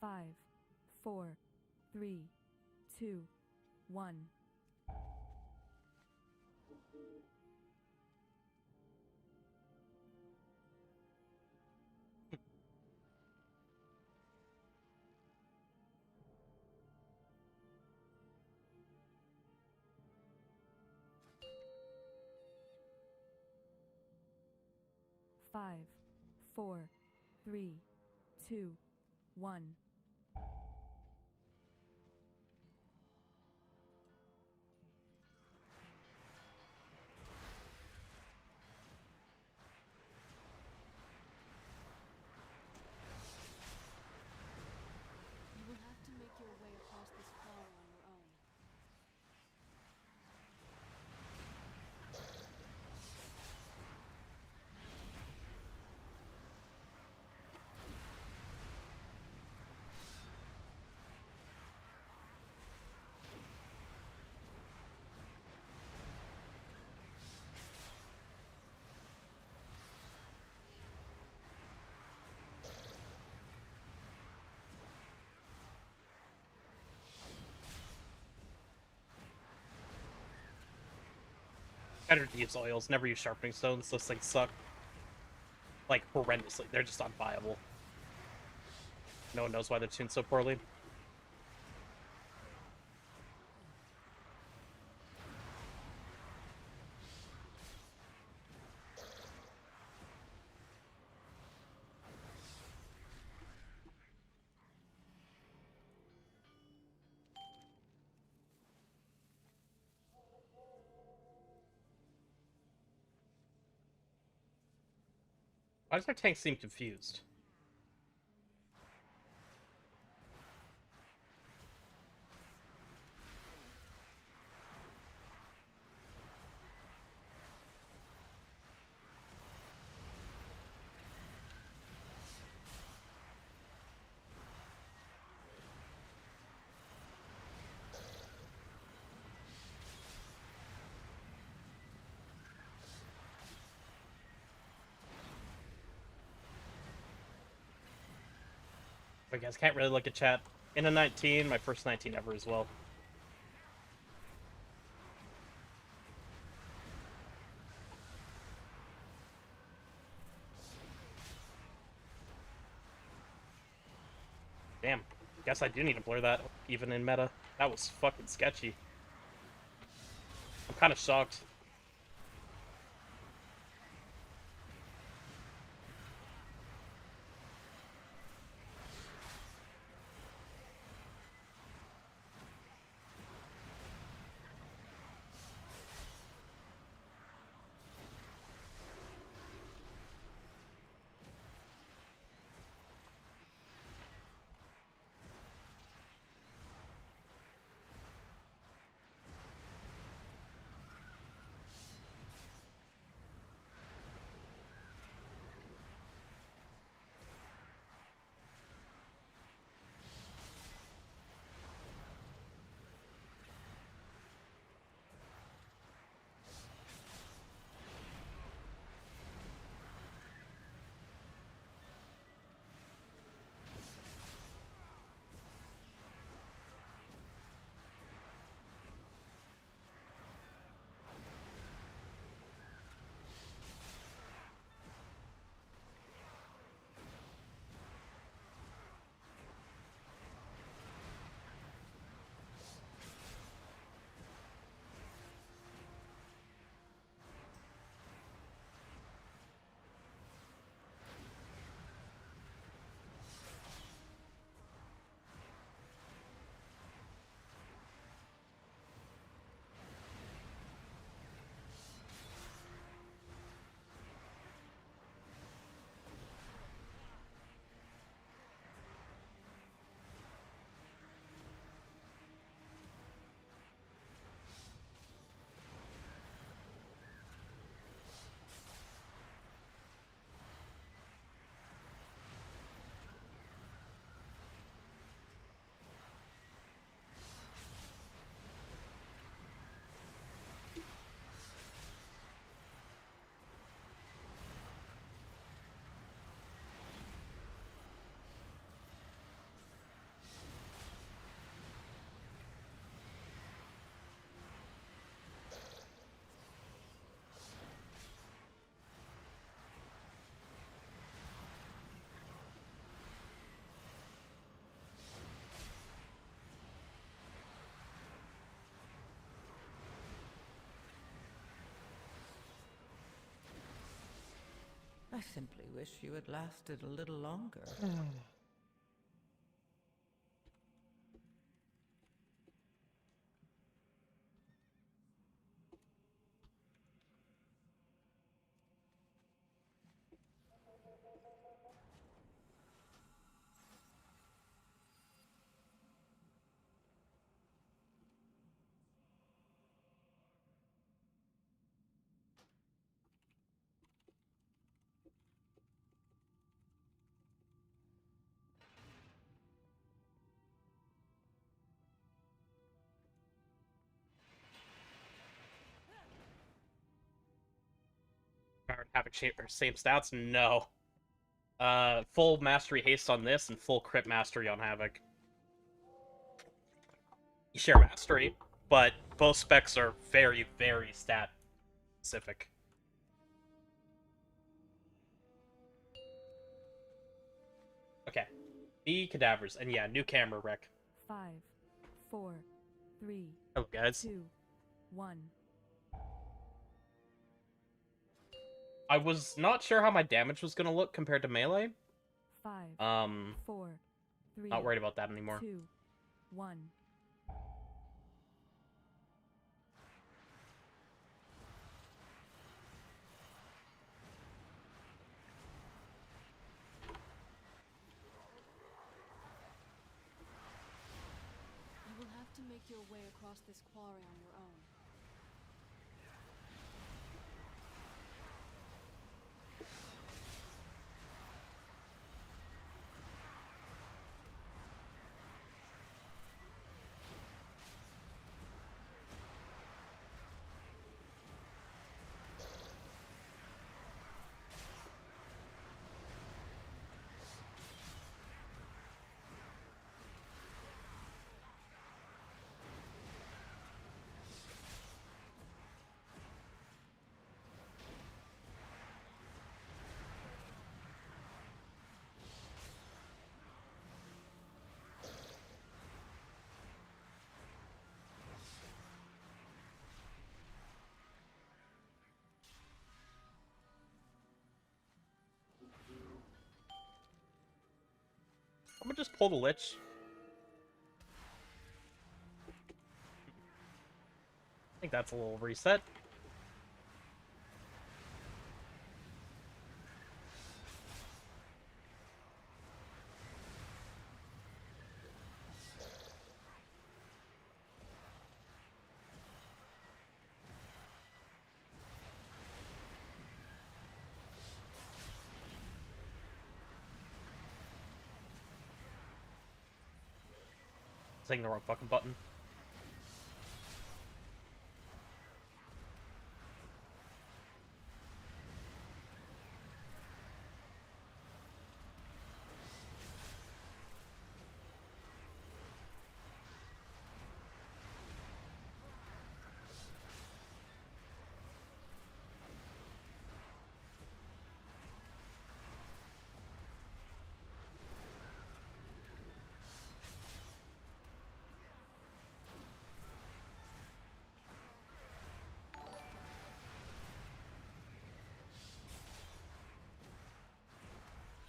5, 4, 3, 2, 1. Five, 4, 3, 2, 1. You will have to make your way across this floor on your own. Better to use oils, never use sharpening stones. Those things suck. Like, horrendously. They're just unviable. No one knows why they're tuned so poorly. Why does our tank seem confused? I guess can't really look at chat. In a 19, my first 19 ever as well. Damn. Guess I do need to blur that, even in meta. That was fucking sketchy. I'm kind of shocked. I simply wish you had lasted a little longer. Havoc same stats? No. Full mastery haste on this and full crit mastery on Havoc. You share mastery, but both specs are very, very stat specific. Okay. The cadavers, and yeah, new camera wreck. 5, 4, 3, Hello, guys. 2, 1. I was not sure how my damage was gonna look compared to melee. 5, 4, 3, Not worried about that anymore. 2, 1. You will have to make your way across this quarry on your own. I'm gonna just pull the Lich. I think that's a little reset. Hitting the wrong fucking button.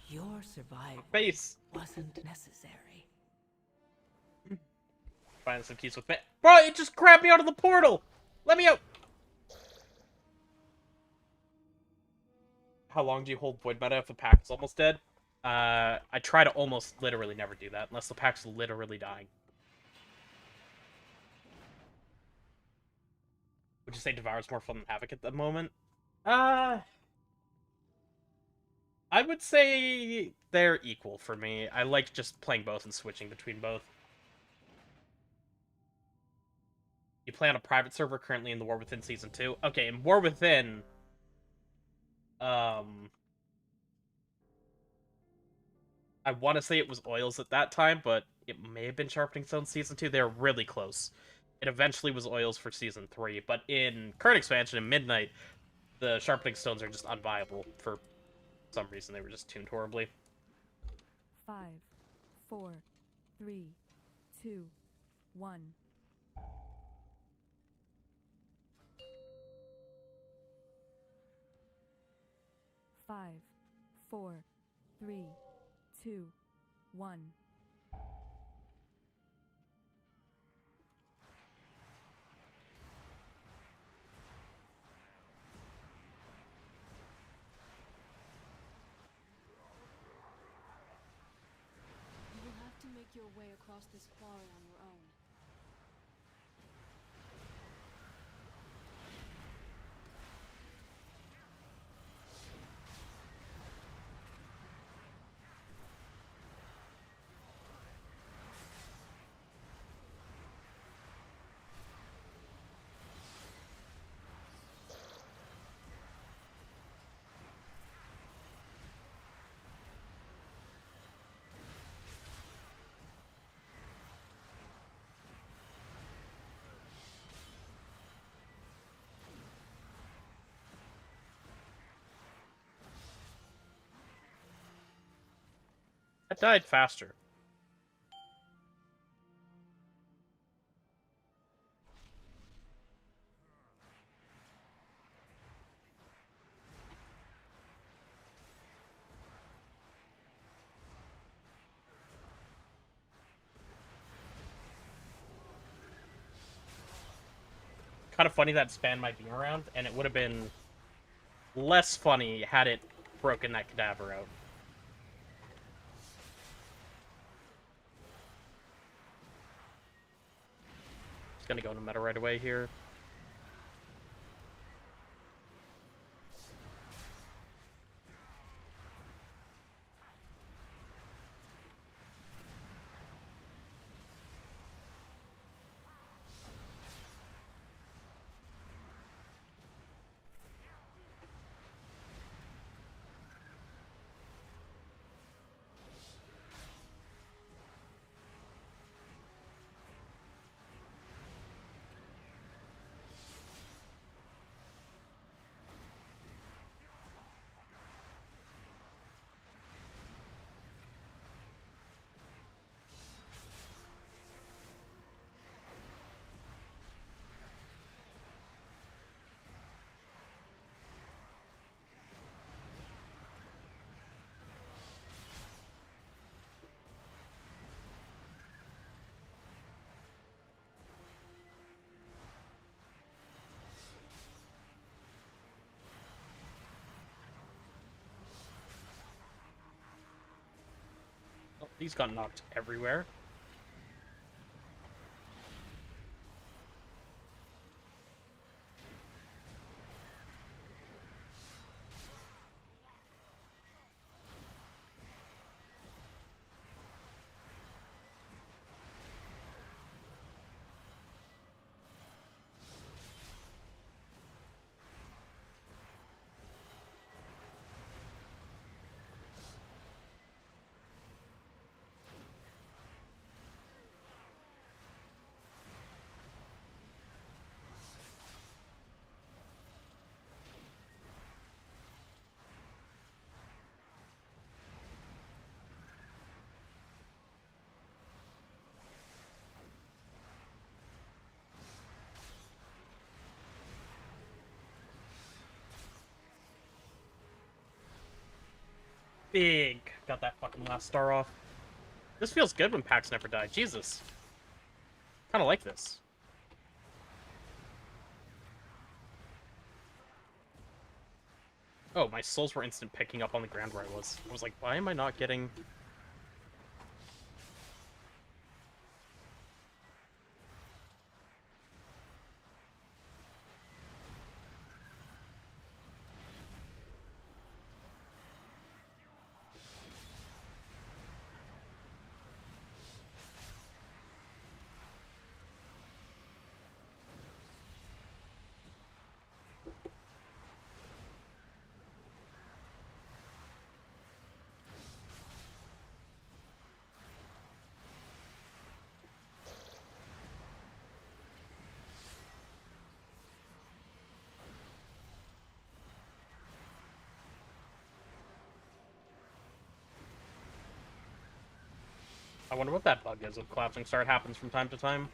Your survival Face! wasn't necessary. Finding some keys with me. Bro, it just grabbed me out of the portal! Let me out! How long do you hold Void Meta if the pack is almost dead? I try to almost literally never do that, unless the pack's literally dying. Would you say Devour's more fun than Havoc at the moment? I would say they're equal for me. I like just playing both and switching between both. You play on a private server currently in the War Within Season 2? Okay, in War Within... I want to say it was Oils at that time, but it may have been Sharpening Stone Season 2. They're really close. It eventually was Oils for Season 3, but in current expansion, in Midnight, the Sharpening Stones are just unviable for some reason. They were just tuned horribly. 5, 4, 3, 2, 1. 5, 4, 3, 2, 1. You will have to make your way across this quarry on your own. I died faster. Kind of funny that span my beam around, and it would have been less funny had it broken that cadaver out. Just gonna go into meta right away here. Oh, these got knocked everywhere. Big. Got that fucking last star off. This feels good when packs never die. Jesus. Kind of like this. Oh, my souls were instant picking up on the ground where I was. I was like, why am I not getting... I wonder what that bug is if collapsing start happens from time to time.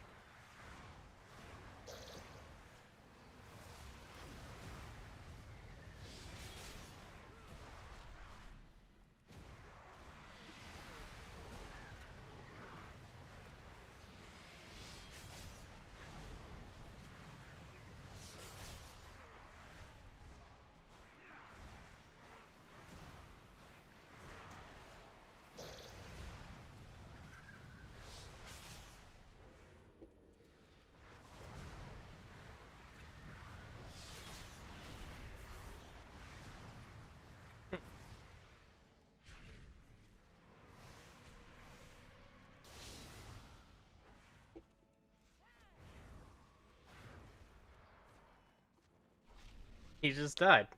He just died.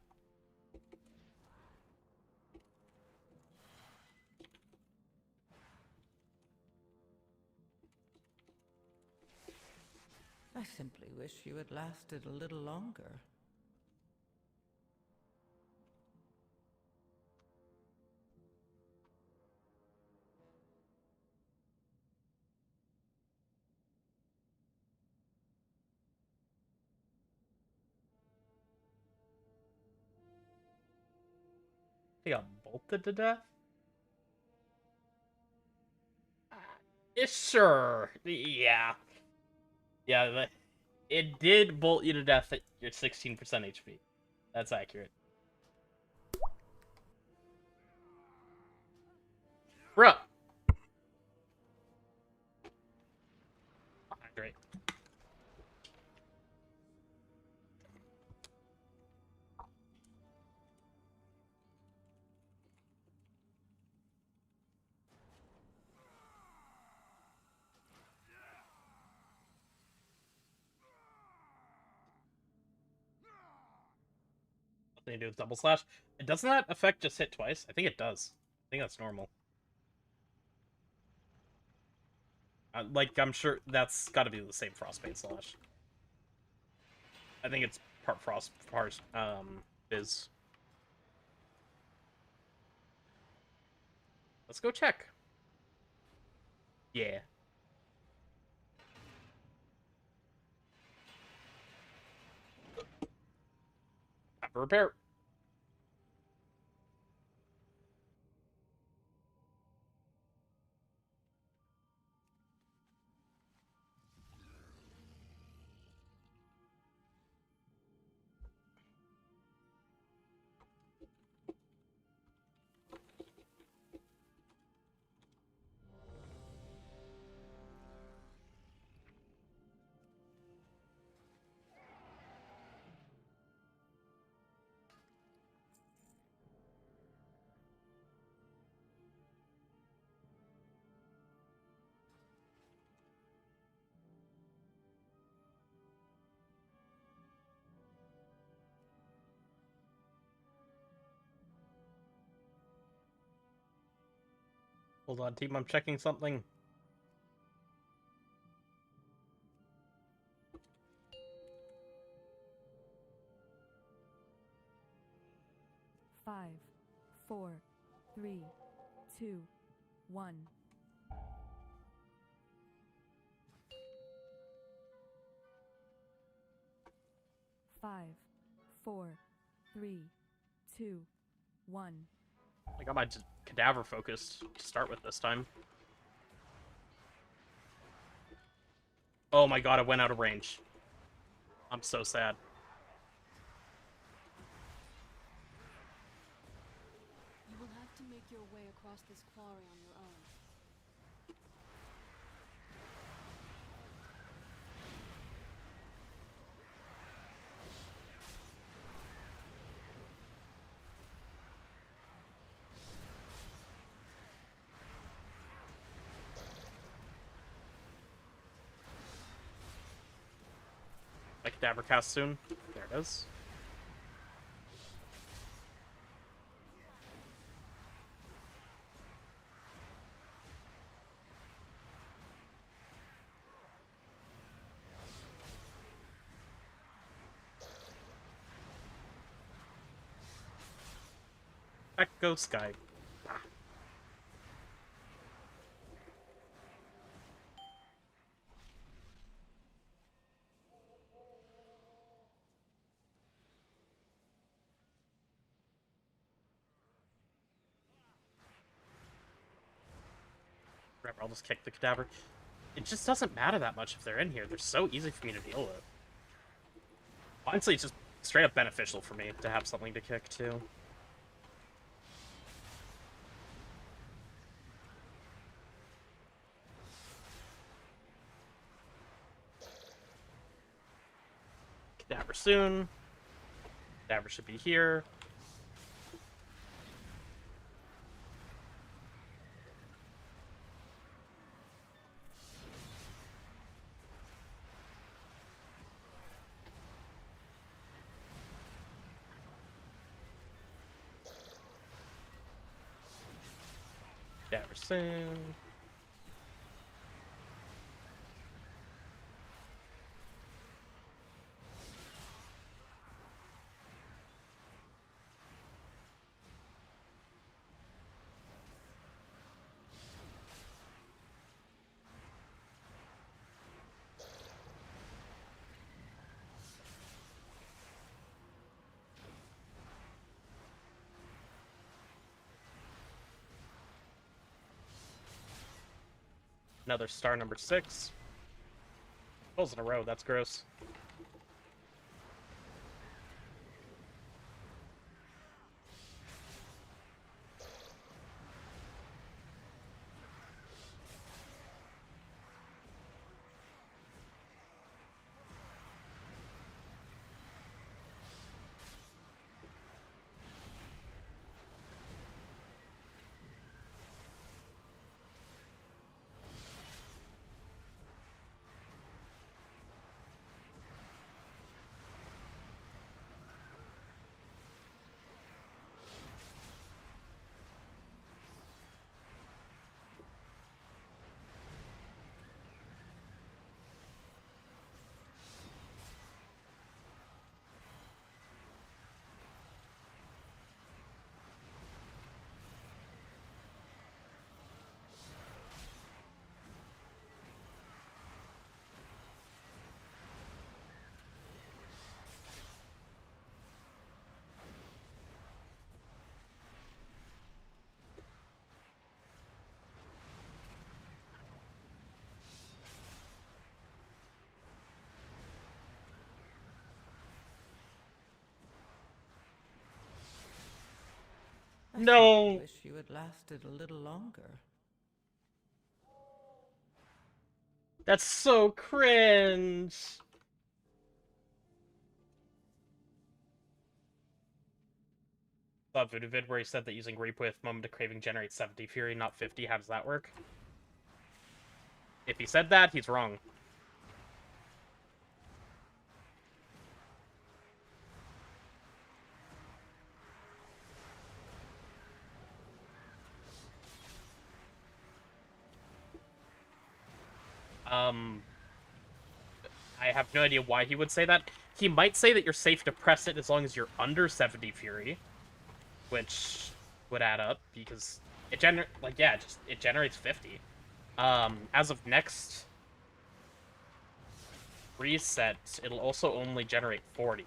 I simply wish you had lasted a little longer. He got bolted to death? Sure. Yeah. Yeah, it did bolt you to death at your 16% HP. That's accurate. Bruh. Great. Nothing to do with double slash. Doesn't that effect just hit twice? I think it does. I think that's normal. Like, I'm sure that's got to be the same frostbane slash. I think it's part frost, part biz. Let's go check. Yeah. Time to repair. Hold on, team. I'm checking something. Five, four, three, two, one. Five, four, three, two, one. I got my cadaver focused to start with this time. Oh my god, I went out of range. I'm so sad. You will have to make your way across this quarry on your own. My cadaver cast soon. There it is. Back goes Sky. Whatever, I'll just kick the cadaver. It just doesn't matter that much if they're in here. They're so easy for me to deal with. Honestly, it's just straight up beneficial for me to have something to kick, too. Cadaver soon. Cadaver should be here. Devour soon. Another star number 6. Pulls in a row, that's gross. No! I wish you had lasted a little longer. That's so cringe! Thought Voodoo vid where he said that using Reap with Moment of Craving generates 70 Fury, not 50. How does that work? If he said that, he's wrong. I have no idea why he would say that. He might say that you're safe to press it as long as you're under 70 Fury, which would add up because it it generates 50. As of next reset, it'll also only generate 40.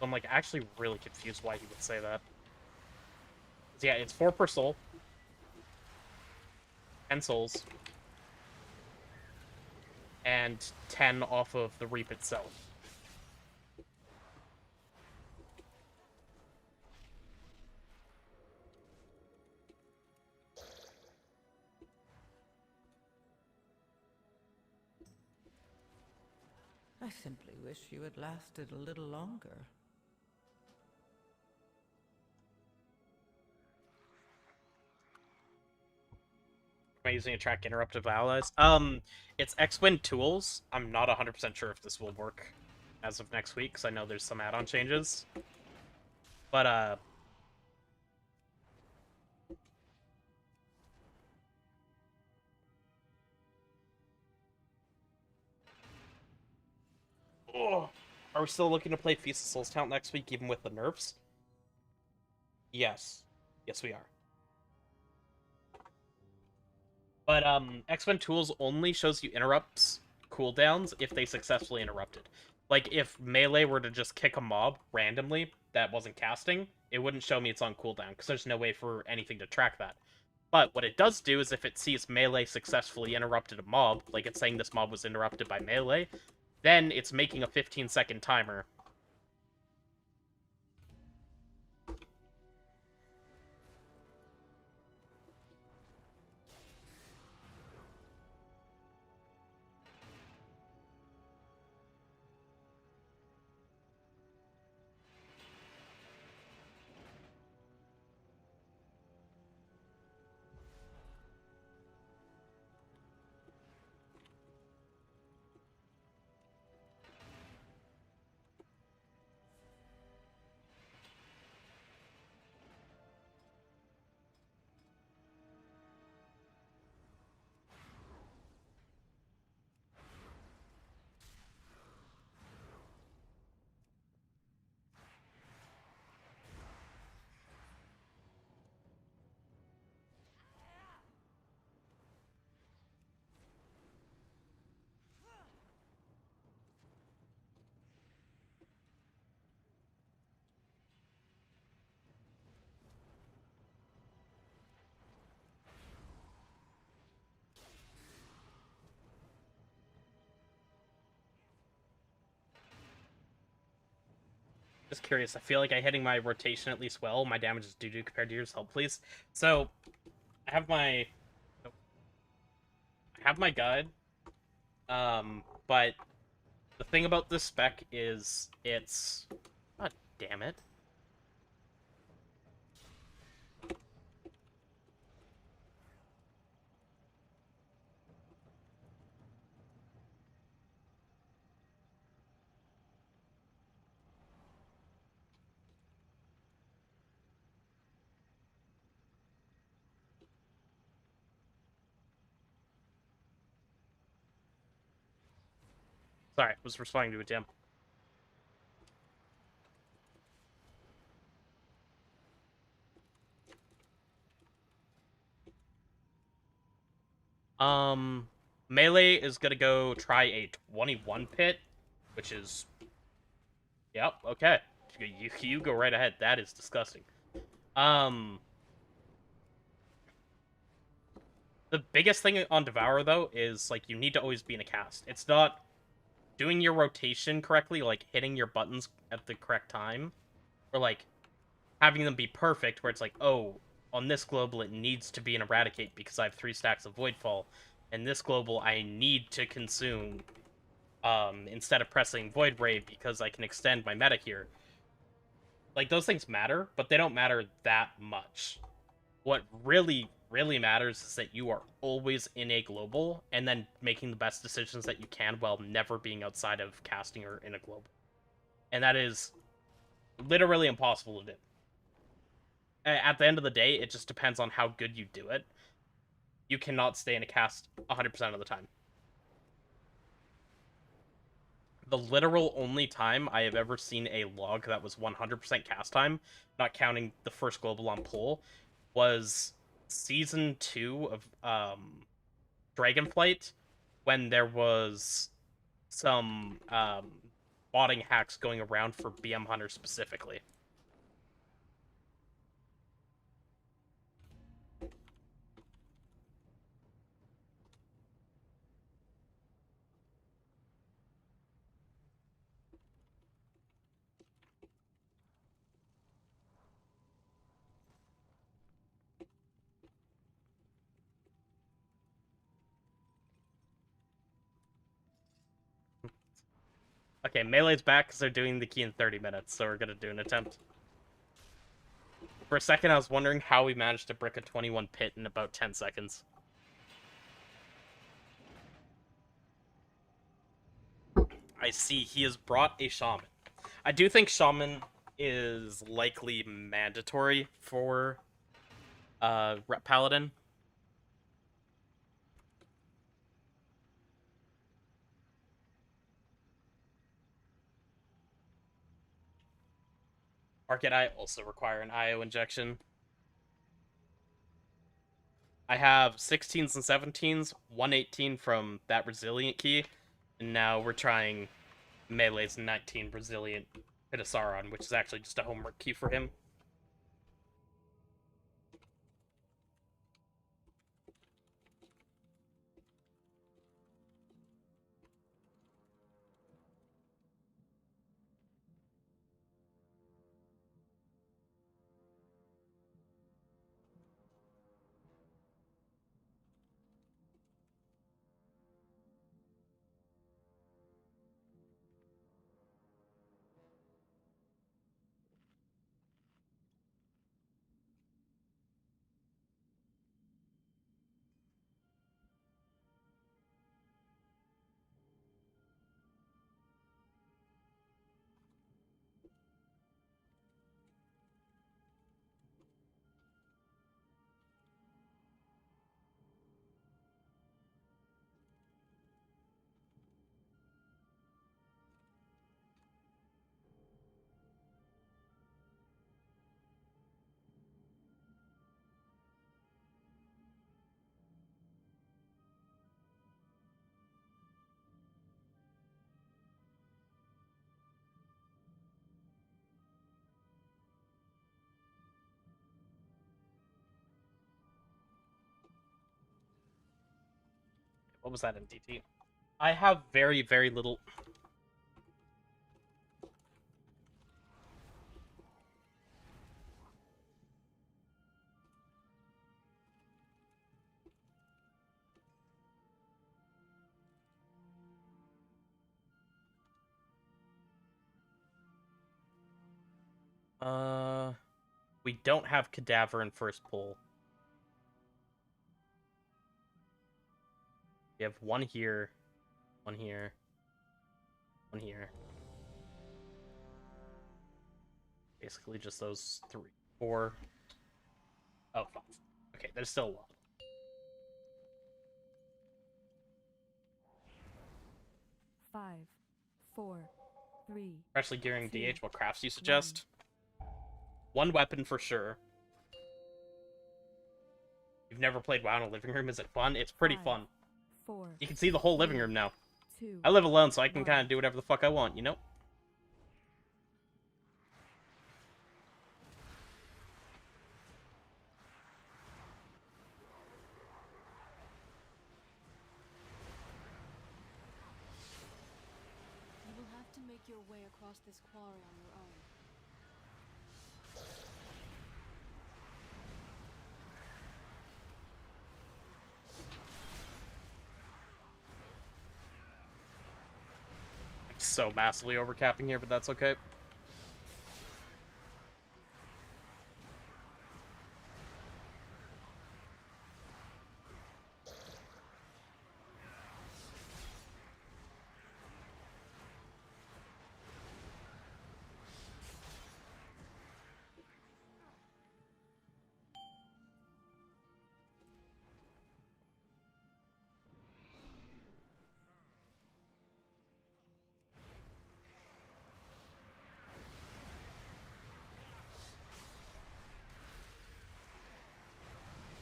I'm like actually really confused why he would say that. Yeah, it's 4 per soul. 10 souls. And 10 off of the Reap itself. I simply wish you had lasted a little longer. Am I using a track interruptive allies? It's X-Win tools. I'm not 100% sure if this will work as of next week, because I know there's some add-on changes. But, oh, are we still looking to play Feast of Souls Count next week, even with the nerfs? Yes. Yes, we are. But, X-Men Tools only shows you interrupts cooldowns if they successfully interrupted. Like, if Melee were to just kick a mob randomly that wasn't casting, it wouldn't show me it's on cooldown, because there's no way for anything to track that. But what it does do is if it sees Melee successfully interrupted a mob, like it's saying this mob was interrupted by Melee, then it's making a 15-second timer. Just curious. I feel like I'm hitting my rotation at least well. My damage is doo-doo compared to yours. Help, please. So, I have my... guide. But the thing about this spec is it's... God damn it. Sorry, was responding to a gem. Melee is gonna go try a 21 pit, which is... Yep, okay. You go right ahead. That is disgusting. The biggest thing on Devour, though, is, like, you need to always be in a cast. It's not doing your rotation correctly, like, hitting your buttons at the correct time, or, like, having them be perfect, where it's like, oh, on this global it needs to be an Eradicate because I have 3 stacks of Voidfall, and this global I need to consume, instead of pressing Void Ray because I can extend my meta here. Like, those things matter, but they don't matter that much. What really matters is that you are always in a global, and then making the best decisions that you can while never being outside of casting or in a global. And that is literally impossible to do. At the end of the day, it just depends on how good you do it. You cannot stay in a cast 100% of the time. The literal only time I have ever seen a log that was 100% cast time, not counting the first global on pull, was Season 2 of Dragonflight, when there was some botting hacks going around for BM Hunter specifically. Okay, Melee's back because they're doing the key in 30 minutes, so we're gonna do an attempt. For a second, I was wondering how we managed to brick a 21 pit in about 10 seconds. I see, he has brought a Shaman. I do think Shaman is likely mandatory for Paladin. Arcade Eye also require an IO injection. I have 16s and 17s, 118 from that Resilient key, and now we're trying Melee's 19 Resilient Pitasaron, which is actually just a homework key for him. What was that in DT? I have very little... We don't have Cadaver in first pull. We have one here, one here, one here. Basically just those 3, 4. Oh, 5. Okay, there's still a lot. Five, four, three. Especially during 2, DH, what crafts do you suggest? One weapon for sure. You've never played WoW in a living room? Is it fun? It's pretty 5, fun. 4. You can see the whole living room now. 2. I live alone, so I can 1. kind of do whatever the fuck I want, you know? You will have to make your way across this quarry on your own. I'm so massively overcapping here, but that's okay.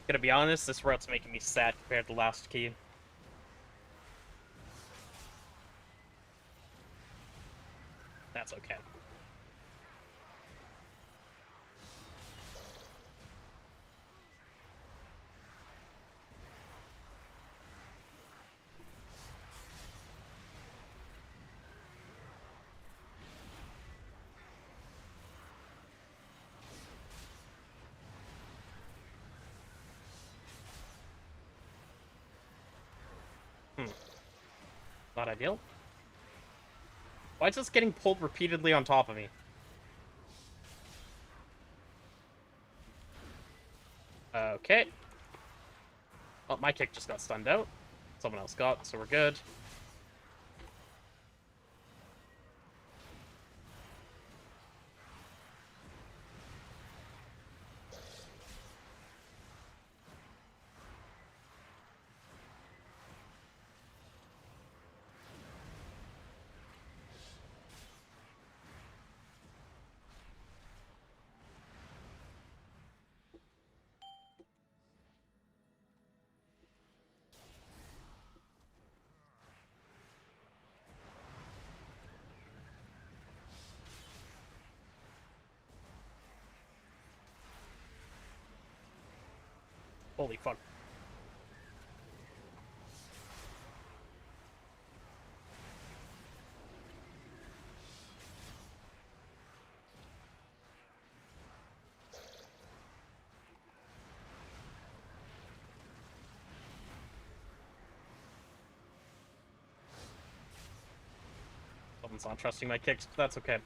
Gonna be honest, this route's making me sad compared to last key. That's okay. Not ideal. Why is this getting pulled repeatedly on top of me? Okay. Oh, my kick just got stunned out. Someone else got, so we're good. Holy fuck. Someone's not trusting my kicks, but that's okay.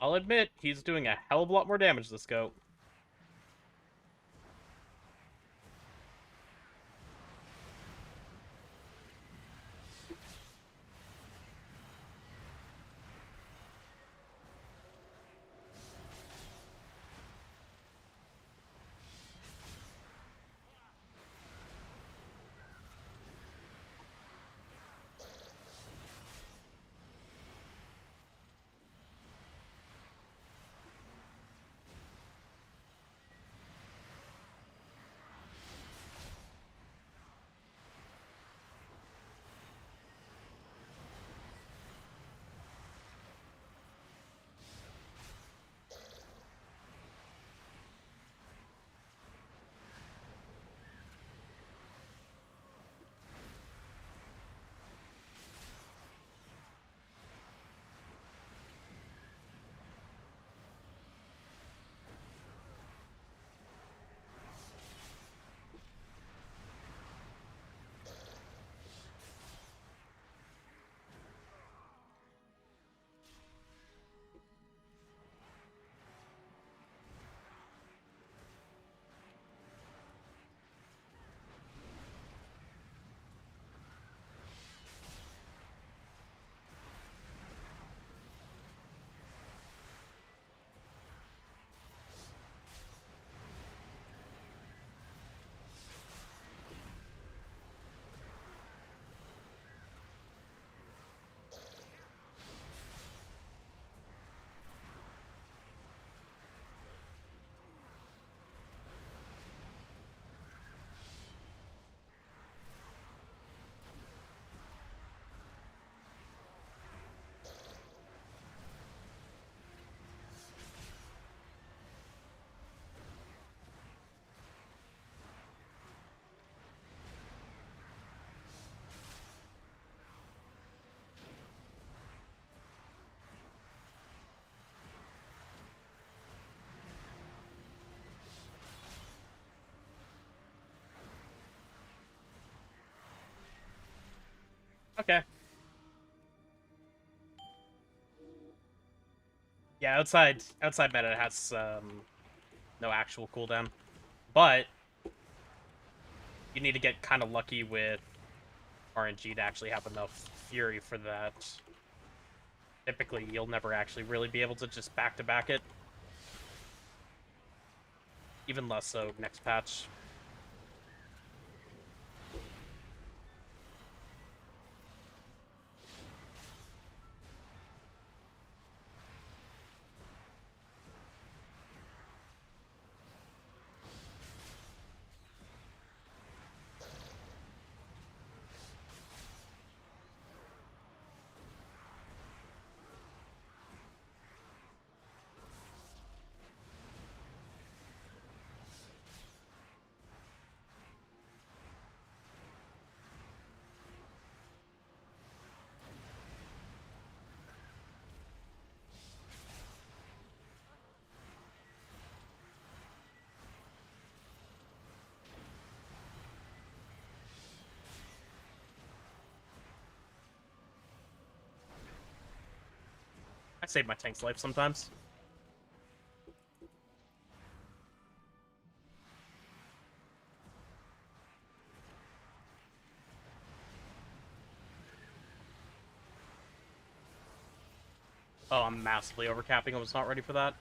I'll admit, he's doing a hell of a lot more damage this go. Okay. Yeah, outside meta has no actual cooldown, but you need to get kind of lucky with RNG to actually have enough fury for that. Typically, you'll never actually really be able to just back-to-back it. Even less so next patch. I save my tank's life sometimes. Oh, I'm massively overcapping. I was not ready for that.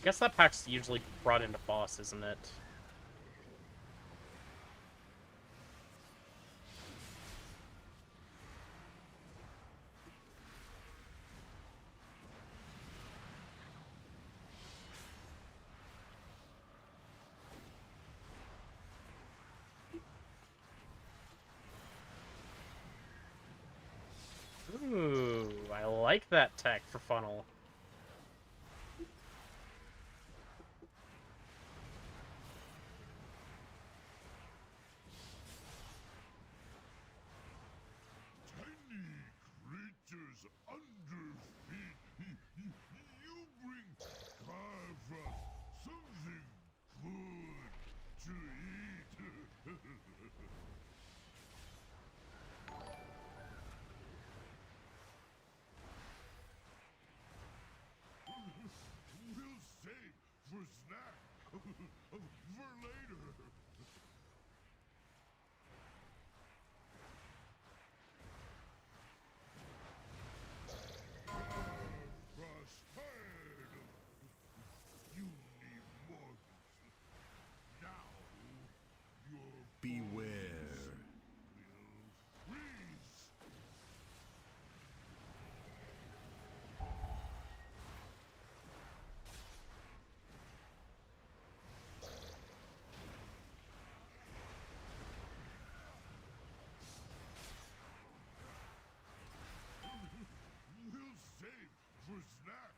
I guess that pack's usually brought into boss, isn't it? Ooh, I like that tech for funnel. Tiny creatures under feet. You bring Carver something good to eat. We'll save for snack for later. Crossfire! You need more. Now your Beware. will freeze. We'll save for snack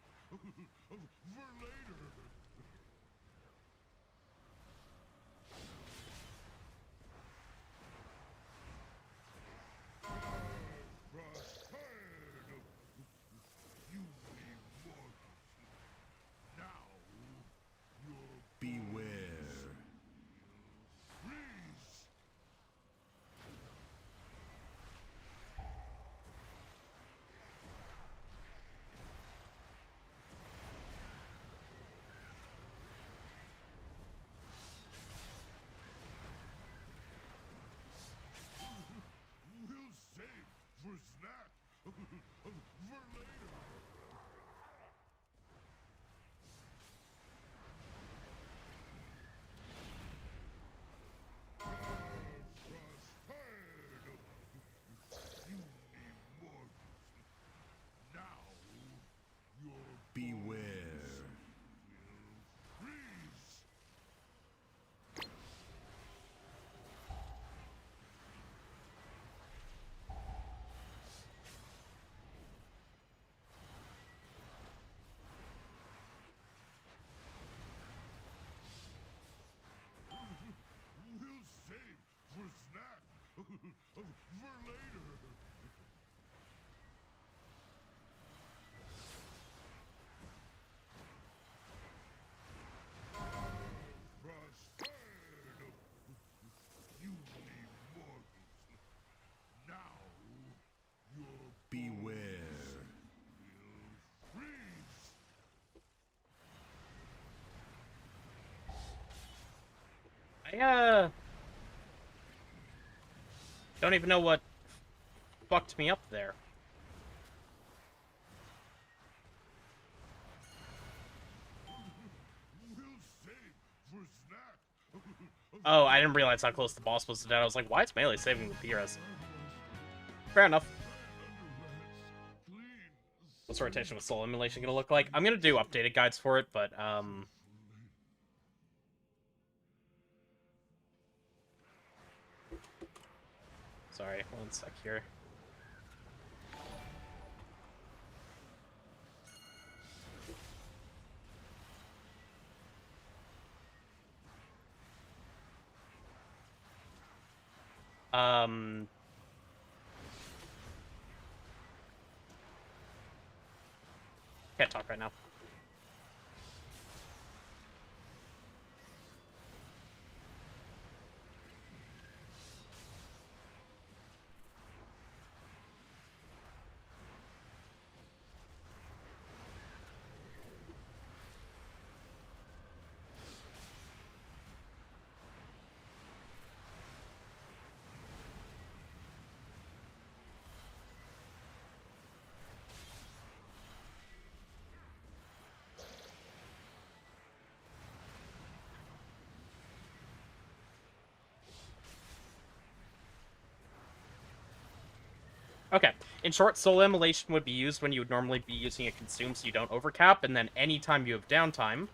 for later. Crossfire! You need more. Now your Beware. freeze. We'll save for snack for later. Crossfire! You need more. Now your Beware. freeze. We'll save for snack for later. Crossfire! Don't even know what fucked me up there. We'll save for snack. Oh, I didn't realize how close the boss was to dead. I was like, why is Melee saving the Pyrrhus? Fair enough. What's rotation with soul emulation gonna look like? I'm gonna do updated guides for it, but sorry, one sec here. Can't talk right now. Okay. In short, soul immolation would be used when you would normally be using a consume so you don't overcap, and then anytime you have downtime.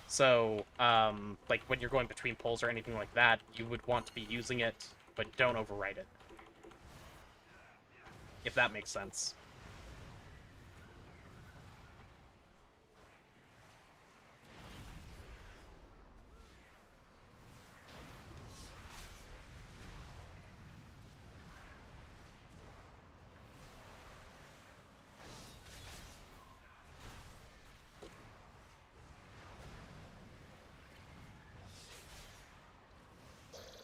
So, like when you're going between pulls or anything like that, you would want to be using it, but don't overwrite it. If that makes sense.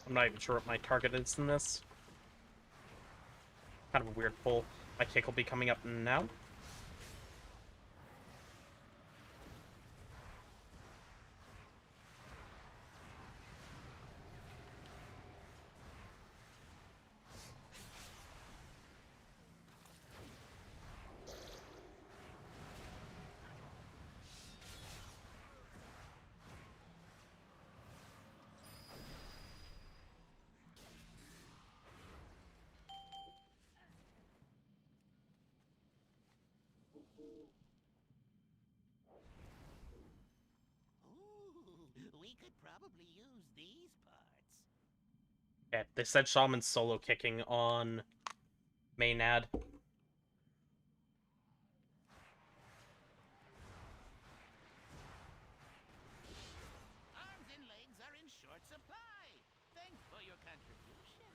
I'm not even sure what my target is in this. Kind of a weird pull. My kick will be coming up now. We could probably use these parts. Yeah, they said Shaman's solo kicking on main ad. Arms and legs are in short supply. Thanks for your contribution.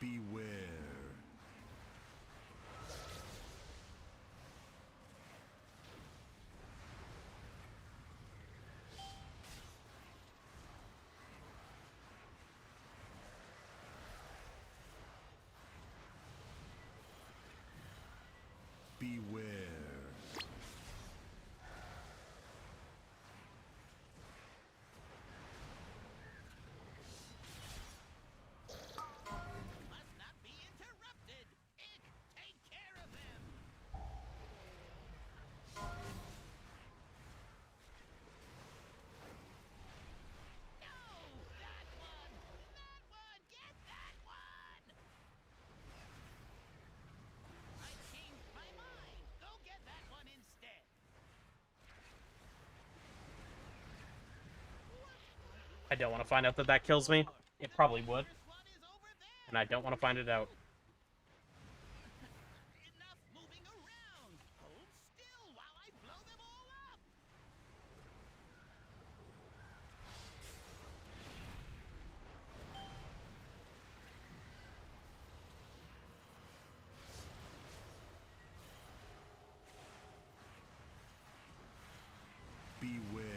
Beware. Beware. Must not be interrupted. Ick, take care of him. No, that one. That one. Get that one. I changed my mind. Go get that one instead. I don't want to find out that that kills me. It probably would, First one is over there. and I don't want to find it out. Enough moving around. Hold still while I blow them all up. Beware.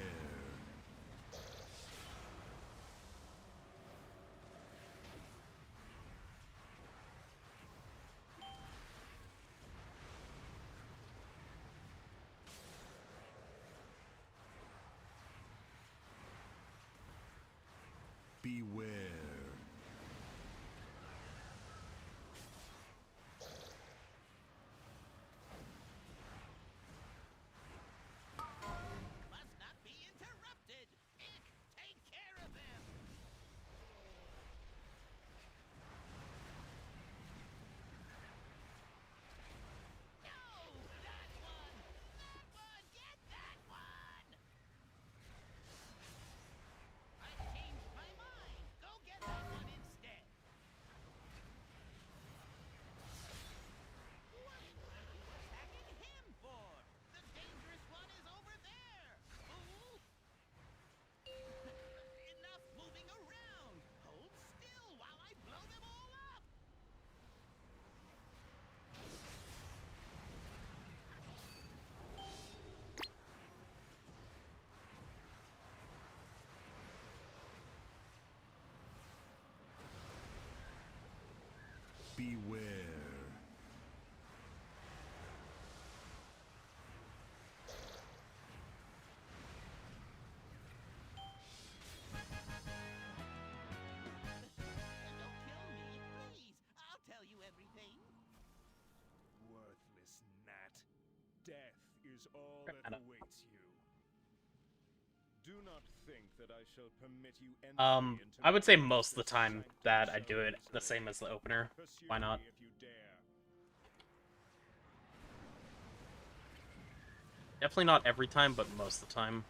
Beware. Don't kill me, please. I'll tell you everything. Worthless gnat. Death is all that Anna. awaits you. Do not think that I shall permit you entry into I would say my most of the time sanctum that I do it the sanctorum. same as the opener. Pursue Why not? me if you dare. Definitely not every time, but most of the time.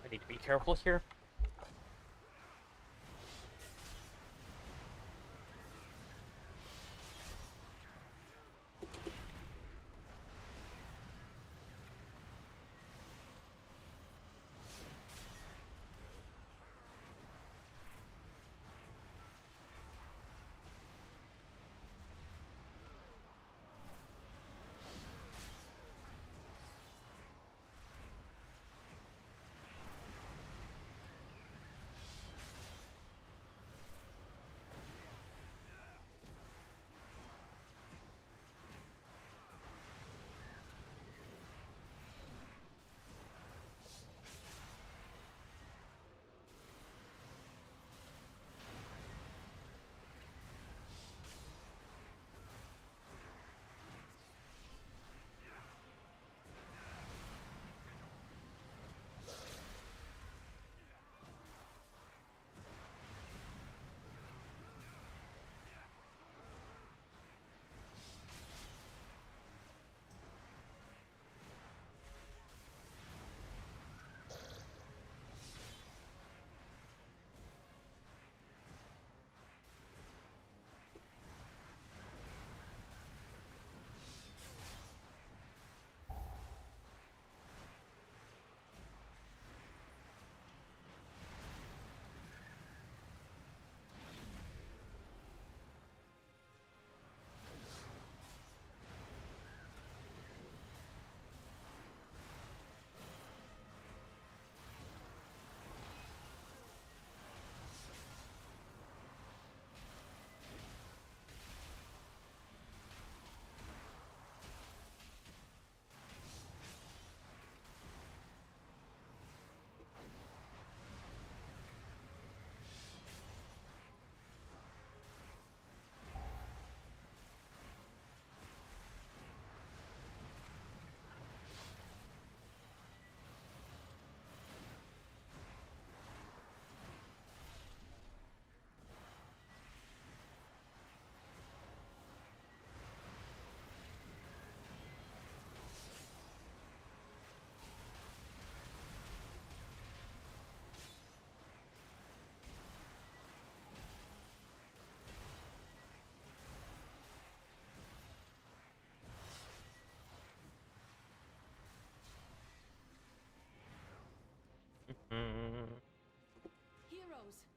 I need to be careful here.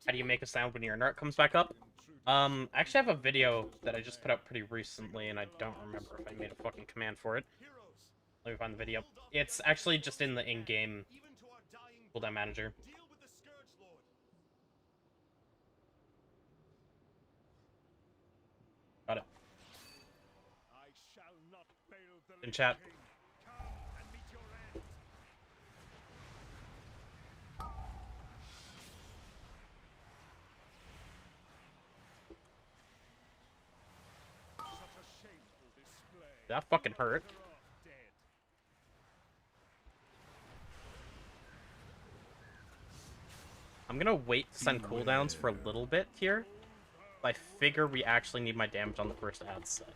How do you make a sound when your inert comes back up? I actually have a video that I just put up pretty recently, and I don't remember if I made a fucking command for it. Let me find the video. It's actually just in the in-game cooldown manager. Got it. In chat. That fucking hurt. I'm gonna wait to send cooldowns for a little bit here. I figure we actually need my damage on the first ad site.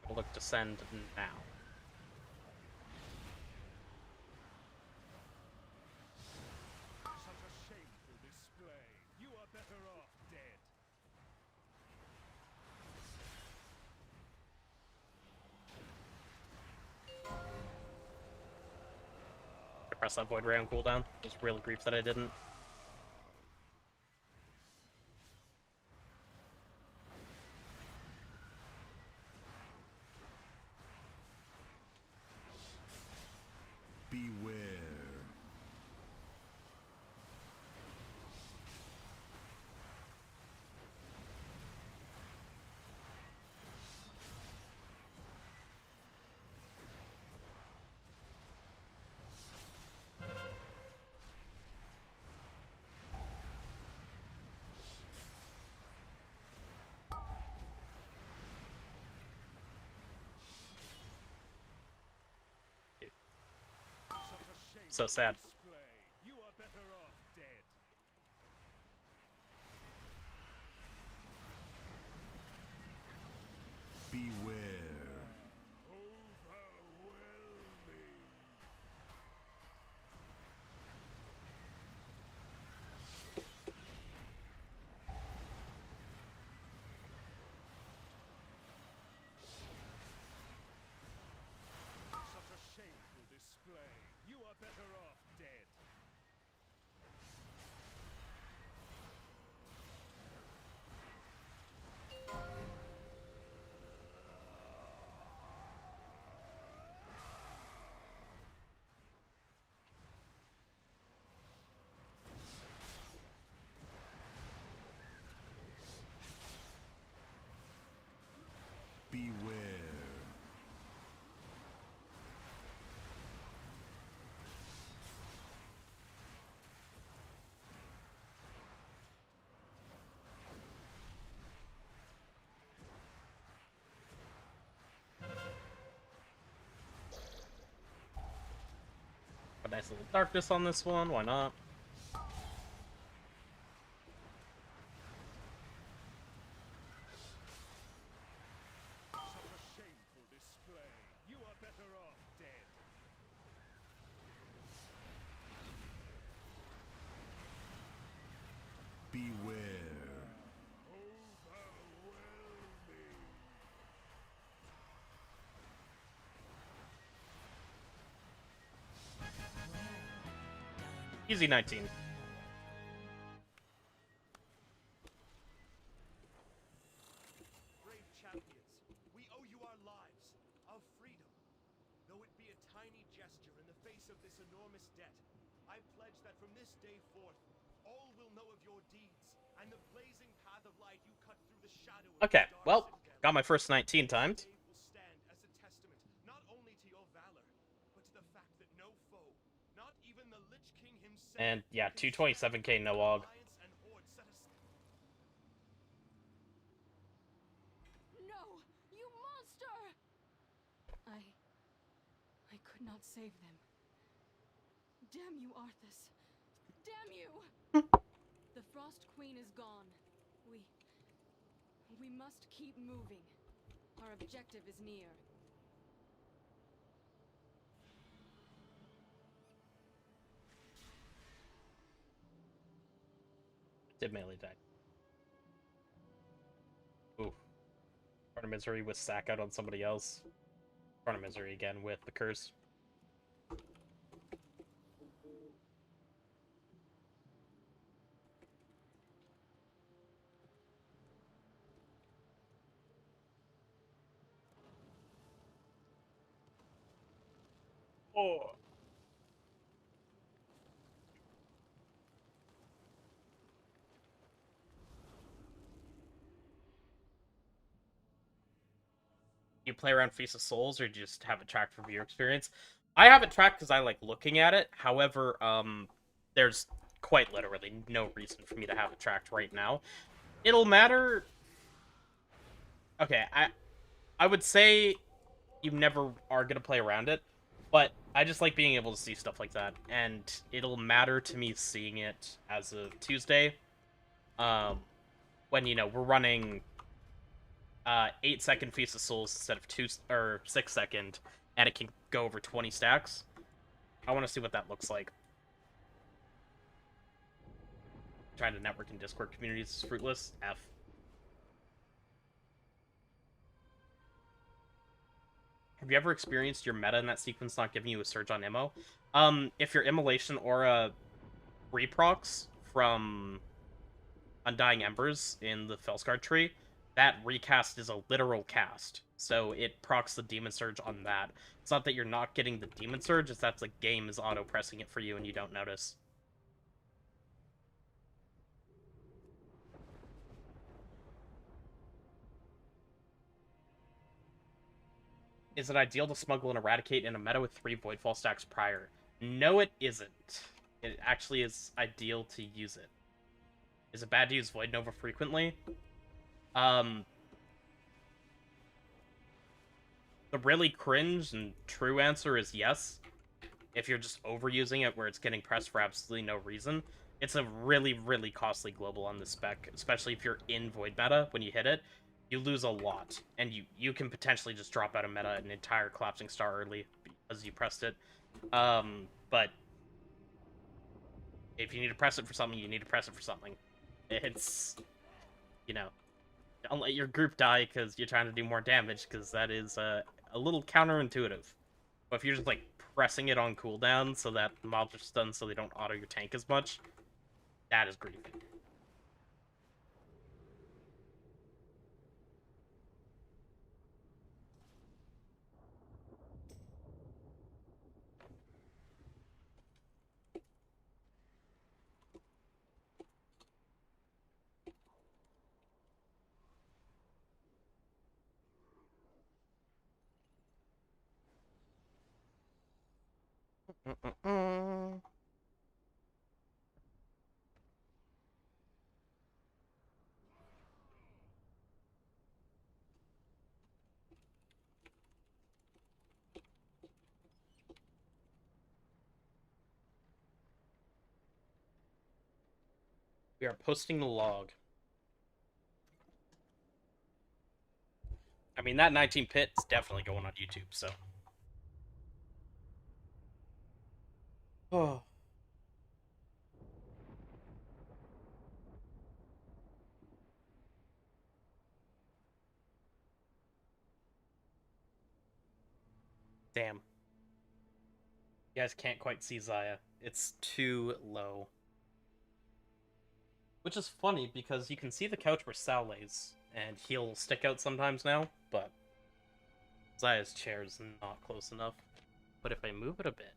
I'll look to send now. Press that Void Ray on cooldown. It was real grief that I didn't. Beware. So sad. Beware. Beware. A nice little darkness on this one, why not? Beware. Easy 19. Brave champions, we owe you our lives, our freedom. Though it be a tiny gesture in the face of this enormous debt, I pledge that from this day forth, all will know of your deeds and the blazing path of light you cut through the shadow of Okay, this dark well, citadel. got my first 19 timed. This day will stand as a testament not only to your valor, but to the fact that no foe, not even the Lich King himself, And yeah, can 227k no og. alliance and horde set us. No! You monster! I could not save them. Damn you, Arthas. Damn you! The Frost Queen is gone. We must keep moving. Our objective is near. Did melee die. Ooh. Part of Misery with sack out on somebody else. Part of Misery again with the curse. Oh. You play around Feast of Souls, or do you just have it tracked for viewer experience? I have it tracked because I like looking at it. However, there's quite literally no reason for me to have it tracked right now. It'll matter. Okay, I would say you never are gonna play around it, but I just like being able to see stuff like that, and it'll matter to me seeing it as of Tuesday, um, when we're running 8-second Feast of Souls instead of 6-second, and it can go over 20 stacks. I want to see what that looks like. Trying to network in Discord communities is fruitless. F. Have you ever experienced your meta in that sequence not giving you a surge on ammo? If your immolation aura reprocs from Undying Embers in the Felscar tree, that recast is a literal cast. So it procs the Demon Surge on that. It's not that you're not getting the Demon Surge, it's that the game is auto-pressing it for you and you don't notice. Is it ideal to smuggle and eradicate in a meta with 3 Voidfall stacks prior? No, it isn't. It actually is ideal to use it. Is it bad to use Void Nova frequently? The really cringe and true answer is yes. If you're just overusing it where it's getting pressed for absolutely no reason. It's a really, really costly global on this spec, especially if you're in Void meta when you hit it. You lose a lot, and you can potentially just drop out of meta an entire collapsing star early because you pressed it. But if you need to press it for something, you need to press it for something. It's, don't let your group die because you're trying to do more damage, because that is a little counterintuitive. But if you're just like pressing it on cooldown so that mobs are stunned so they don't auto your tank as much, that is griefing. We are posting the log. I mean, that 19 pit is definitely going on YouTube, so. Oh. Damn. You guys can't quite see Zaya. It's too low. Which is funny, because you can see the couch where Sal lays, and he'll stick out sometimes now, but Zaya's chair is not close enough. But if I move it a bit...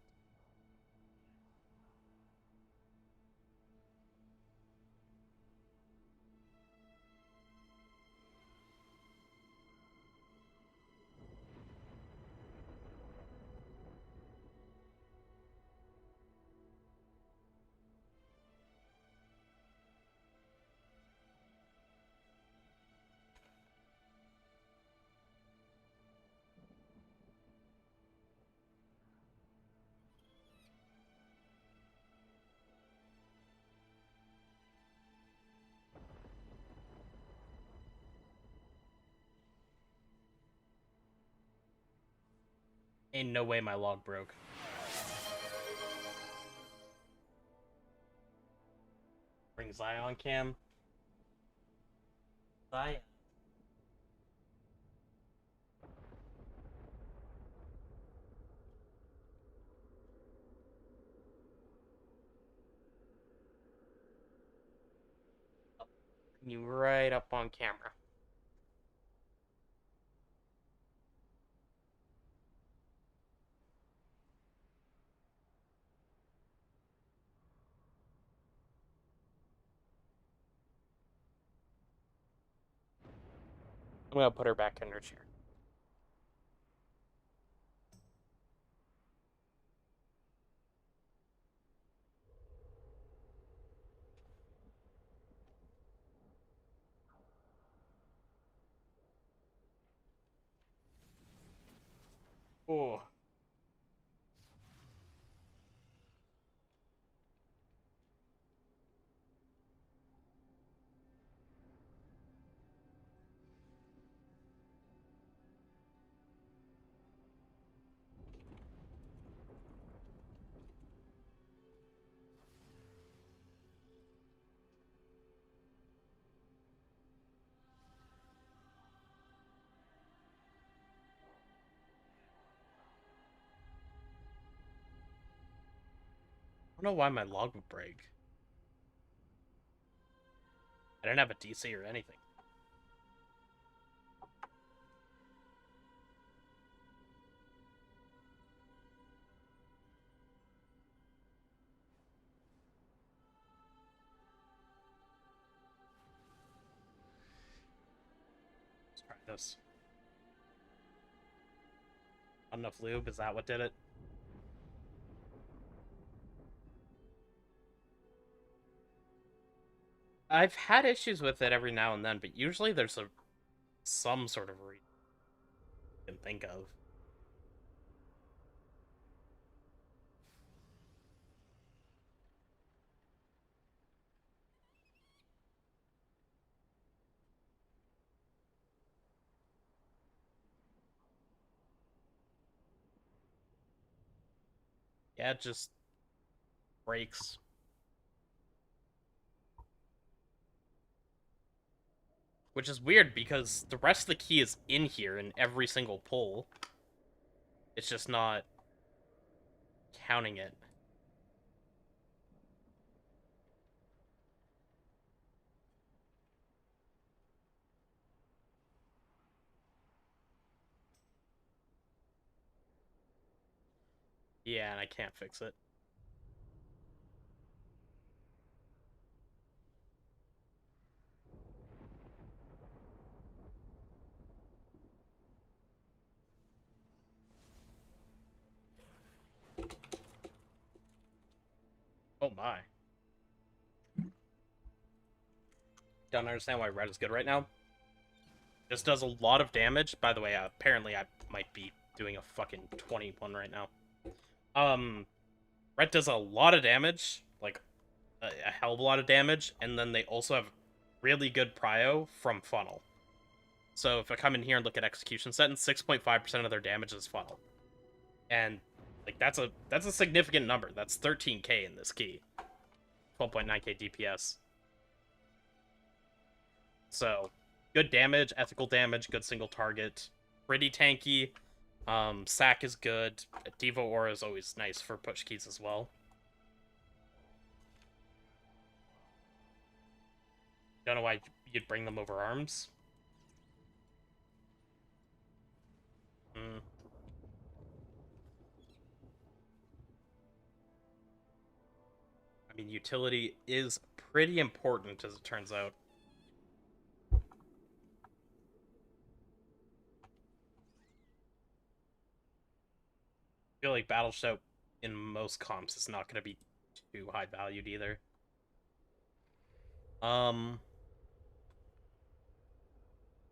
Ain't no way my log broke. Bring Zaya on cam. Zaya. You right up on camera. I'm gonna put her back in her chair. Oh. I don't know why my log would break. I didn't have a DC or anything. Let's try this. Not enough lube, is that what did it? I've had issues with it every now and then, but usually there's some sort of reason I can think of. Yeah, it just breaks. Which is weird because the rest of the key is in here in every single pull. It's just not counting it. Yeah, and I can't fix it. Oh my. Don't understand why red is good right now. Just does a lot of damage. By the way, apparently I might be doing a fucking 21 right now. Red does a lot of damage, like a hell of a lot of damage, and then they also have really good prio from funnel. So if I come in here and look at execution sentence, 6.5% of their damage is funnel. And like that's a significant number. That's 13k in this key. 12.9k DPS. So good damage, ethical damage, good single target, pretty tanky. Sack is good. Devour is always nice for push keys as well. Don't know why you'd bring them over arms. Hmm. I mean, utility is pretty important, as it turns out. I feel like Battle Shout in most comps is not going to be too high valued either. Let's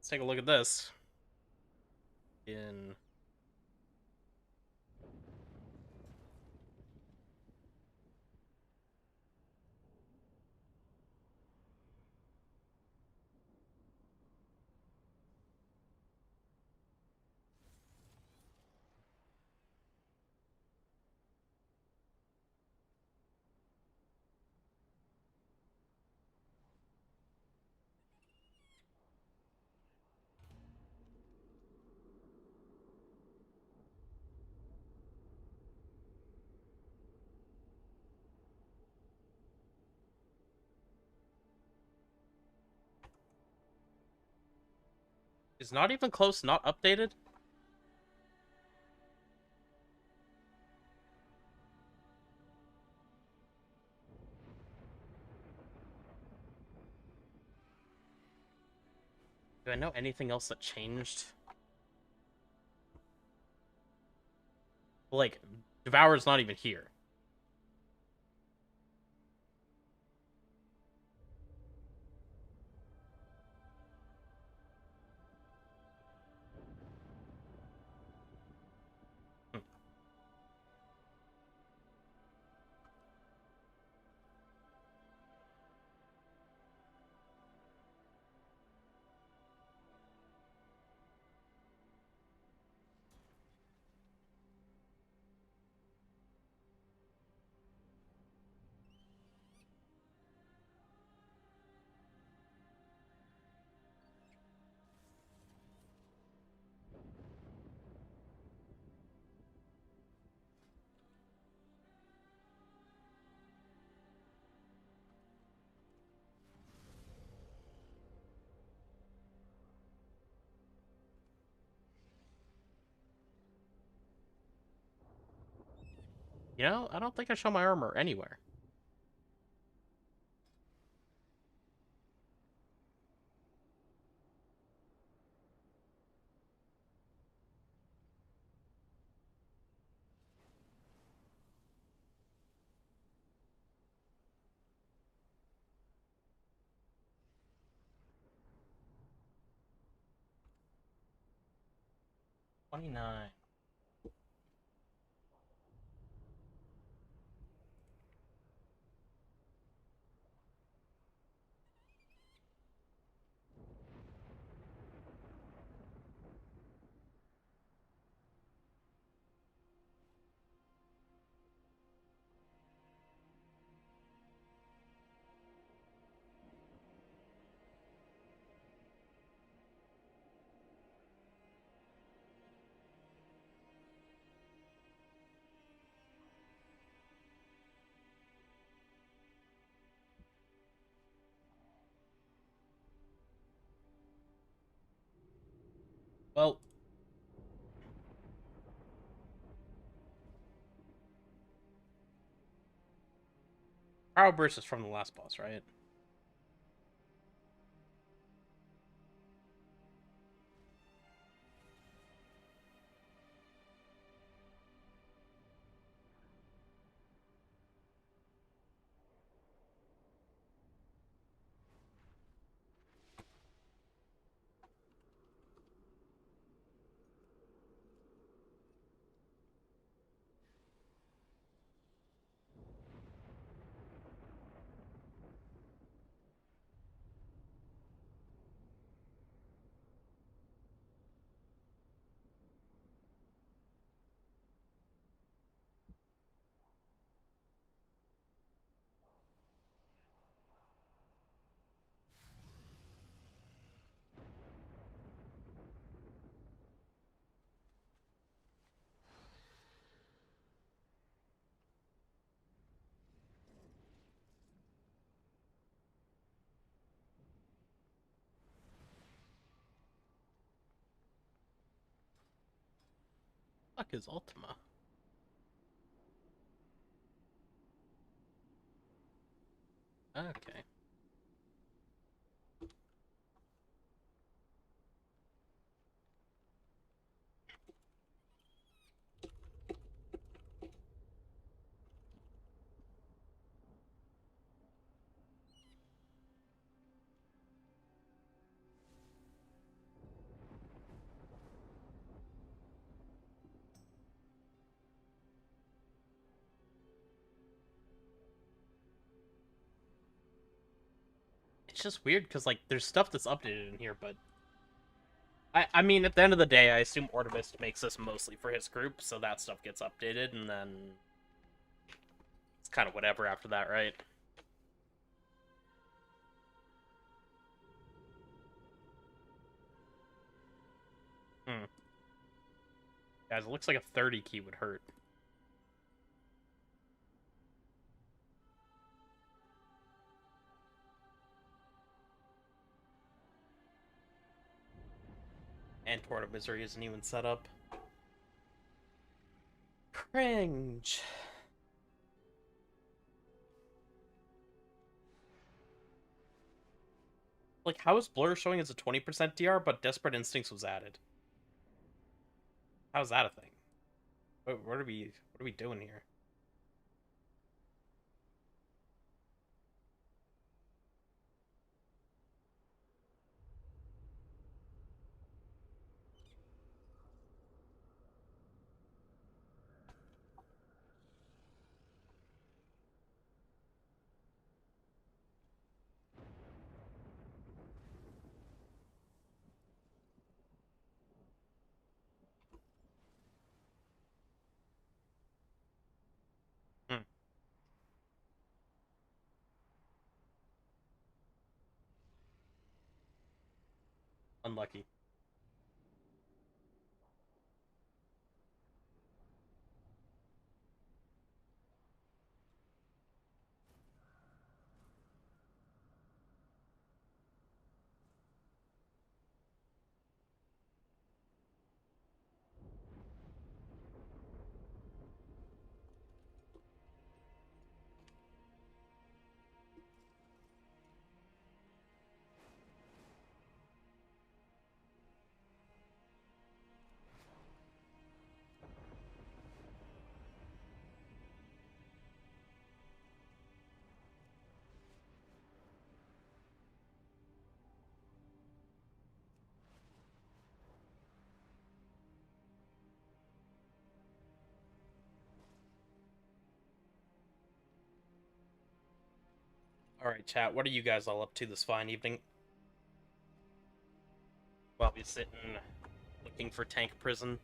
take a look at this. In is not even close, not updated. Do I know anything else that changed? Like, Devour's not even here. You know, I don't think I show my armor anywhere. $29. Well, Power Burst is from the last boss, right? Fuck is Ultima? Okay. It's just weird because, like, there's stuff that's updated in here, but I mean, at the end of the day, I assume Ortivist makes this mostly for his group, so that stuff gets updated, and then it's kind of whatever after that, right? Hmm. Guys, it looks like a 30 key would hurt. And Port of Misery isn't even set up. Cringe. Like, how is Blur showing as a 20% DR, but Desperate Instincts was added? How's that a thing? What are we doing here? Hmm, unlucky. Alright, chat, what are you guys all up to this fine evening? While we sitting looking for tank prison.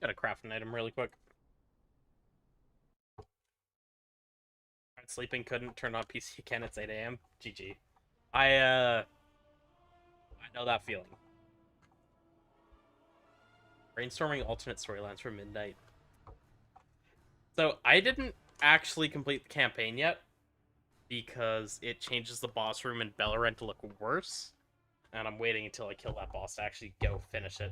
Gotta craft an item really quick. Tried sleeping, couldn't turn on PC again. It's 8 a.m. GG. I know that feeling. Brainstorming alternate storylines for midnight. So I didn't actually complete the campaign yet because it changes the boss room in Beleren to look worse, and I'm waiting until I kill that boss to actually go finish it.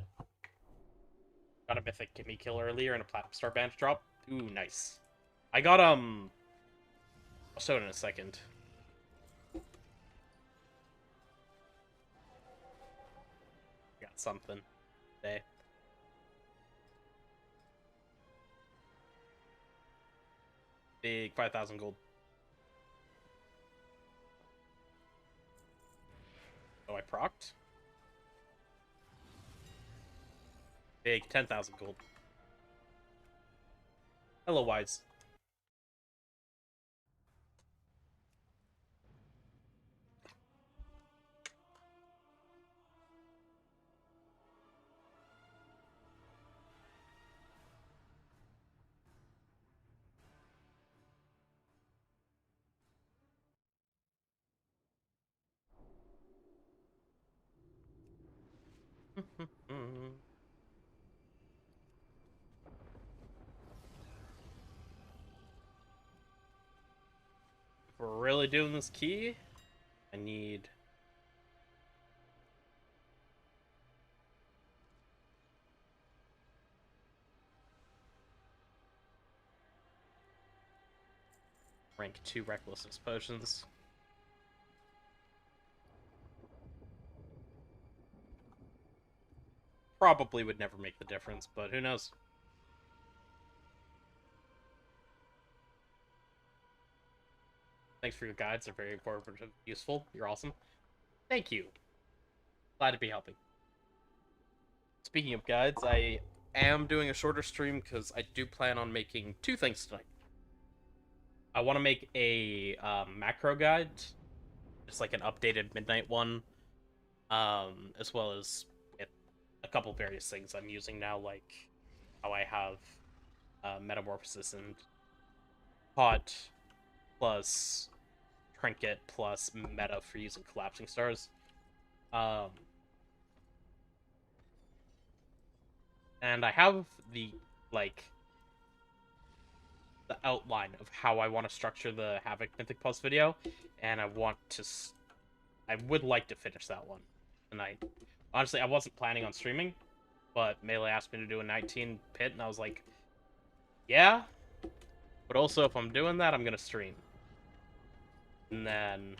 Got a mythic gimme kill earlier and a platinum star bandage drop. Ooh, nice. I got I'll show it in a second. Got something today. Big 5,000 gold. Oh, I procced? Big 10,000 gold. Hello, Wise. If we're really doing this key, I need... rank 2 recklessness potions. Probably would never make the difference, but who knows? Thanks for your guides. They're very informative, useful. You're awesome. Thank you. Glad to be helping. Speaking of guides, I am doing a shorter stream because I do plan on making 2 things tonight. I want to make a macro guide, just like an updated midnight one, as well as a couple various things I'm using now, like how I have Metamorphosis and Pot plus Trinket plus Meta for using Collapsing Stars. And I have the outline of how I want to structure the Havoc Mythic Plus video, and I would like to finish that one tonight. Honestly, I wasn't planning on streaming, but Melee asked me to do a 19 pit, and I was like, yeah, but also if I'm doing that, I'm gonna stream. And then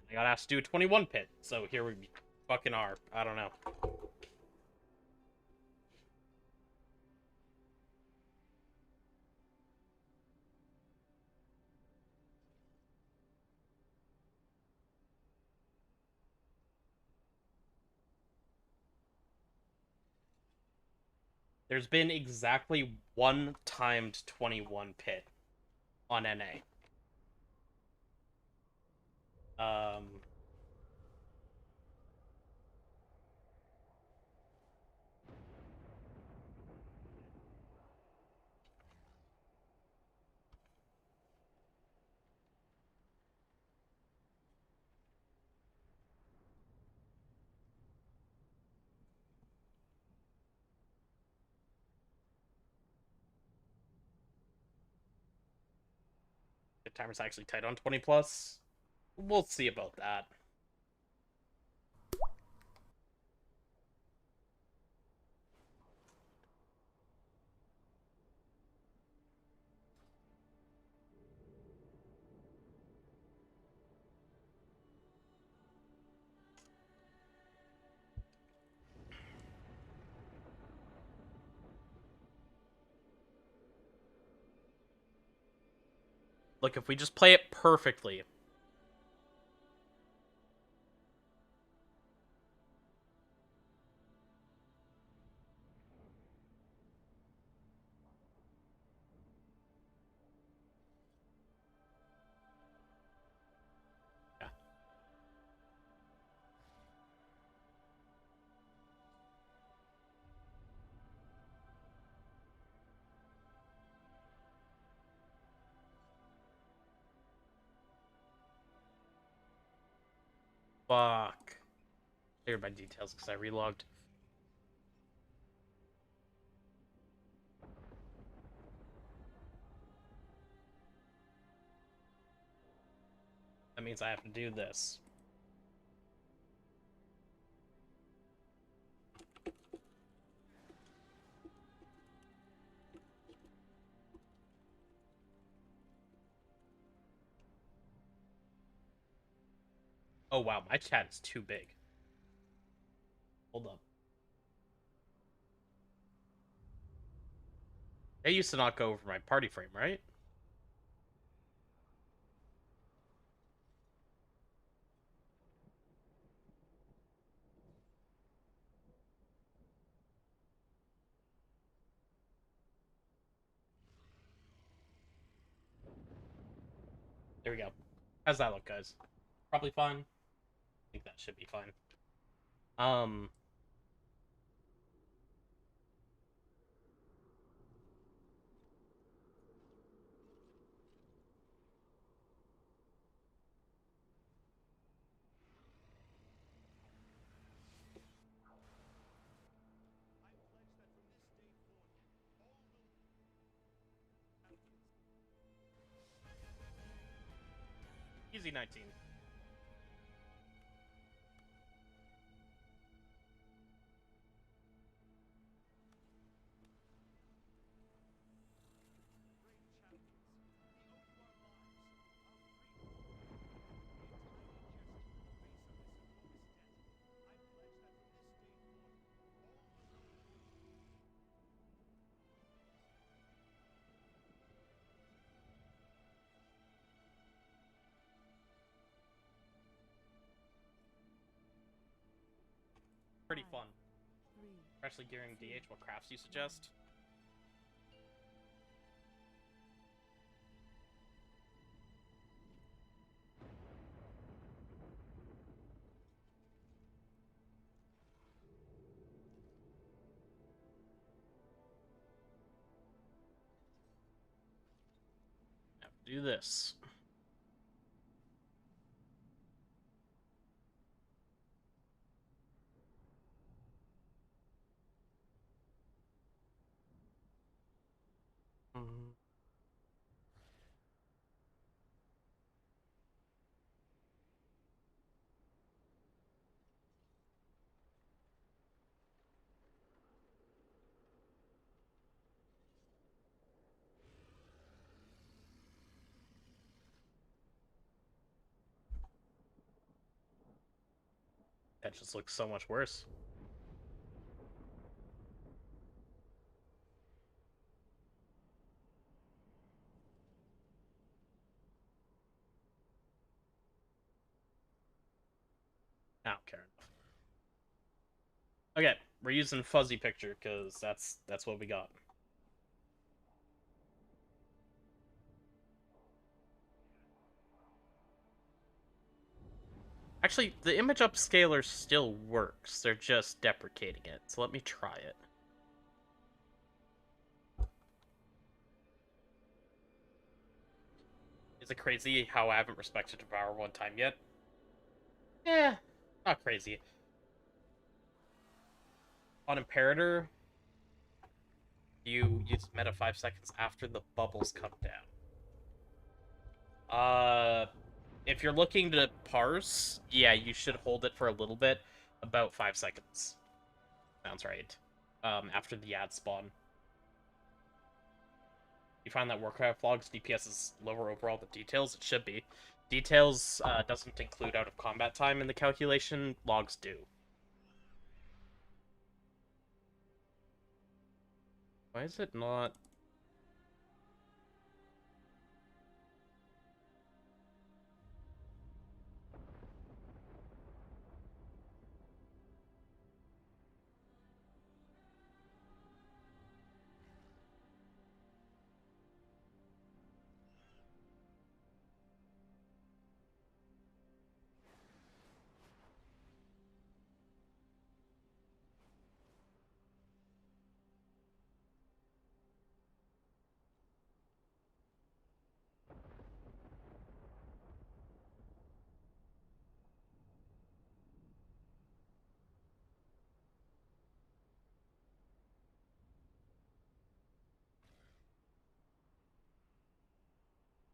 I got asked to do a 21 pit, so here we fucking are. I don't know. There's been exactly 1 timed 21 pit on NA. The timer's actually tight on 20 plus. We'll see about that. Look, if we just play it perfectly. Yeah. Fuck. Cleared my details because I relogged. That means I have to do this. Oh wow, my chat is too big. Hold up. They used to not go over my party frame, right? There we go. How's that look, guys? Probably fine. I think that should be fine. Easy 19. Pretty 5, fun. 3, Especially gearing DH. What crafts do you suggest? Now do this. Mhm. That just looks so much worse. I don't care enough. Okay, we're using fuzzy picture because that's what we got. Actually, the image upscaler still works. They're just deprecating it. So let me try it. Is it crazy how I haven't respected Devour one time yet? Eh, not crazy. On Imperator, you use meta 5 seconds after the bubbles come down. If you're looking to parse, yeah, you should hold it for a little bit, about 5 seconds. Sounds right. After the ad spawn. You find that Warcraft logs DPS is lower overall than details? It should be. Details doesn't include out of combat time in the calculation, logs do. Why is it not?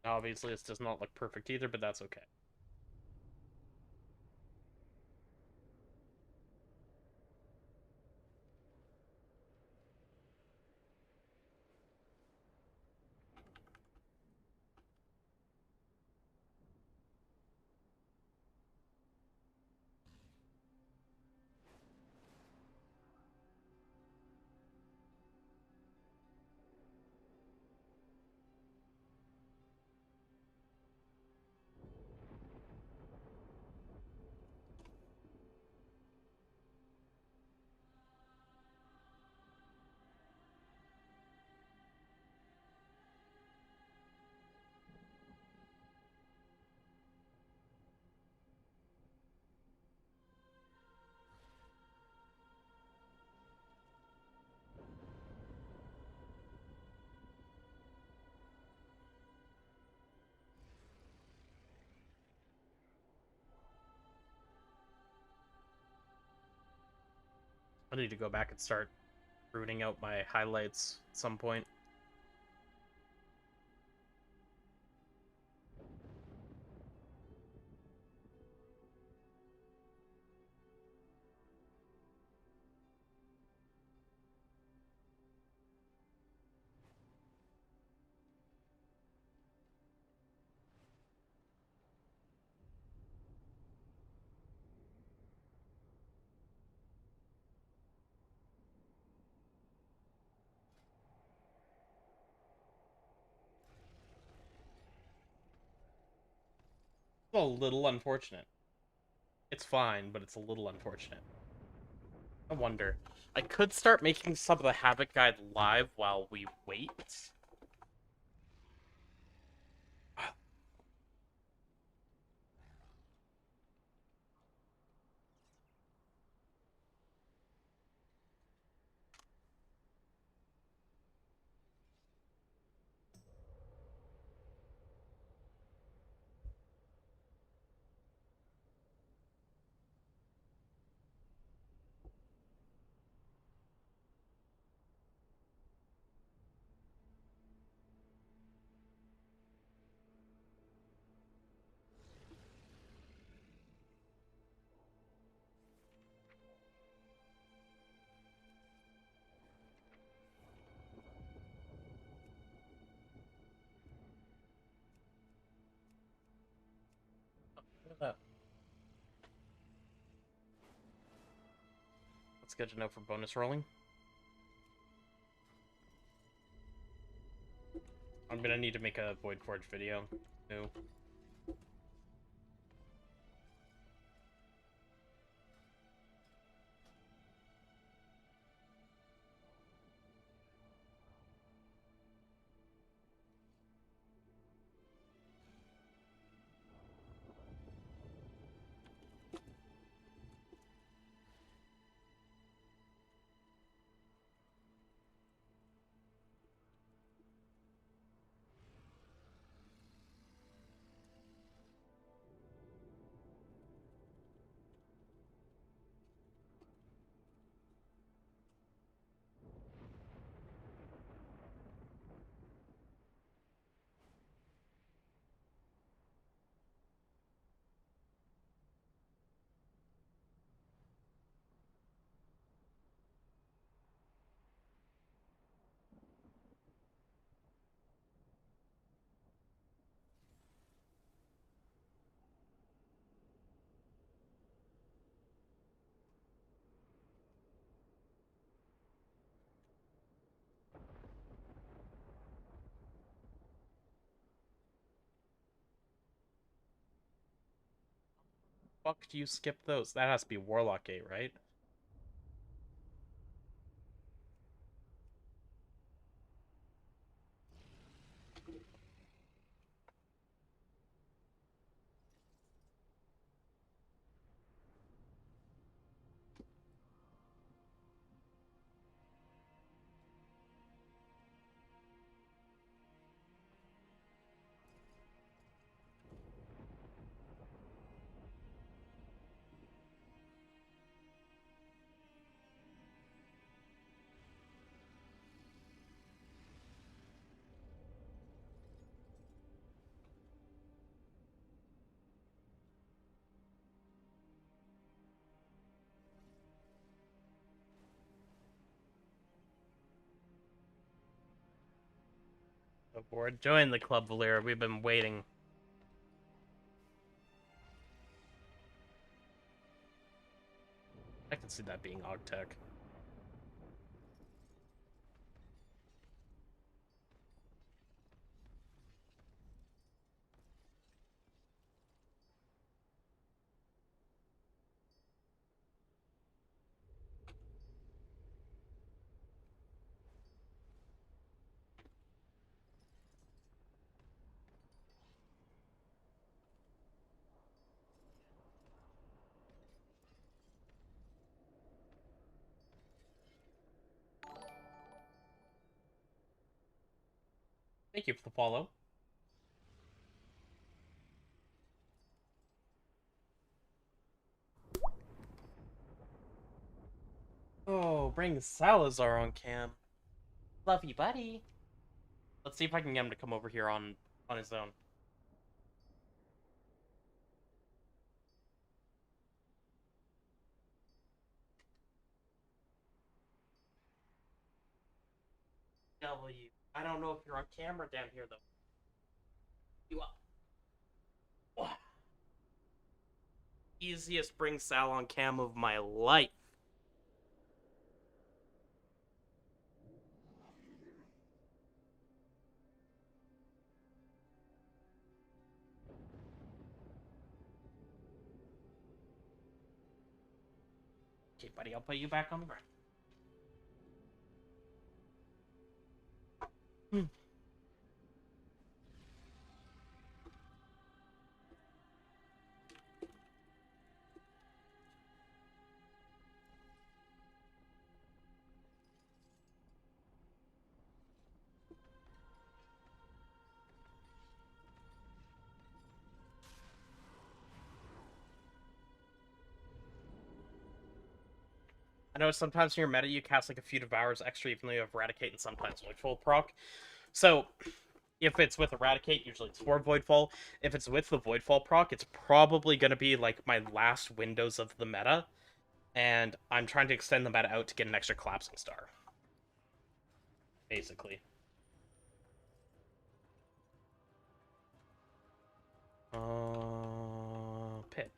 Obviously, this does not look perfect either, but that's okay. I need to go back and start rooting out my highlights at some point. It's a little unfortunate. It's fine, but it's a little unfortunate. I wonder. I could start making some of the Havoc Guide live while we wait. Look at that. That's good to know for bonus rolling. I'm gonna need to make a Void Forge video. Too. Fuck do you skip those? That has to be Warlock Gate, right? So bored. Join the club, Valera. We've been waiting. I can see that being Augtech. Thank you for the follow. Oh, bring Salazar on cam. Love you, buddy. Let's see if I can get him to come over here on his own. W. I don't know if you're on camera down here though. You are. Easiest bring Sal on cam of my life. Okay, buddy, I'll put you back on the ground. I know sometimes in your meta you cast like a few Devours extra even though you have Eradicate and sometimes Voidfall proc. So, if it's with Eradicate, usually it's for Voidfall. If it's with the Voidfall proc, it's probably going to be like my last windows of the meta. And I'm trying to extend the meta out to get an extra Collapsing Star. Basically. Pit.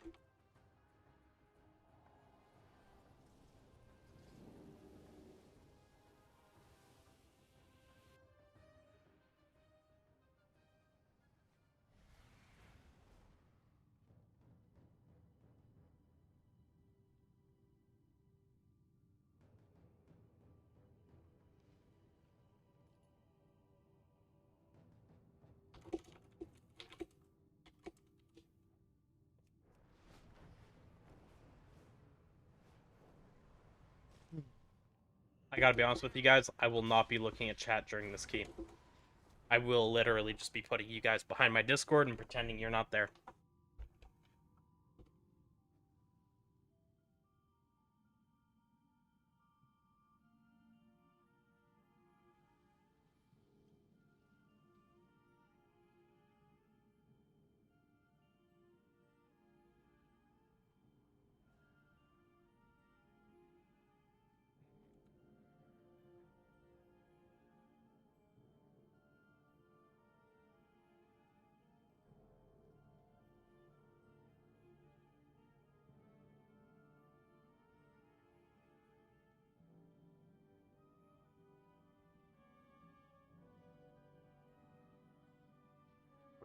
I gotta be honest with you guys, I will not be looking at chat during this key. I will literally just be putting you guys behind my Discord and pretending you're not there.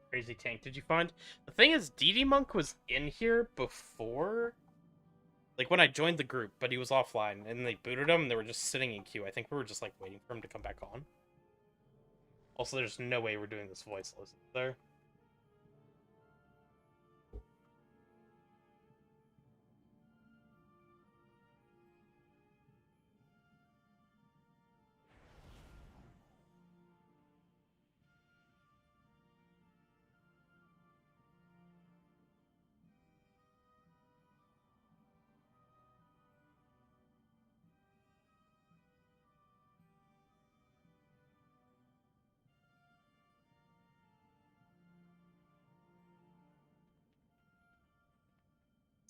Crazy tank. Did you find... The thing is, DD Monk was in here before... Like, when I joined the group, but he was offline, and they booted him, and they were just sitting in queue. I think we were just, like, waiting for him to come back on. Also, there's no way we're doing this voiceless, is there?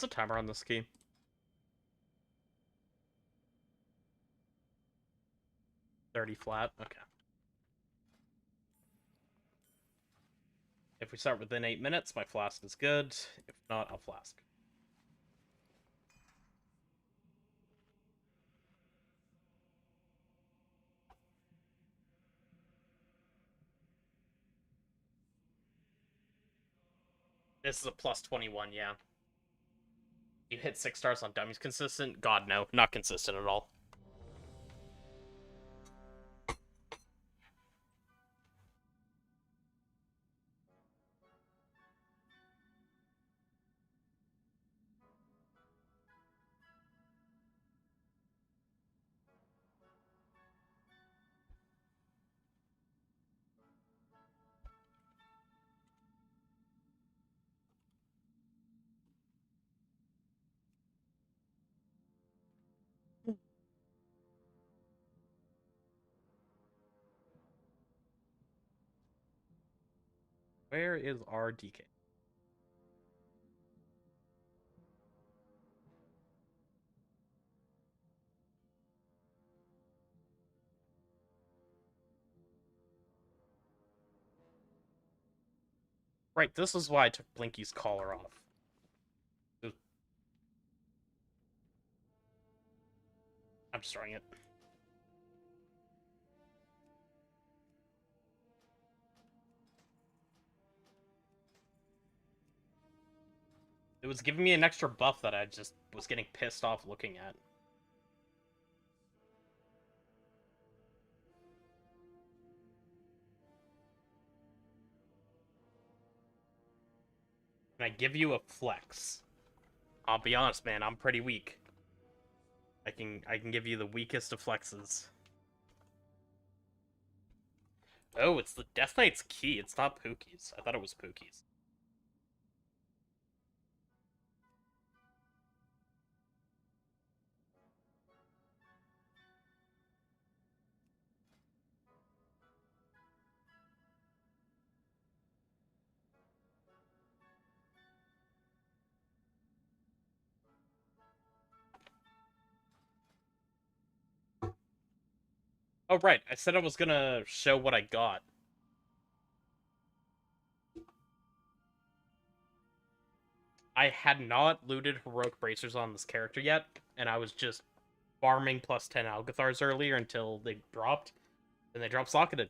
What's the timer on this key? 30 flat? Okay. If we start within 8 minutes, my flask is good. If not, I'll flask. This is a plus 21, yeah. You hit 6 stars on dummies consistent? God, no. Not consistent at all. Where is our DK? Right, this is why I took Blinky's collar off. I'm destroying it. It was giving me an extra buff that I just was getting pissed off looking at. Can I give you a flex? I'll be honest, man. I'm pretty weak. I can give you the weakest of flexes. Oh, it's the Death Knight's key. It's not Pookie's. I thought it was Pookie's. Oh, right. I said I was gonna show what I got. I had not looted Heroic Bracers on this character yet, and I was just farming plus 10 Algathars earlier until they dropped. Then they dropped Socketed.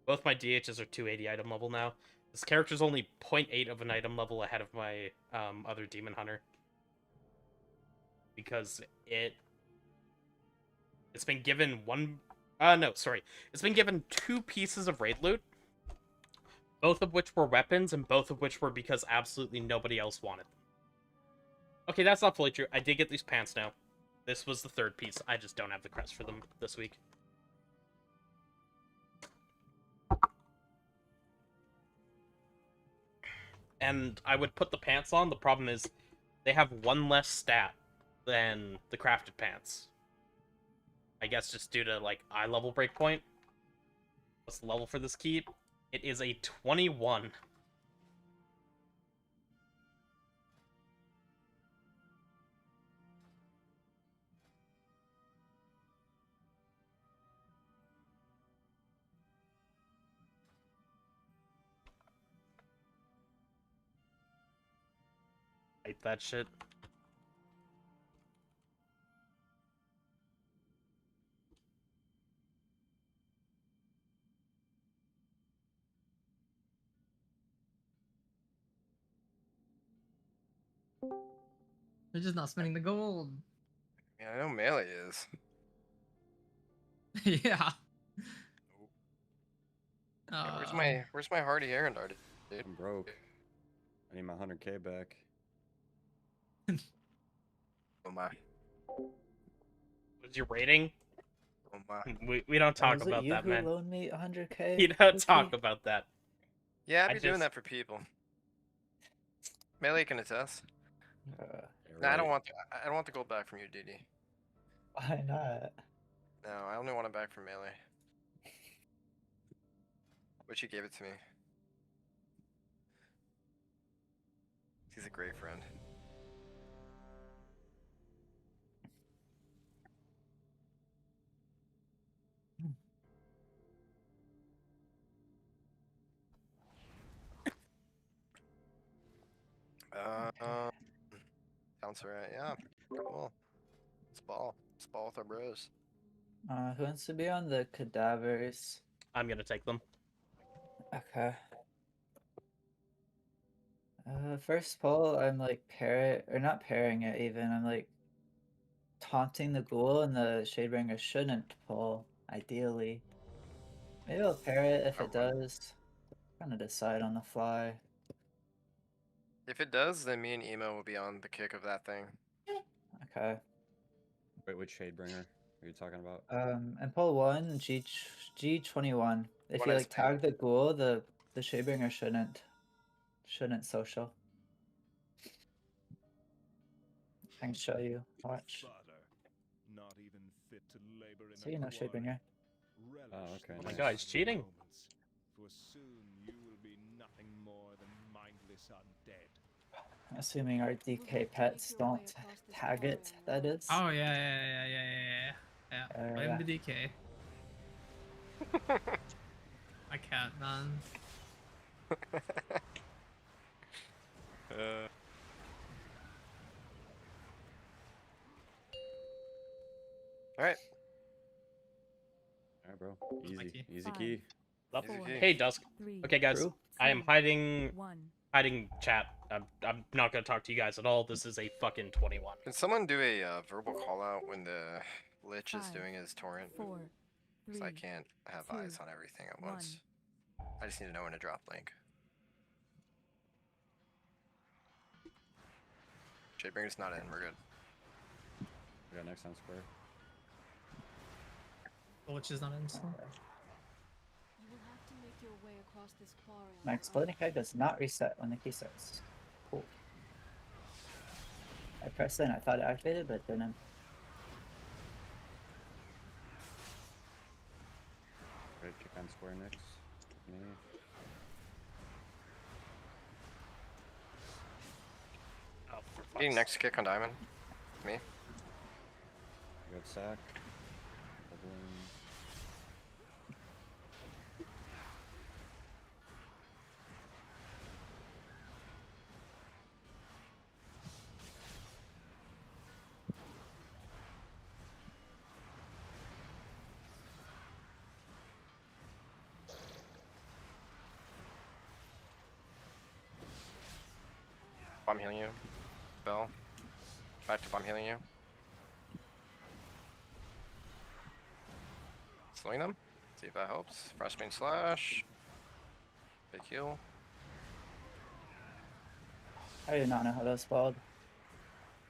Both my DHs are 280 item level now. This character's only 0.8 of an item level ahead of my other Demon Hunter. Because it's been given one... no, sorry. It's been given 2 pieces of raid loot. Both of which were weapons, and both of which were because absolutely nobody else wanted them. Okay, that's not fully true. I did get these pants now. This was the 3rd piece. I just don't have the crest for them this week. And I would put the pants on. The problem is they have 1 less stat than the crafted pants. I guess just due to, like, eye level breakpoint. What's the level for this key? It is a 21. Hate that shit. They're just not spending the gold. Yeah, I know Melee is. Yeah. Yeah, where's my Hardy Arendar, dude? I'm broke. I need my 100k back. Oh my. What's your rating? Oh my. We don't talk was it about you that, who man. loaned me 100k? You don't Wiki? talk about that. Yeah, I'd I be doing just- that for people. Melee can attest. Uh, Nah, I don't want the gold back from you, DD. why not? No, I only want it back from Melee. But you gave it to me. He's a great friend. Sounds alright, yeah. Cool. Let's ball. Let's ball with our bros. Who wants to be on the cadavers? I'm gonna take them. Okay. First pull, I'm like not pairing it even. I'm like taunting the ghoul, and the Shadebringer shouldn't pull, ideally. Maybe I'll pair it if it does. Trying to decide on the fly. If it does, then me and Emo will be on the kick of that thing. Okay. Wait, which Shadebringer are you talking about? And pull 1, G21. If One you is like tag the ghoul, the Shadebringer shouldn't social. I can show you. Watch. Not even fit to labor in So you know Shadebringer. Oh, okay. Oh my nice. god, he's cheating. For soon you will be nothing more than mindless undead. Assuming our DK pets don't tag it, that is. Oh yeah. Blame the DK. I can't, man. Alright. Alright, bro. Where's my Easy. key? Easy 5, key. Up. Easy 4, key. Hey, Dusk. 3, Okay, guys. True. I am 2, hiding 1. chat. I'm not gonna talk to you guys at all. This is a fucking 21. Can someone do a verbal call out when the Lich is 5, doing his torrent? 4, Because 3, I can't have 2, eyes on everything at 1. once. I just need to know when to drop Link. Shadebringer's not in, we're good. We got next on square. Which is not in still. You will have to make your way across this quarry. on My your exploding own. keg does not reset when the key starts. Cool. I pressed it and I thought it activated, but it didn't. Right, kick on square next. Me. Oh, for fuck's Getting next kick on diamond. Me. You got sack. Doubling. Bomb healing you. Bell. Back to bomb healing you. Slowing them. See if that helps. Frostbane slash. Big heal. I do not know how those spelled.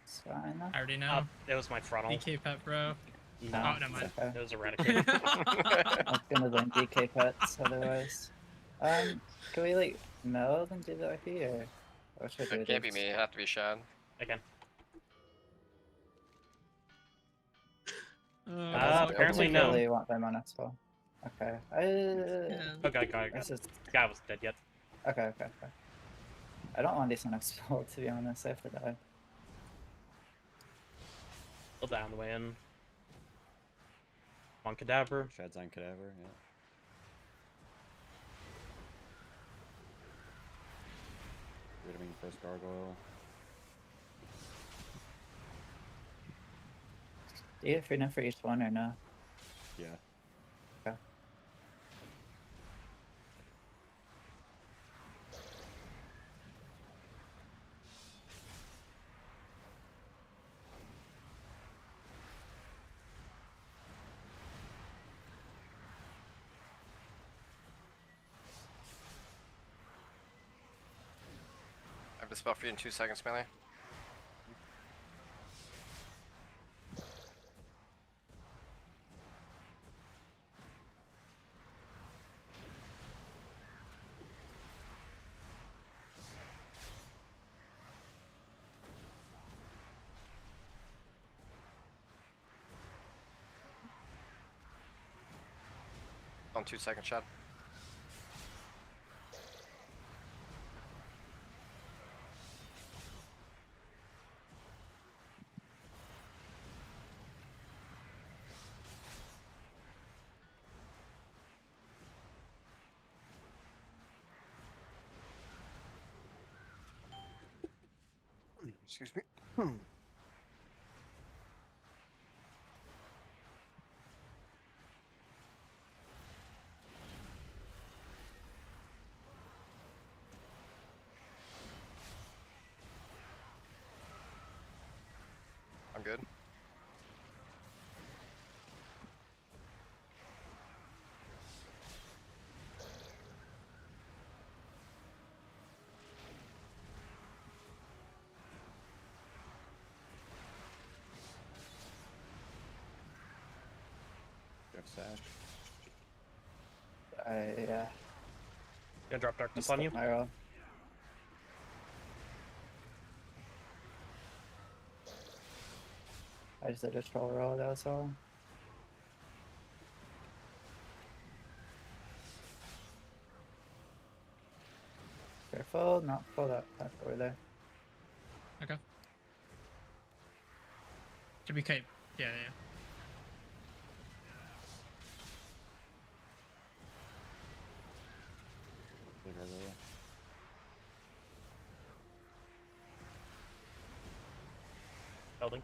It's fine though. I already know. That was my frontal. DK pet, bro. No, Oh, never mind. Okay. it was eradicated. I was gonna link DK pets otherwise. Can we like meld and do the RP or should I do It can't be this? me, it'd have to be Shad. Again. I Apparently no. particularly want them on expo. Okay. Okay, got it. That's just The guy wasn't dead yet. okay. I don't want these on expo to be honest. I have to die. Still down the way in. On cadaver. Shad's on cadaver, yeah. Riding first gargoyle. Do you have enough for each one or no? Yeah. Okay. I have the spell for you in 2 seconds, melee. On 2 seconds, shot. Excuse me. I'm good. You have sack. Yeah. Gonna drop darkness on you. My roll. I just did a troll roll, that was all. Careful, not pull that back over there. Okay. Should be cape. Yeah. Big gargoyle. Building.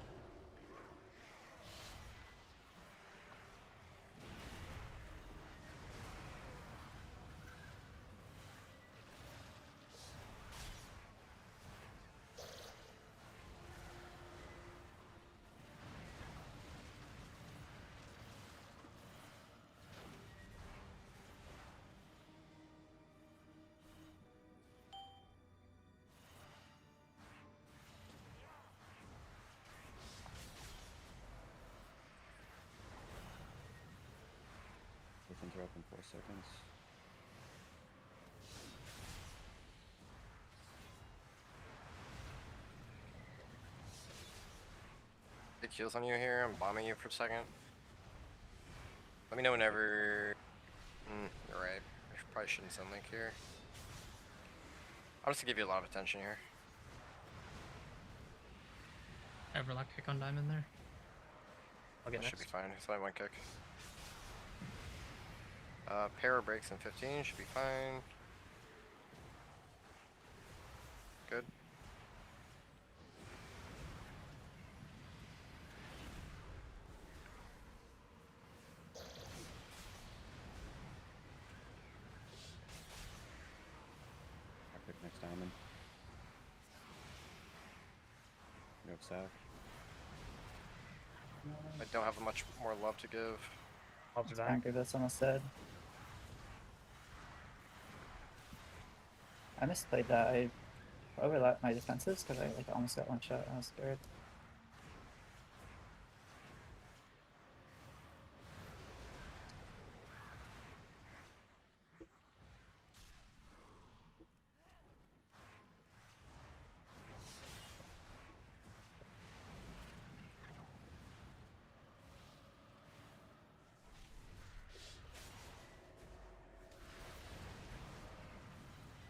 in 4 seconds. Big heals on you here. I'm bombing you for a second. Let me know whenever. You're right. I probably shouldn't send Link here. I'm just gonna give you a lot of attention here. Everlock kick on diamond there. I'll get That should be next. fine. It's only one kick. Para breaks in 15. Should be fine. Good. I pick next diamond. You have sack. I don't have much more love to give. I'll do that. Angry, that's almost dead. I misplayed that. I overlapped my defenses because I like almost got one shot and I was scared.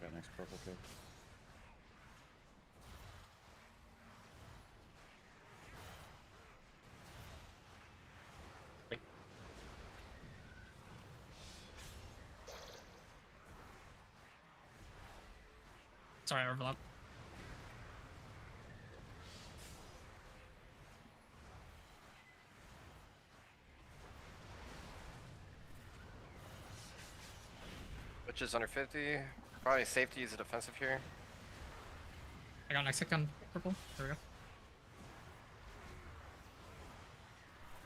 Got next purple kick. Sorry, I overlap. Which is under 50. Probably safe to use a defensive here. I got next kick on purple. There we go.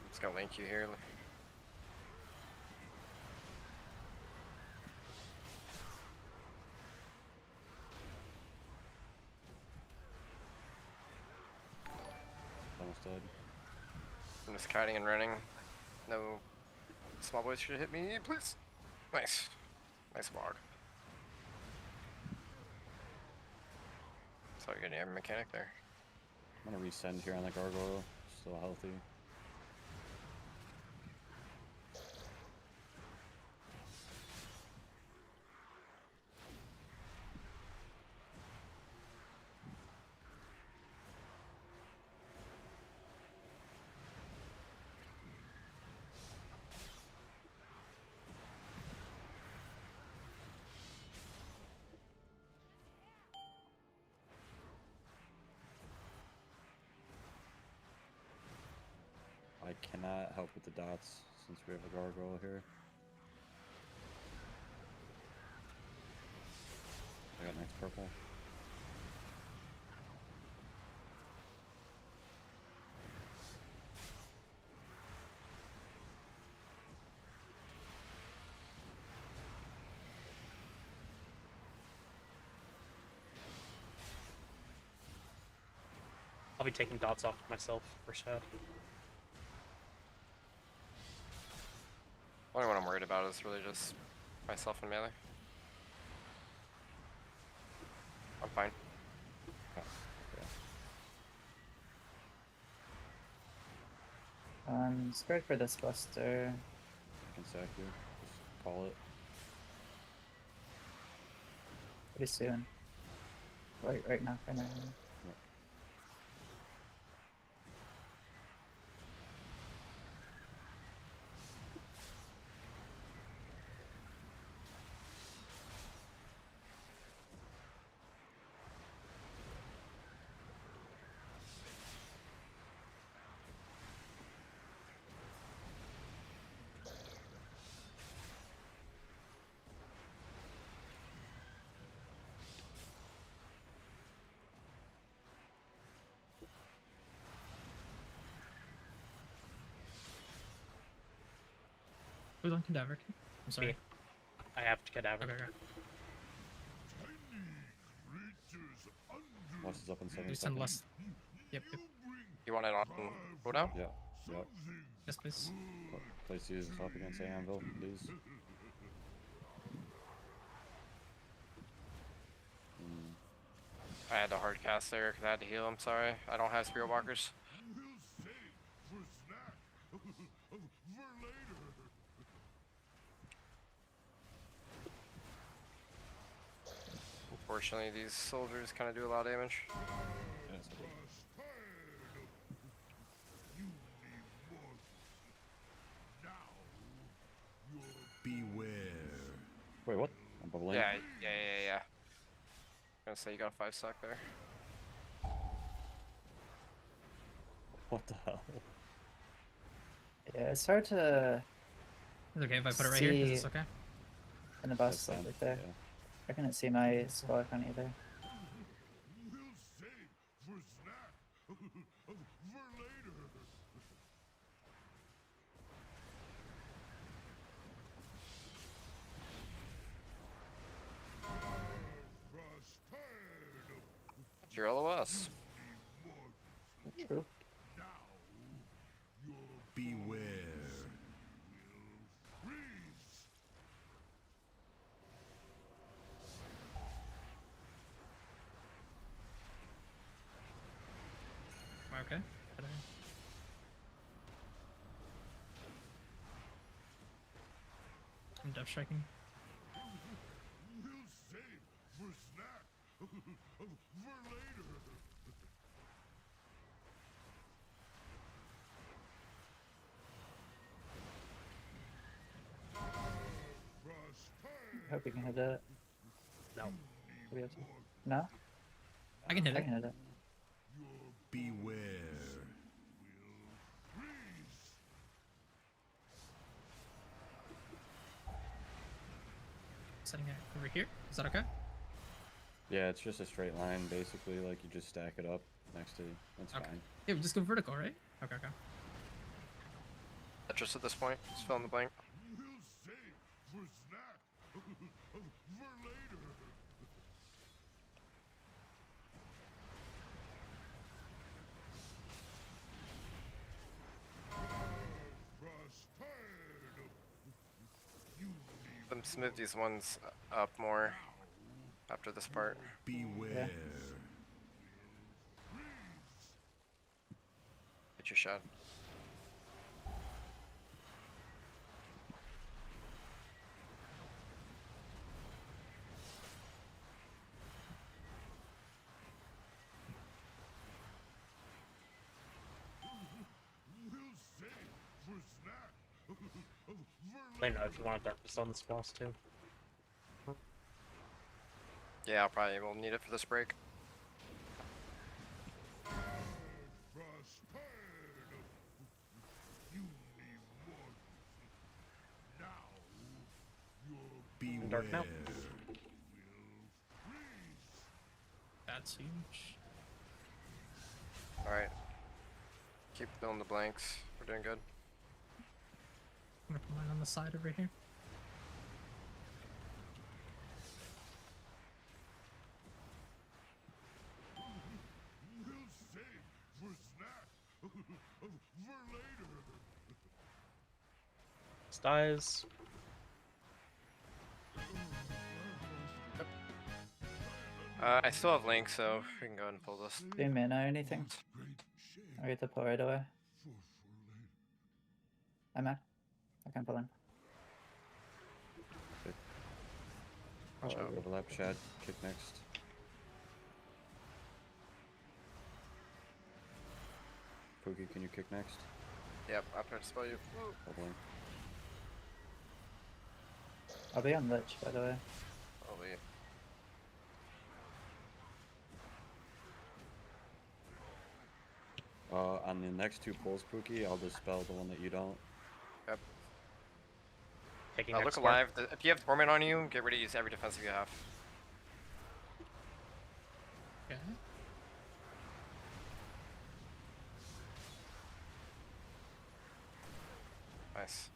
I'm just gonna link you here. Almost dead. I'm just kiting and running. No small boys should hit me, please. Nice. Nice walk. So you're gonna have a mechanic there. I'm gonna resend here on the gargoyle. Still healthy. I cannot help with the dots since we have a gargoyle here. I got next purple. I'll be taking dots off myself for sad. Only one I'm worried about is really just myself and melee. I'm fine. I'm scared for this buster. I can sack you. Just call it. Pretty soon. Right now, for now. Who's on cadaver? I'm sorry. Me. I have to cadaver. Okay, okay. Loss is up in 7 You seconds. send less. Yep, yep. You want it on cooldown? Yeah, yeah. Yes, please. Place use up against Anvil, please. I had to hard cast there because I had to heal. I'm sorry. I don't have spirit walkers. Unfortunately, these soldiers kind of do a lot of damage. Beware. Wait, what? I'm bubbling. Yeah. I'm gonna say you got a 5 stack there. What the hell? Yeah, it's hard to It's okay if I put it right here. Is see this okay? in the boss That's stuff fine. right there. Yeah. I couldn't see my spell icon either. Your LOS. True. Beware. Am I okay? I'm depth striking. I hope you can hit it. No. Do we have to- No? I can hit I it. can hit it. Beware. Setting it over here. Is that okay? Yeah, it's just a straight line, basically. Like, you just stack it up next to you. That's Okay. fine. Yeah, we just go vertical, right? Okay. Just at this point, just fill in the blank. Let me smooth these ones up more after this part. Beware. Get your shot. Let me know if you want darkness on the spells too. Yeah, I'll probably will need it for this break. Dark now. That's huge. Alright. Keep filling the blanks. We're doing good. I'm gonna put mine on the side over here. Dies. I still have Link, so we can go ahead and pull this. Do you mana or anything? I get to pull right away. I'm at. I can pull in. Watch out. Overlap, Shad. Kick next. Pookie, can you kick next? Yep, after I spell you. Bubbling. I'll be on Lich, by the way. I'll leave. On the next two pulls, Pookie, I'll dispel the one that you don't. Yep. Taking Look next alive. If you have Torment on you, get ready to use every defensive you have. Okay. Nice.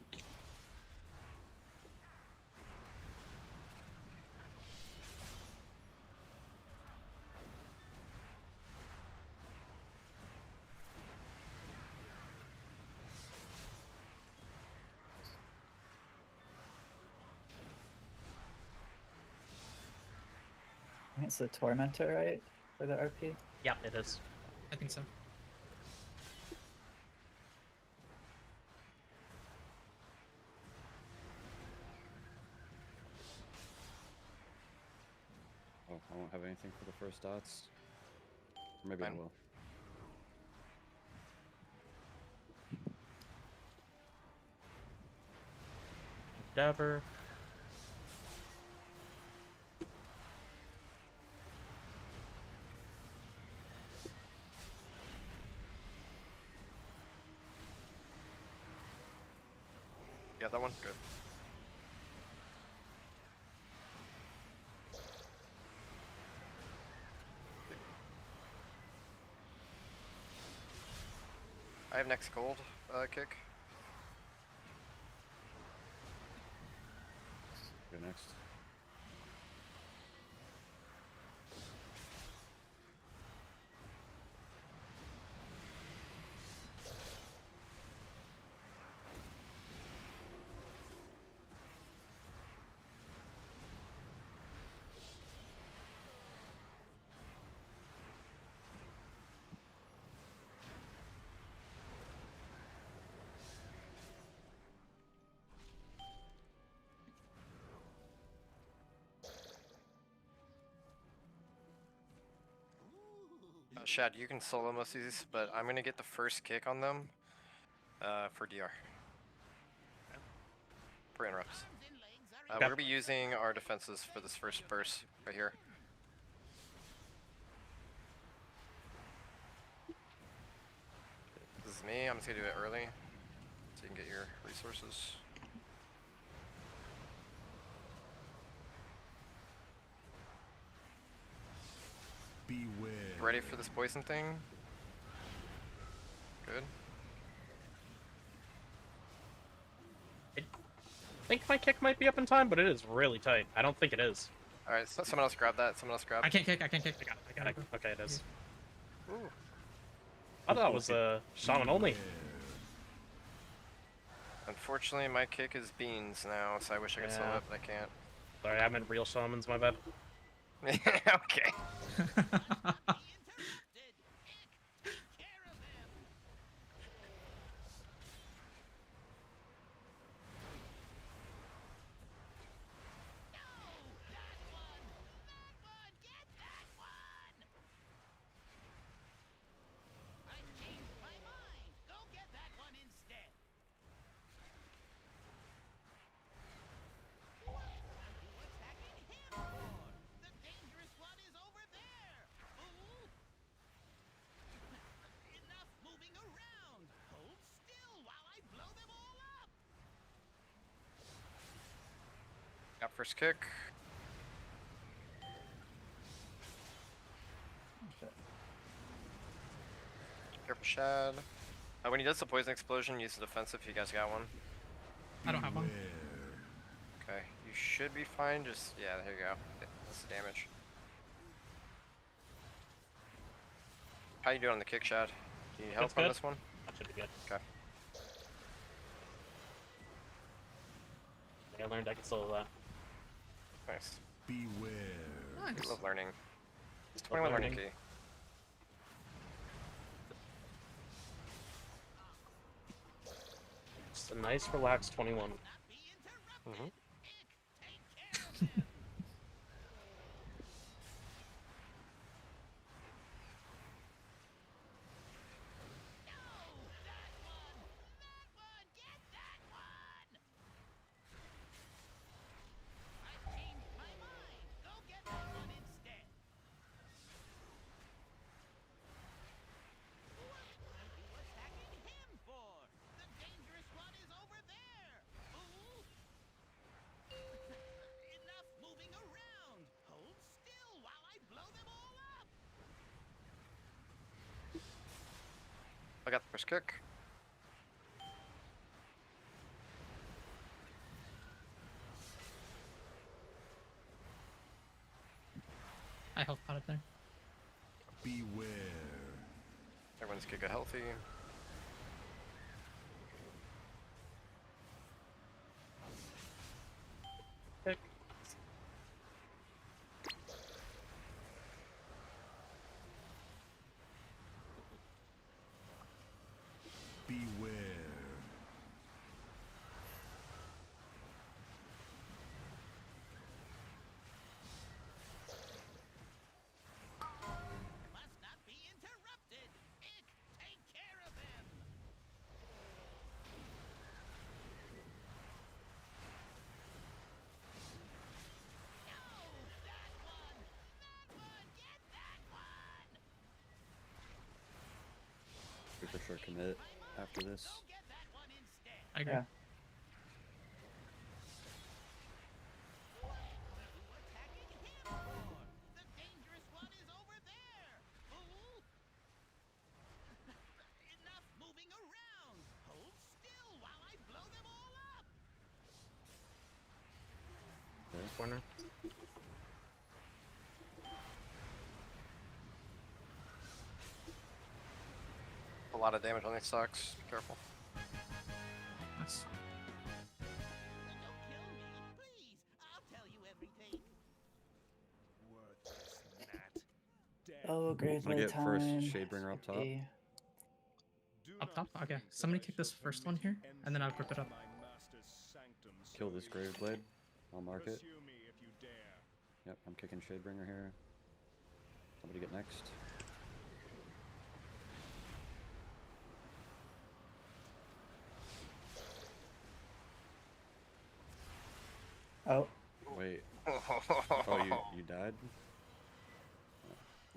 I think it's the Tormentor, right? for the RP? Yep, it is. I think so. Oh, I won't have anything for the first dots. Or maybe I Fine. will. Devour. Yeah, that one? Good. I have next gold kick. Go next. Shad, you can solo most of these, but I'm gonna get the first kick on them for DR. For interrupts. We're gonna be using our defenses for this first burst right here. This is me, I'm just gonna do it early so you can get your resources. Beware. Ready for this poison thing? Good. I think my kick might be up in time, but it is really tight. I don't think it is. Alright, so someone else grab that, someone else grab. I can't kick. I can't kick. I got it. Okay, it is. Ooh. I thought it was shaman only. Unfortunately, my kick is beans now, so I wish I could solo Yeah. it, but I can't. Sorry, I meant real shamans, my bad. Okay. Got first kick. Careful, Shad. When he does the poison explosion, use the defensive if you guys got one. I don't have one. Okay, you should be fine. Just, yeah, there you go. That's the damage. How you doing on the kick, Shad? Do you need help That's on good. this one? That should be good. Okay. I learned I could solo that. Nice. Beware. I Nice. love learning. It's 21 learning key. Just a nice, relaxed 21. Mm-hmm. I got the first kick. I health potted there. Beware. Everyone's Giga healthy. Kick. or commit after this. I agree. Yeah. The dangerous one is over there, fool! Enough moving around! Hold still while I blow them all up! Corner. A lot of damage on these stocks. Be careful. Nice. Don't kill me, please! I'll tell you everything! Worthless gnat. Dead. Oh, great I'm gonna get first time. Shadebringer up top. Okay. Do Up not top? Okay. think that Somebody I kick this shall first one permit here, and then I'll grip it up. my master's sanctum Kill so this Graveblade. I'll mark it. Pursue me if you dare. Yep, I'm kicking Shadebringer here. Somebody get next. Oh, Wait. Oh, you died?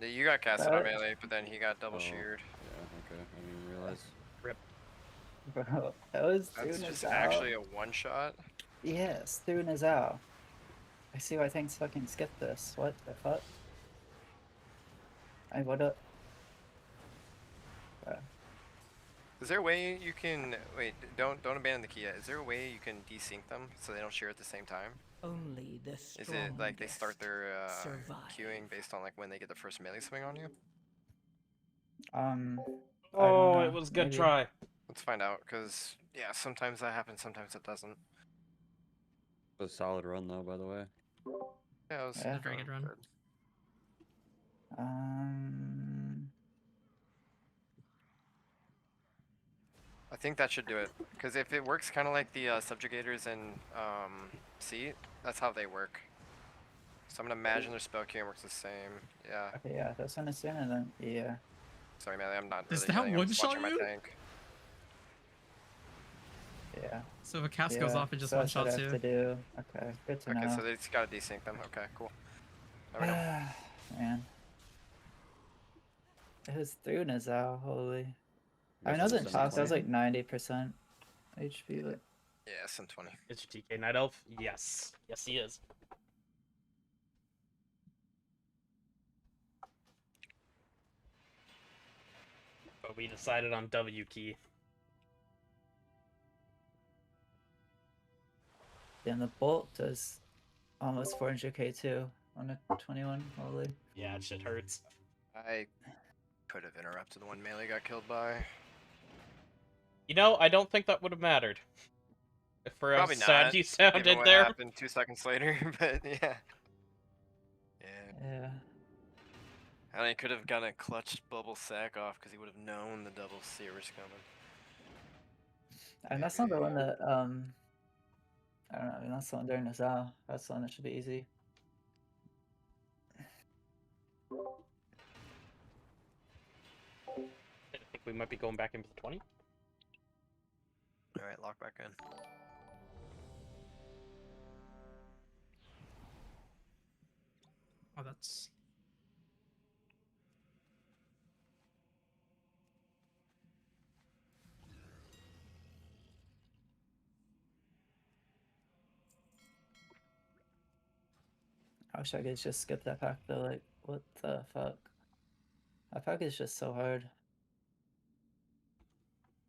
Yeah, you got casted on melee, but then he got double Oh, sheared. Yeah, okay. I didn't even realize. bro, that was through That's just Nazao. actually a one shot. Yes, through Nazao. I see why things fucking skip this. What the fuck? I what up? Is there a way you can wait? Don't abandon the key yet. Is there a way you can desync them so they don't share at the same time? Only the Is it like they start their survive. queuing based on like when they get the first melee swing on you? I don't Oh, know, it was a good maybe. try. Let's find out, cause yeah, sometimes that happens, sometimes it doesn't. It was a solid run though, by the way. Yeah, it was Yeah. A very good run. good. I think that should do it, because if it works kind of like the subjugators in C, that's how they work. So I'm gonna imagine their spell queuing works the same. Yeah. Okay, yeah, that's understand, and then yeah. Sorry, man, I'm not Does really that yelling, I'm just one-shot watching you? my tank. Yeah. So if a cast yeah. goes off, it just so one that's what shots I have you. to do. Okay, good to Okay, know. so they just gotta desync them. Okay, cool. There we go. Man. It was through Nazao, holy. I mean, Guess I it's wasn't a tossed, I was 20. like 90% HP, but Yeah, SM20. Is your TK Night Elf? Yes. Yes, he is. But we decided on W key. then the bolt does almost 400k too on a 21, holy. Yeah, that shit hurts. I could have interrupted the one melee got killed by. You know, I don't think that would have mattered. For how Probably sad not, you given sounded what there. happened 2 seconds later, but yeah. Yeah. And he could have gotten a clutched bubble sack off because he would have known the double seer was coming. And that's not the one that, I don't know, I mean, that's the one during Nazao. That's the one that should be easy. I think we might be going back into the 20. Alright, lock back in. Oh, that's... I wish I could just skip that pack though, like, what the fuck? That pack is just so hard.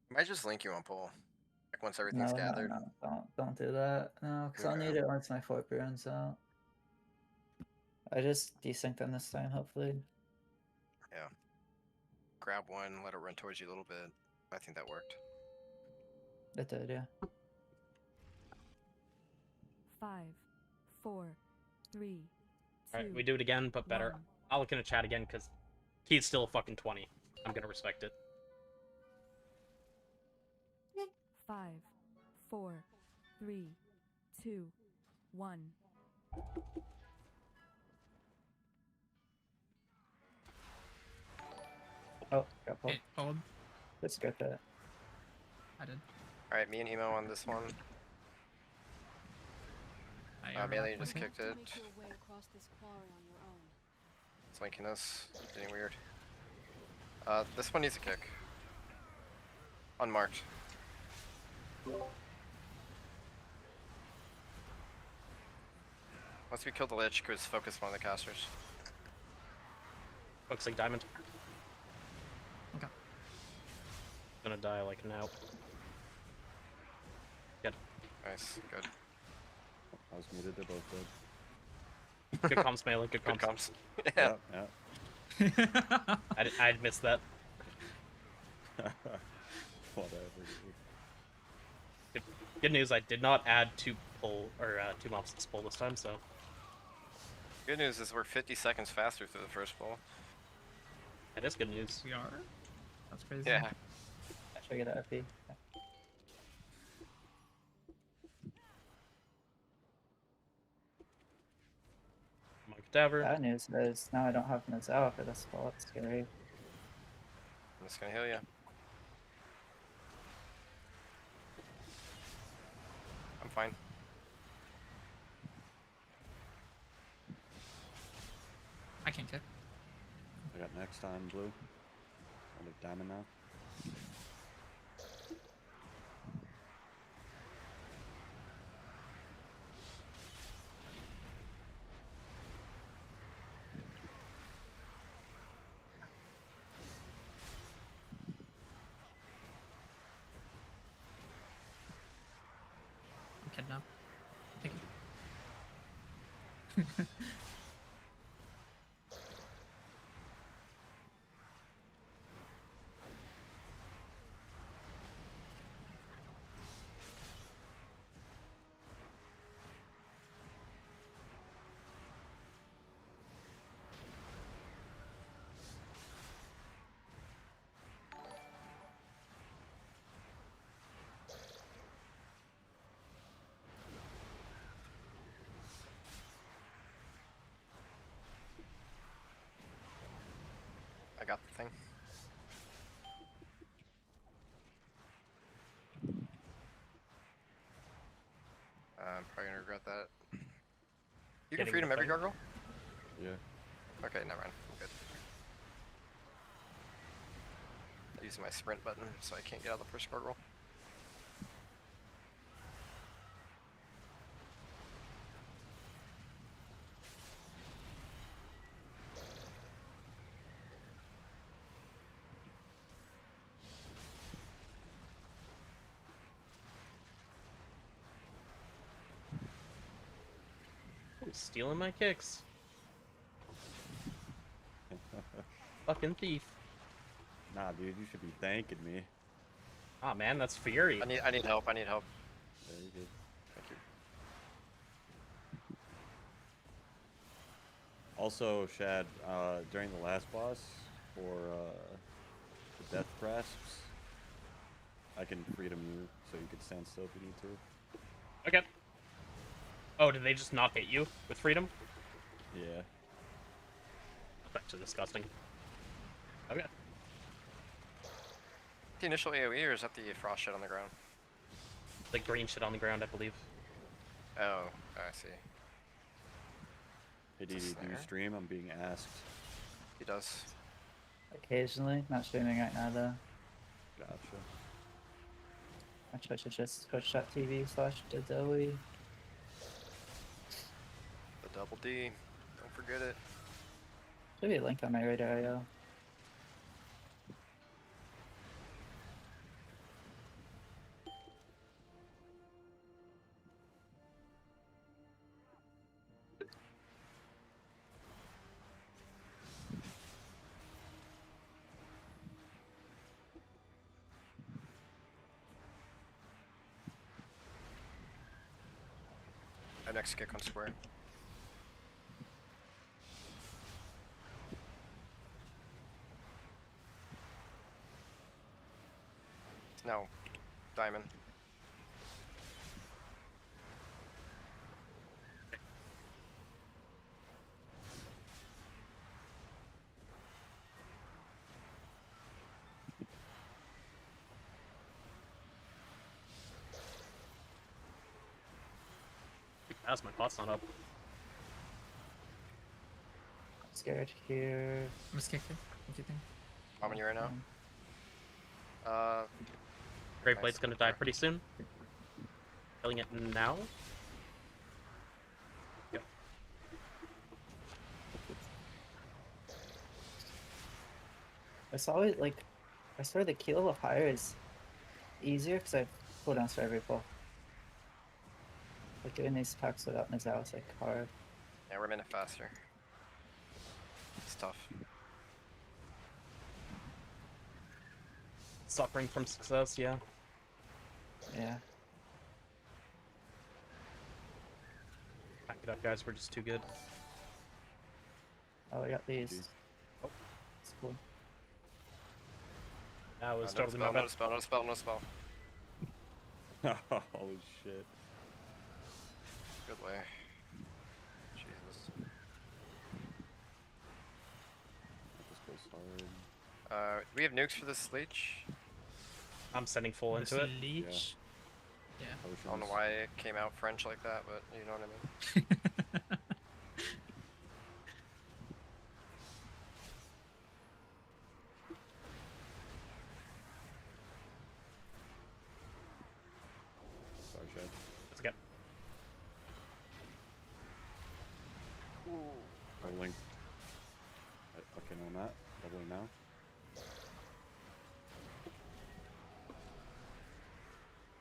Might just link you on pull. Like once everything's No, gathered. don't do that. No, because I'll need it once my fort runs out. I just desync them this time, hopefully. Yeah. Grab one, let it run towards you a little bit. I think that worked. It did, yeah. 5, 4, 3, 2. Alright, we do it again, but better. 1. I'll look in the chat again, because he's still a fucking 20. I'm gonna respect it. 5, 4, 3, 2, 1. Oh, got pulled. Hey, hold. Just get that. I did. Alright, me and Emo on this one. Melee just kicked it. Make your way across this quarry on your own. It's linking us. Getting weird. This one needs a kick. Unmarked. Once we kill the Lich, Chris focus one of the casters. Focusing Diamond. Okay. Gonna die like now. Good. Nice, good. I was muted, they're both dead. Good comms, Melee. Good Good comms. comms. Yeah. Yeah. I'd missed that. Whatever. Good news, I did not add 2 pull or 2 mobs to pull this time, so Good news is we're 50 seconds faster through the first pull. that is good news. We are? That's crazy. Yeah. I should get an FP. My cadaver. Bad news is now I don't have Nozal for this spell. It's scary. I'm just gonna heal you. I'm fine. I can't kick. I got next on blue. I have diamond now. I'm kidnapped. Thank you. I got the thing. I'm probably gonna regret that. You can Getting freedom the every thing. gargoyle? Yeah. Okay, never mind. I'm good. I'm using my sprint button, so I can't get out of the first gargoyle. Ooh, stealing my kicks. Fucking thief. Nah, dude, you should be thanking me. Ah, man, that's Fury. I need help. I need help. Very good. Thank you. Also, Shad, during the last boss for the death grasps, I can freedom you so you can stand still if you need to. Okay. Oh, did they just not hit you with freedom? Yeah. That's actually disgusting. Okay. The initial AoE, or is that the frost shit on the ground? The green shit on the ground, I believe. Oh, I see. Hey, It's a Didi, do you snare. stream? I'm being asked. He does. Occasionally, not streaming right now though. Gotcha. My Twitch is just twitch.tv/Devour. The double D. Don't forget it. Should be a link on my radar, yo. I next kick on square. No. Diamond. That's my pot's not up. Scared here. I'm just kicking. What do you think? Bombing you right now. Um, Great Blade's gonna die pretty soon. Killing it now. Yep. It's always like, I swear the key level higher is easier because I have cooldowns for every pull. Like doing these attacks without Nizao is like hard. Yeah, we're a minute faster. It's tough. Suffering from success, yeah. Yeah. Back it up, guys. We're just too good. Oh, I got these. Oh. It's cool. That was No totally spell, my bad. no spell, no spell, no spell. Holy shit. Good way. Jesus. This goes hard. Do we have nukes for this leech? I'm sending full This into it. leech. Yeah. I don't know why it came out French like that, but you know what I mean. Sorry, Chad. Let's go. Doubling. Okay, no, not. Doubling now.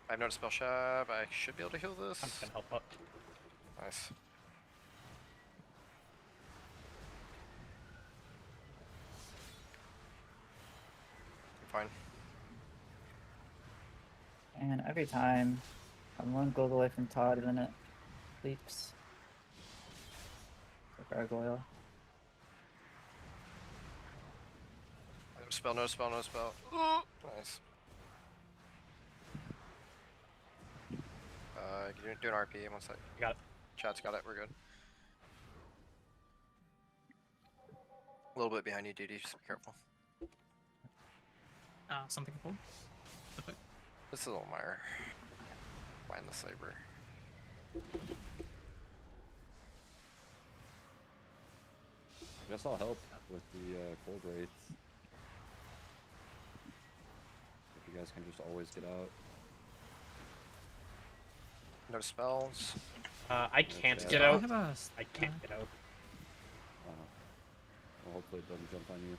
I have no spell shab. I should be able to heal this. I'm just gonna help up. Nice. Fine. And every time I'm one gold away from Todd, and then it leaps. The gargoyle. No spell, no spell, no spell. Nice. You're doing RP one sec. You got it. Chat's got it, we're good. A little bit behind you, DD, just be careful. Something cool. This is Olmire. Find the saber. I guess I'll help with the cold wraith. If you guys can just always get out. No spells. I can't Yeah. get I out. have a I can't get out. Well, hopefully it doesn't jump on you.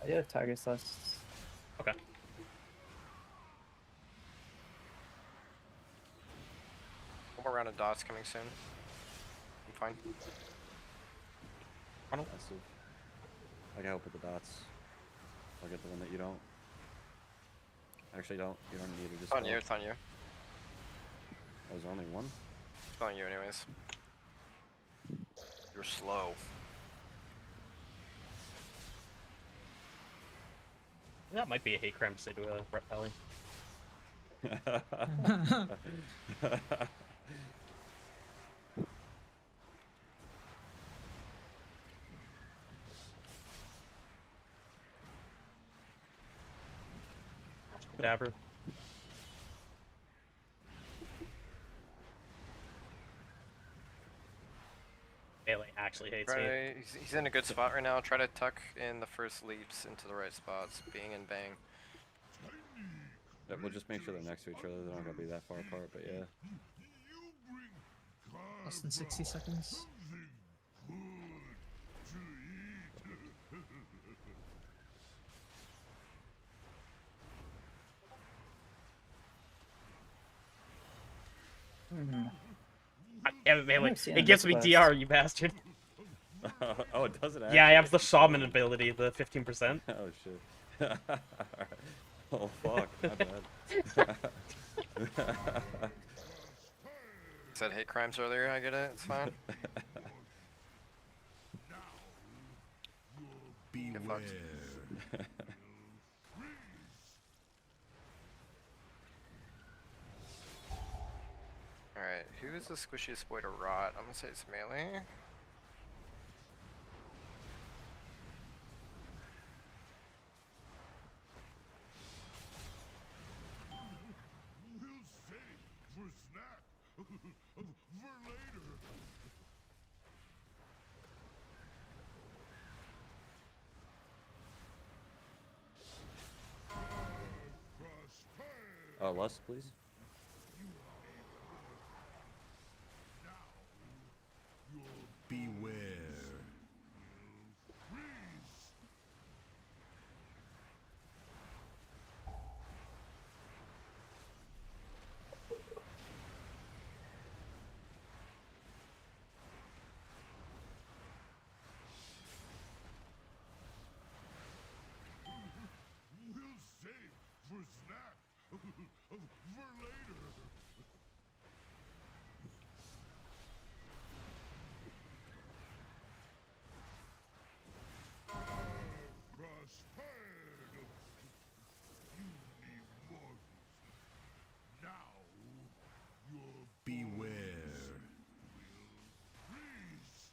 I do have Tiger Celeste. Okay. One more round of dots coming soon. I'm fine. Passive. I can help with the dots. I'll get the one that you don't. Actually, you don't need it. It's on you, it's on you. Oh, there's only one? It's on you anyways. You're slow. That might be a hate crime to say to a Brett Pelly. Dabber. Bailey actually hates me. Right, he's in a good spot right now. Try to tuck in the first leaps into the right spots. Bing and bang. Yeah, we'll just make sure they're next to each other. They're not gonna be that far apart, but yeah. Less than 60 seconds. Yeah, Bailey. I've seen It gives me this DR, you bastard. Oh, it doesn't actually? Yeah, I have the shaman ability, the 15%. Oh, shit. Oh, fuck. My bad. Said hate crimes earlier, I get it, it's fine. Get fucked. Alright, who is the squishiest boy to rot? I'm gonna say it's melee. Lust, please. Beware. We'll save for snack. For later. Crossfire. You need more. Now you'll beware. Freeze.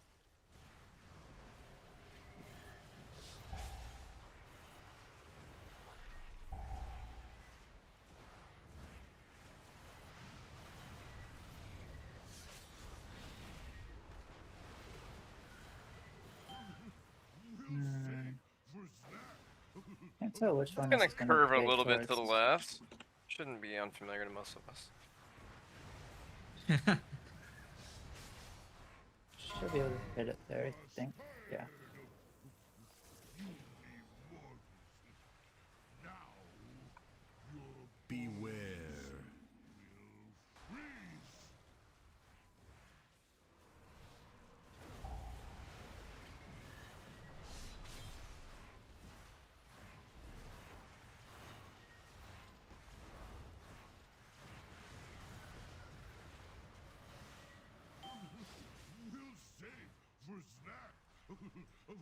Can't tell which one Gonna is gonna curve a kick little bit to the first. left. Shouldn't be unfamiliar to most of us. Should be able to hit it there, I think. Yeah. Beware. We'll save for snack. For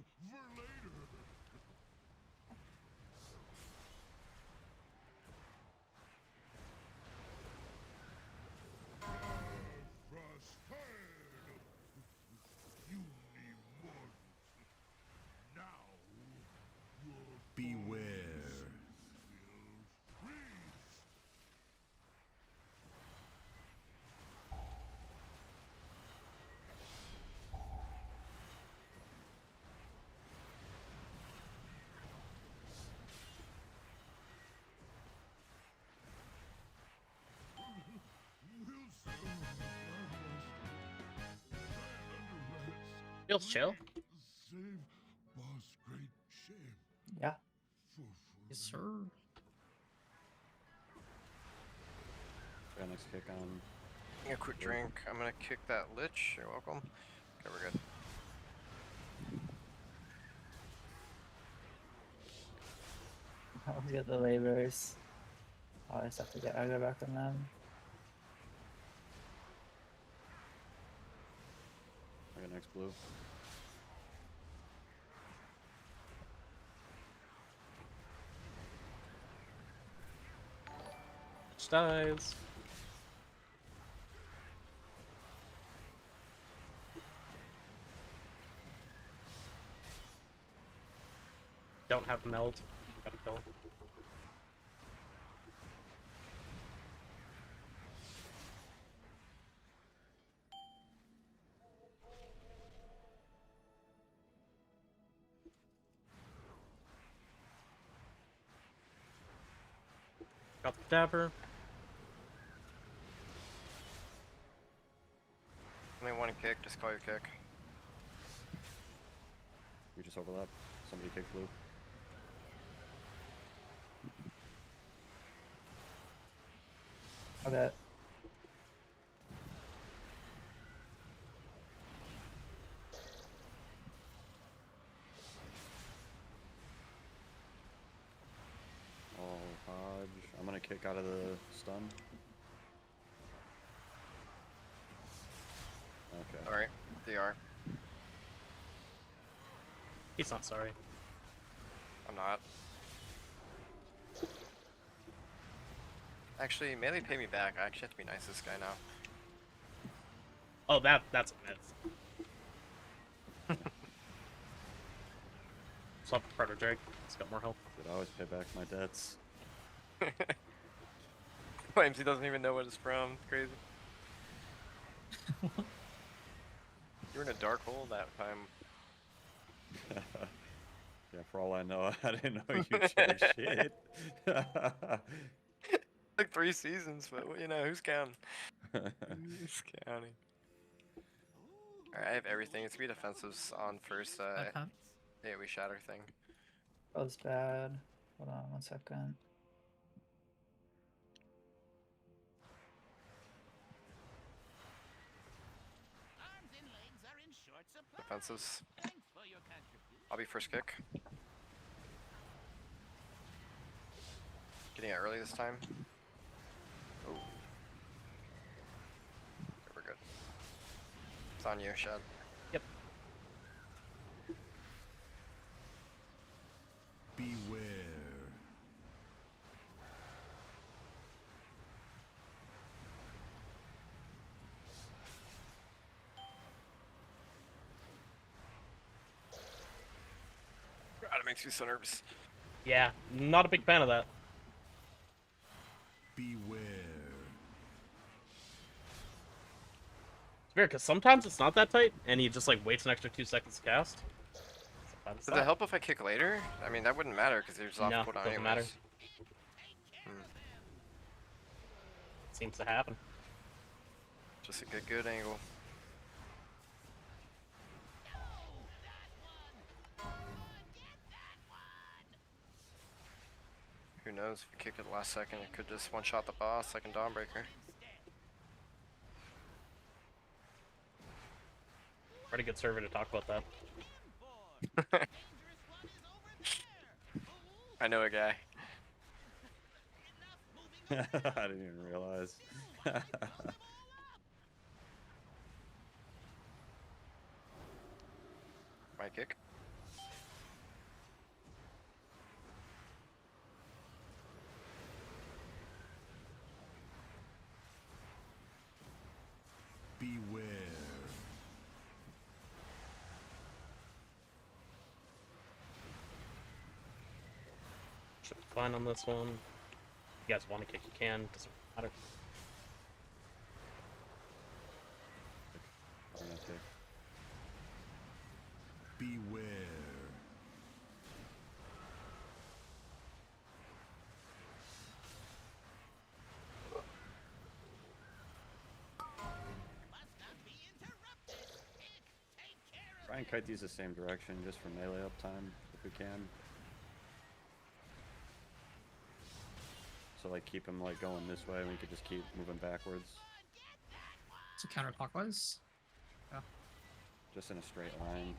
later. Crossfire. You need more. Now you'll beware. Freeze. Feels chill. Save boss great shame. Yeah. Yes, sir. Got next kick on. A quick drink. I'm gonna kick that lich. You're welcome. Okay, we're good. I'll get the laborers. Oh, I just have to get aggro back on them. I got next blue. Dies. Don't have meld. Gotta kill. Got the Devour. Only one kick, just call your kick. We just overlap. Somebody kick blue. Okay. Oh, Hodge. I'm gonna kick out of the stun. Okay. Alright, DR. He's not sorry. I'm not. Actually, melee pay me back. I actually have to be nice to this guy now. Oh, that's a myth. Swap the Predator Drake. He's got more health. Should always pay back my debts. Claims he doesn't even know what it's from. Crazy. You were in a dark hole that time. Yeah, for all I know, I didn't know you checked shit. like 3 seasons, but you know, who's counting? Who's counting? Alright, I have everything. It's gonna be defensives on first we shatter thing. That was bad. Hold on 1 second. Arms and legs are in short supply. Defensives. Thanks for your contribution. I'll be first kick. Getting it early this time. Oh. Okay, we're good. It's on you, Shad. Yep. Beware. God, it makes me so nervous. Yeah, not a big fan of that. Beware. It's weird, because sometimes it's not that tight, and he just, like, waits an extra 2 seconds to cast. Sometimes Does it help if I kick later? I mean, that wouldn't matter, because there's off No, cooldown doesn't matter. anyways. Seems to happen. Just a good angle. Who knows, if you kick it the last second, it could just one-shot the boss like in Dawnbreaker. Pretty good server to talk about that. I know a guy. I didn't even realize. My kick. Beware. Should be fine on this one. If you guys want to kick, you can. Doesn't matter. Beware. Try and kite these the same direction just for melee uptime if we can. So like keep him like going this way and we could just keep moving backwards. So counterclockwise. Yeah. Just in a straight line.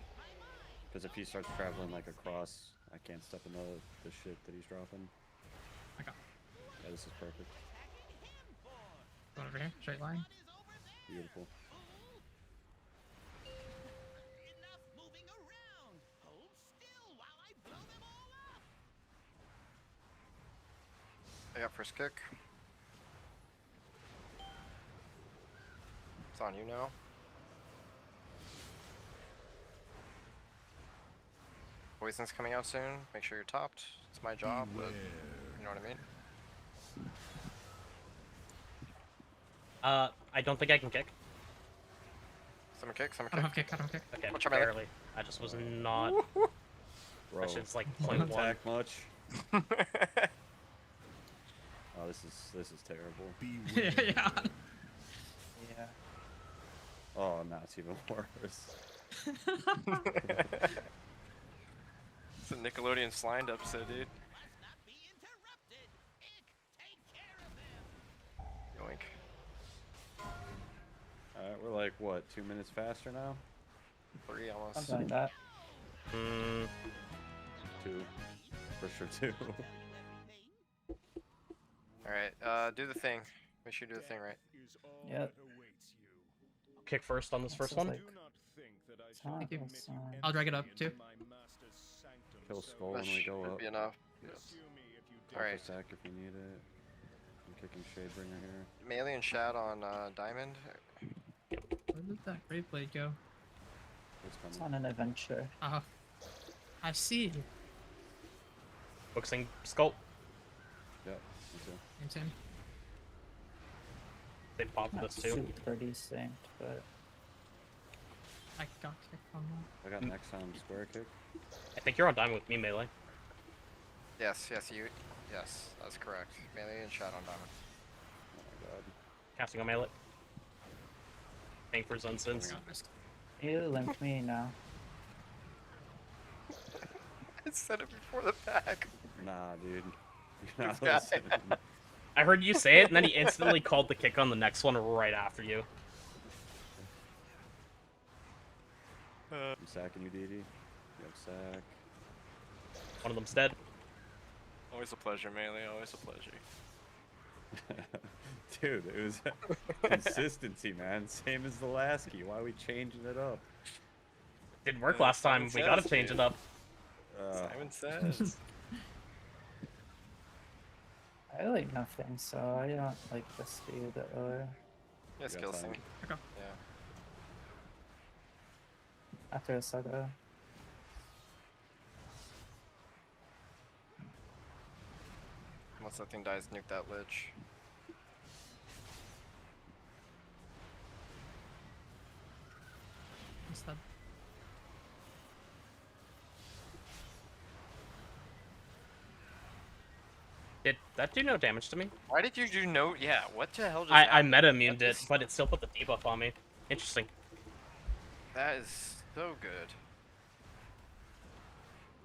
Because if he starts traveling like across, I can't step in the shit that he's dropping. Okay. Yeah, this is perfect. Going over here, straight line. Beautiful. I got first kick. It's on you now. Poison's coming out soon. Make sure you're topped. It's my job, but you know what I mean? I don't think I can kick. Someone kick, someone I don't kick. have kick, I don't have kick. Okay, Watch out, melee. barely. I just was not. Bro, That shit's like don't 0.1. attack much. Oh, this is terrible. Yeah. Yeah. Oh, now it's even worse. It's a Nickelodeon Slimed episode, dude. Yoink. Alright, we're like, what, 2 minutes faster now? 3 almost. Something like that. 2. For sure 2. Alright, do the thing. Make sure you do the thing right. Yep. Kick first on this first This is one. like- it's not Thank you. this one. I'll drag it up too. Kill skull That when we go should up. be enough. Yes. Alright. Alright. Sack if you need it. I'm kicking Shadebringer here. Melee and Shad on Diamond. Where did that Great Blade go? It's It's coming. on an adventure. I see. Focusing Skull. Yep, me too. It's him. They pop Not this too. super synced, but I got kicked on that. I got next time square kick. I think you're on diamond with me, melee. Yes, yes, that's correct. Melee and Shad on Diamond. Casting on melee. Paying for zone sins. You linked me now. I said it before the pack. Nah, dude. You're not This guy. listening. I heard you say it, and then he instantly called the kick on the next one right after you. I'm sacking you, DD. You have sack. One of them's dead. Always a pleasure, Melee. Always a pleasure. Dude, it was consistency, man. Same as the last key. Why are we changing it up? Didn't work last time. We gotta change it up. Simon says. I like nothing, so I don't like the speed or Yes, kill time. scene. Okay. Yeah. after a saga. Once that thing dies, nuke that lich. What's that? Did that do no damage to me? Why did you do no? Yeah, what the hell just I happened? meta-immuned it, but it still put the debuff on me. Interesting. That is so good.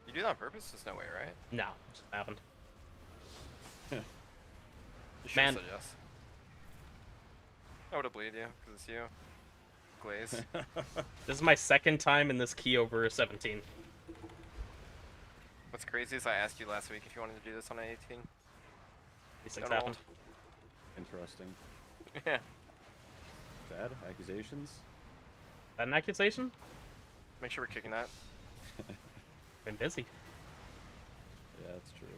You do that on purpose? There's no way, right? No, it just happened. You should Man. have said yes. I would have bleed you, because it's you. Glaze. This is my second time in this key over 17. What's crazy is I asked you last week if you wanted to do this on an 18. These things Don't happen. Interesting. Yeah. Bad accusations? That an accusation? Make sure we're kicking that. Been busy. Yeah, that's true.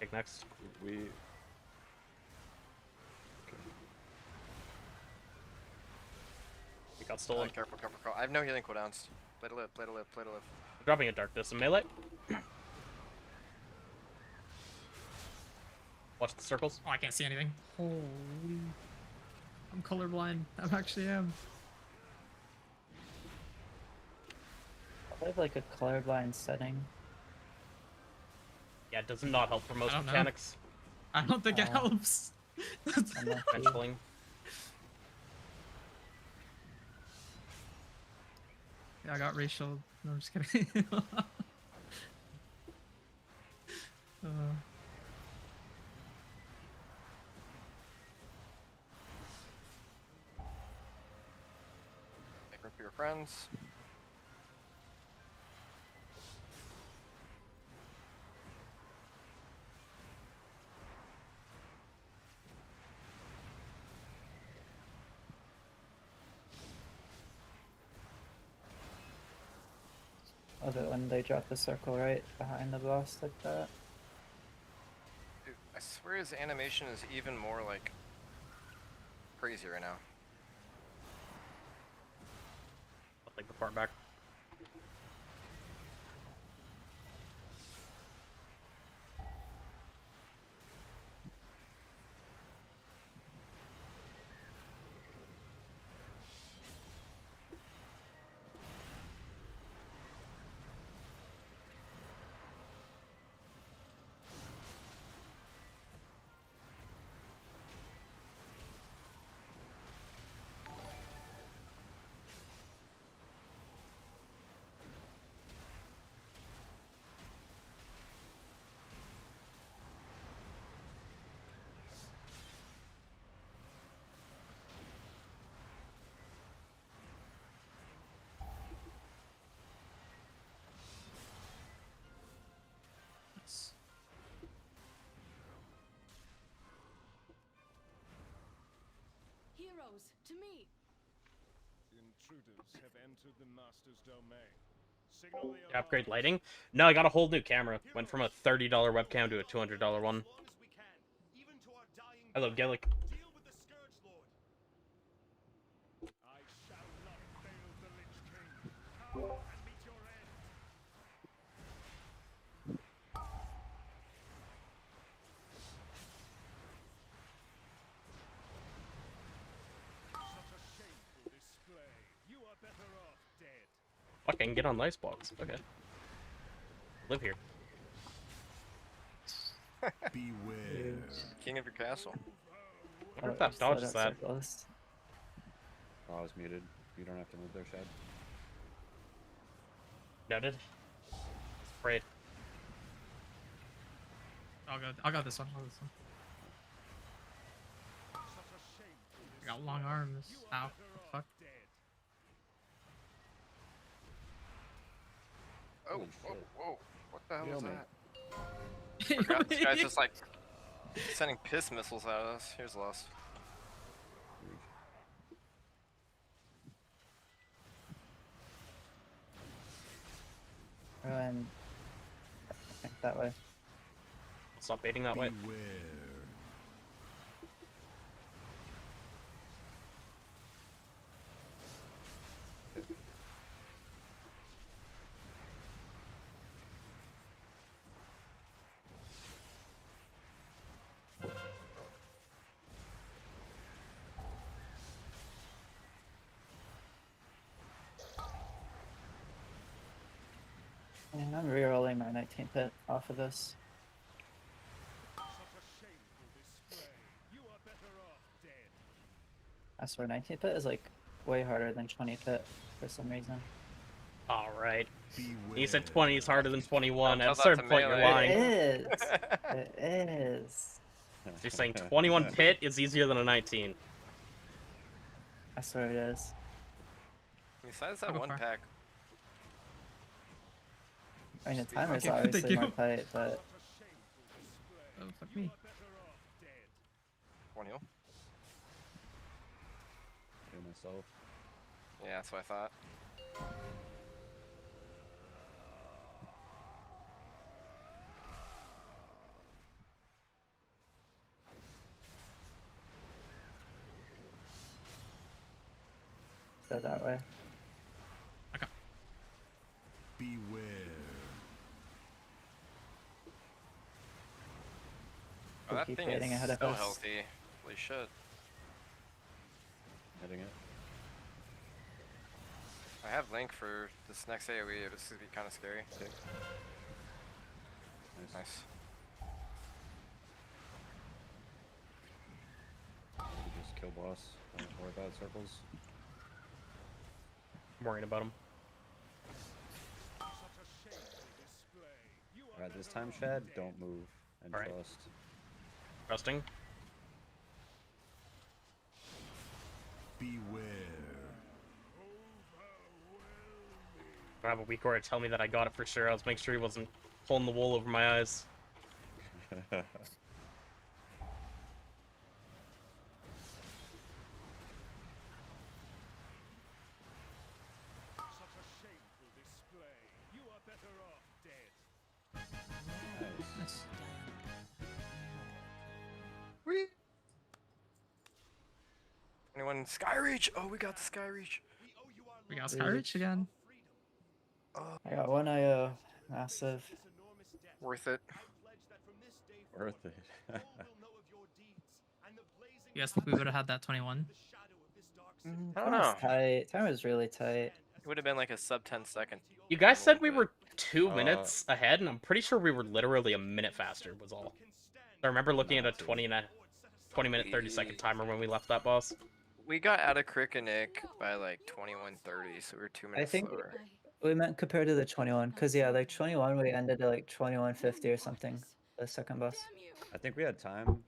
Take next. We. Okay. We got stolen. Careful, careful, careful. I have no healing cooldowns. Play to live, play to live, play to live. Dropping a darkness in melee. Watch the circles. Oh, I can't see anything. Holy. I'm colorblind. I actually am. I have like a colorblind setting. Yeah, it does not help for most I don't know. mechanics. I don't think it helps. Unlucky. Eventually. Yeah, I got racial. No, I'm just kidding. Make room for your friends. Love it when they drop the circle right behind the boss like that. Dude, I swear his animation is even more, like, crazy right now. I'll take the part back. Nice. Heroes, to me! Intruders have entered the master's domain. Signal the You upgrade alarms. lighting? No, I got a whole new camera. Went from a $30 webcam to a $200 one. As long as we can, even to our dying Hello, breath. Gillick. Deal with the Scourge Lord. I shall not fail the Lich King. Come and meet your end. Such a shameful display. You are better off dead. Fuck, I can get on the icebox. Okay. Live here. Beware. King of your castle. wonder if that slow dodges down that. circles. Oh, I was muted. You don't have to move there, Shad. Noted. Afraid. I'll go this one. I'll go this one. I got long arms. Ow. What the fuck? Oh, whoa, whoa. What the hell Heal was me. that? Forgot this guy's just like sending piss missiles at us. Here's Lost. Run. That way. Stop baiting that way. And I'm rerolling my 19th hit off of this. I swear 19th hit is like way harder than 20th hit for some reason. Alright. You said 20 is harder than 21. Tell At a that certain to point, you're Melee. lying. It is. It is. So you're saying 21 pit is easier than a 19. I swear it is. Besides I'll that go one far. pack. I mean, the timer's Okay, obviously thank more you. tight, but Oh, fuck me. One heal. Heal myself. Yeah, that's what I thought. go that way. Okay. Beware. Oh, that keep thing waiting is ahead of so us. healthy. Holy shit. Hitting it. I have Link for this next AoE. This could be kind of scary. Sick. Nice. Nice. We just kill boss. Don't worry about circles. I'm worried about him. Alright, this time, Shad, don't move and Alright. trust. Trusting. Beware. I have a weak aura tell me that I got it for sure. I was making sure he wasn't pulling the wool over my eyes. Nice. Anyone Skyreach? Oh, we got the Skyreach. We got Skyreach again. I got one IO. Massive. Worth it. Worth it. You guys think we would have had that 21? I don't Time know. was tight. Time was really tight. It would have been like a sub 10 second. You guys said we were 2 Uh, minutes ahead, and I'm pretty sure we were literally a minute faster, was all. I remember looking at a 20 minute, 30-second timer when we left that boss. We got out of Crickenick by like 21:30, so we were 2 minutes think- slower. We meant compared to the 21, because yeah, like 21 we ended at like 21:50 or something. The second boss. I think we had time,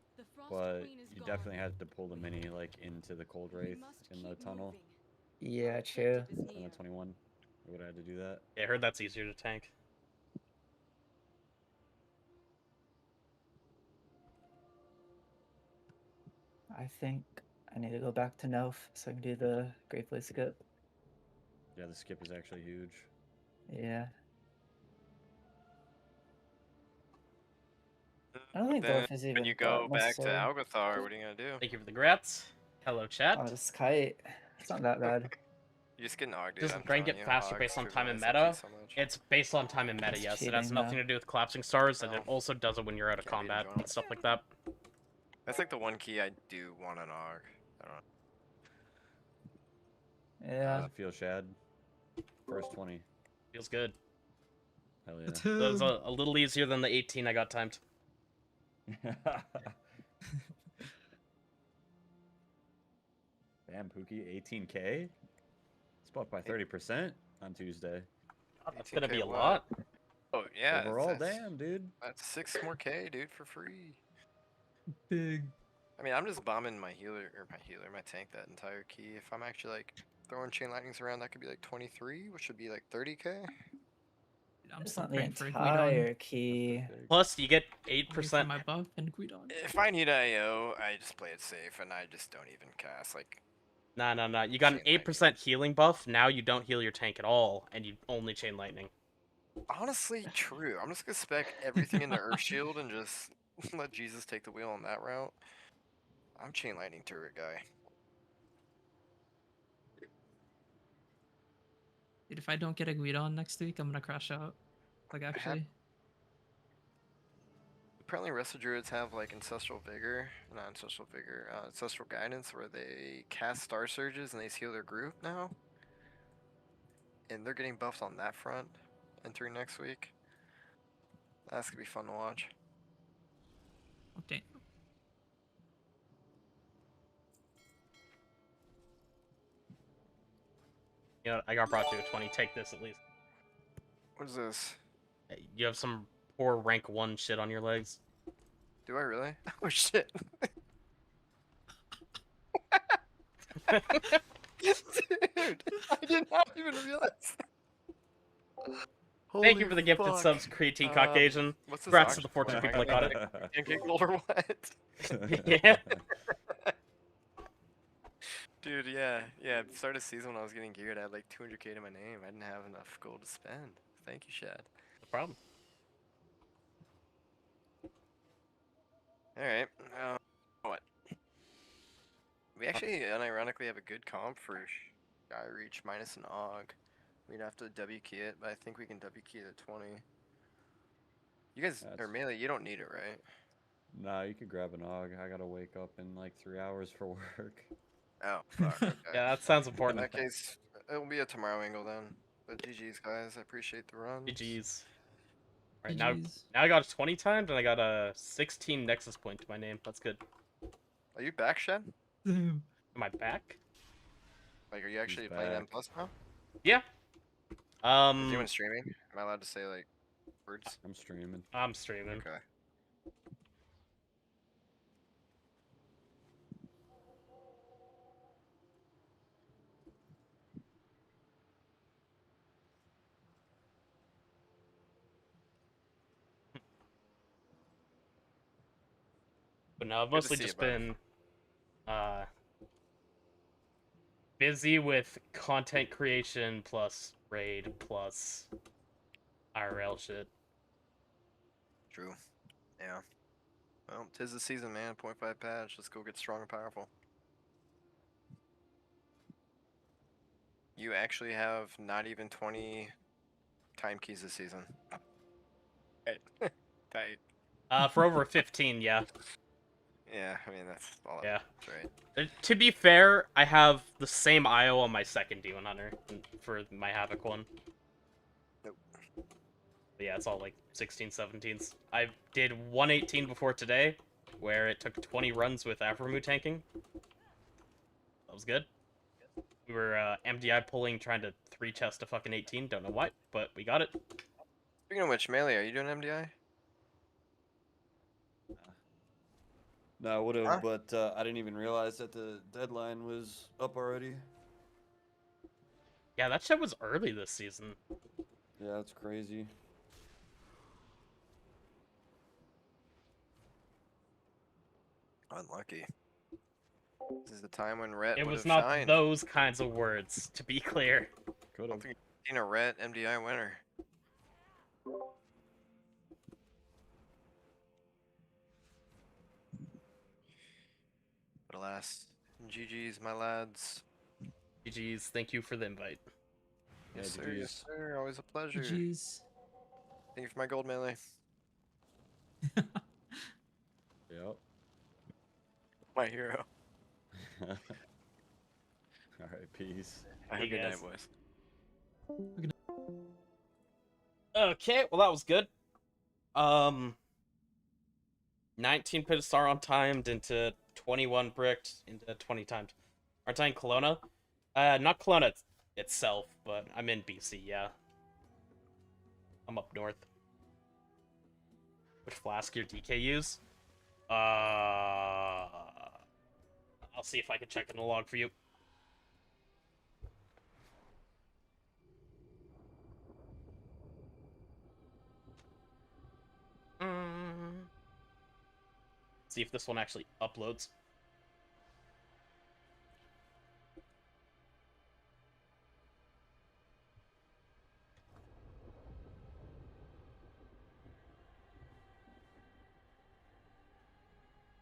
but you definitely had to pull the mini like into the cold wraith in the tunnel. Yeah, true. On the 21, we would have had to do that. Yeah, I heard that's easier to tank. I think I need to go back to Nof so I can do the Great Place skip. Yeah, the skip is actually huge. Yeah. I don't think Then Dorf is even when you go that back to necessary. Algothar, what are you gonna do? Thank you for the grats. Hello, chat. Oh, this kite. It's not that bad. You just get Nog, dude. Does I'm the grind telling get you, faster Nog based on screws time my and SMG meta? so much. It's based on time and meta, It's yes. It has cheating, nothing though. to do with collapsing stars, and it Oh. also does it when you're out of Can't be combat enjoying and stuff like that. That's like the one key I do want on Nog. I don't know. Yeah. How's it feel, Shad? First 20. Feels good. Hell yeah. That's That was a little easier than the 18 I got timed. Damn, Pookie, 18K? It's buffed by 30% on Tuesday. Oh, that's gonna be 18K a what? lot. Oh yeah. Overall, that's, damn, dude. That's 6 more K, dude, for free. Big. I mean, I'm just bombing my my tank that entire key. If I'm actually like throwing chain lightnings around, that could be like 23, which would be like 30K. I'm It's still not the praying for a Guidon. entire key. Plus, you get Wait for 8%. my buff and Guidon. If I need IO, I just play it safe and I just don't even cast like. Nah. You got an Chain 8% healing buff. Now you don't heal your tank at all, and you only chain lightning. Honestly, true. I'm just gonna spec everything into Earth Shield and just let Jesus take the wheel on that route. I'm chain lightning turret guy. Dude, if I don't get a Guidon next week, I'm gonna crash out. Like, actually. Apparently, Wrestle Druids have like Ancestral Vigor, not Ancestral Vigor, Ancestral Guidance, where they cast Star Surges and they heal their group now. And they're getting buffed on that front entering next week. That's gonna be fun to watch. Okay. You know, I got brought to a 20. Take this at least. What is this? Hey, you have some poor rank 1 shit on your legs. Do I really? Oh shit. Dude, I did not even realize. Thank you for the gifted subs, Creatine Caucasian. What's this Congrats to the oxygen 14 flag? people that got it. Pancake gold or what? Yeah. Dude, yeah. At the start of season when I was getting geared, I had like 200k to my name. I didn't have enough gold to spend. Thank you, Shad. No problem. Alright. What? We actually, unironically, have a good comp for Sky Reach minus an AUG. We'd have to W key it, but I think we can W key it at 20. You guys, or Melee, you don't need it, right? Nah, you could grab an AUG. I gotta wake up in like 3 hours for work. Oh, fuck, okay. Yeah, that sounds In important. that case, it'll be a tomorrow angle then. But GG's, guys. I appreciate the run. GG's. Alright, now GG's. I got 20 times, and I got a 16 Nexus point to my name. That's good. Are you back, Shed? Am I back? Like, are you actually playing M Plus now? Yeah. Are you doing streaming? Am I allowed to say, like, words? I'm streaming. I'm streaming. Okay. But no, I've Good to mostly see just you, bud. been busy with content creation plus raid plus IRL shit. True. Yeah. Well, 'tis the season, man. 0.5 patch. Let's go get strong and powerful. You actually have not even 20 time keys this season. Right. Tight. For over 15, yeah. Yeah, I mean, that's all. Yeah. That's right. To be fair, I have the same IO on my second Demon Hunter for my Havoc one. Nope. But yeah, it's all like 16, 17s. I did 118 before today, where it took 20 runs with Afromu tanking. That was good. We were MDI pulling, trying to 3-chest a fucking 18. Don't know why, but we got it. Speaking of which, Melee, are you doing MDI? No, I would have, Huh? but I didn't even realize that the deadline was up already. Yeah, that shit was early this season. Yeah, that's crazy. Unlucky. This is the time when Rhett It would was have not shined. those kinds of words, to be clear. I Could don't have. think you've seen a Rhett MDI winner. But alas, GG's, my lads. GG's, thank you for the invite. Yeah, Yes, sir. GG's. Yes, sir. Always a pleasure. GG's. Thank you for my gold, Melee. Yep. My hero. Alright, peace. Have a Hey, good night, guys. boys. Okay, well that was good. 19 Pit Star on timed into 21 bricked into 20 timed. Aren't I in Kelowna? Not Kelowna itself, but I'm in BC, yeah. I'm up north. Which flask your DK use? I'll see if I can check in the log for you. See if this one actually uploads.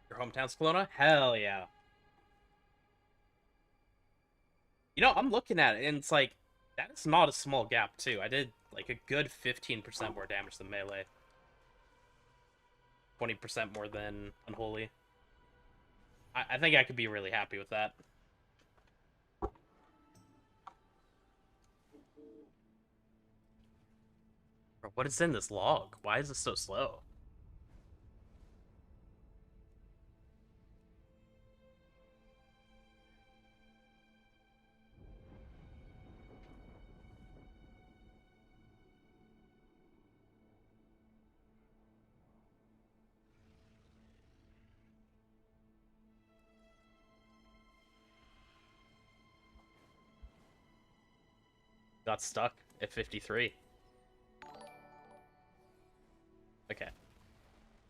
Your hometown's Kelowna? Hell yeah. You know, I'm looking at it, and it's like, that's not a small gap, too. I did, like, a good 15% more damage than melee. 20% more than Unholy. I think I could be really happy with that. Bro, what is in this log? Why is it so slow? Got stuck at 53. Okay.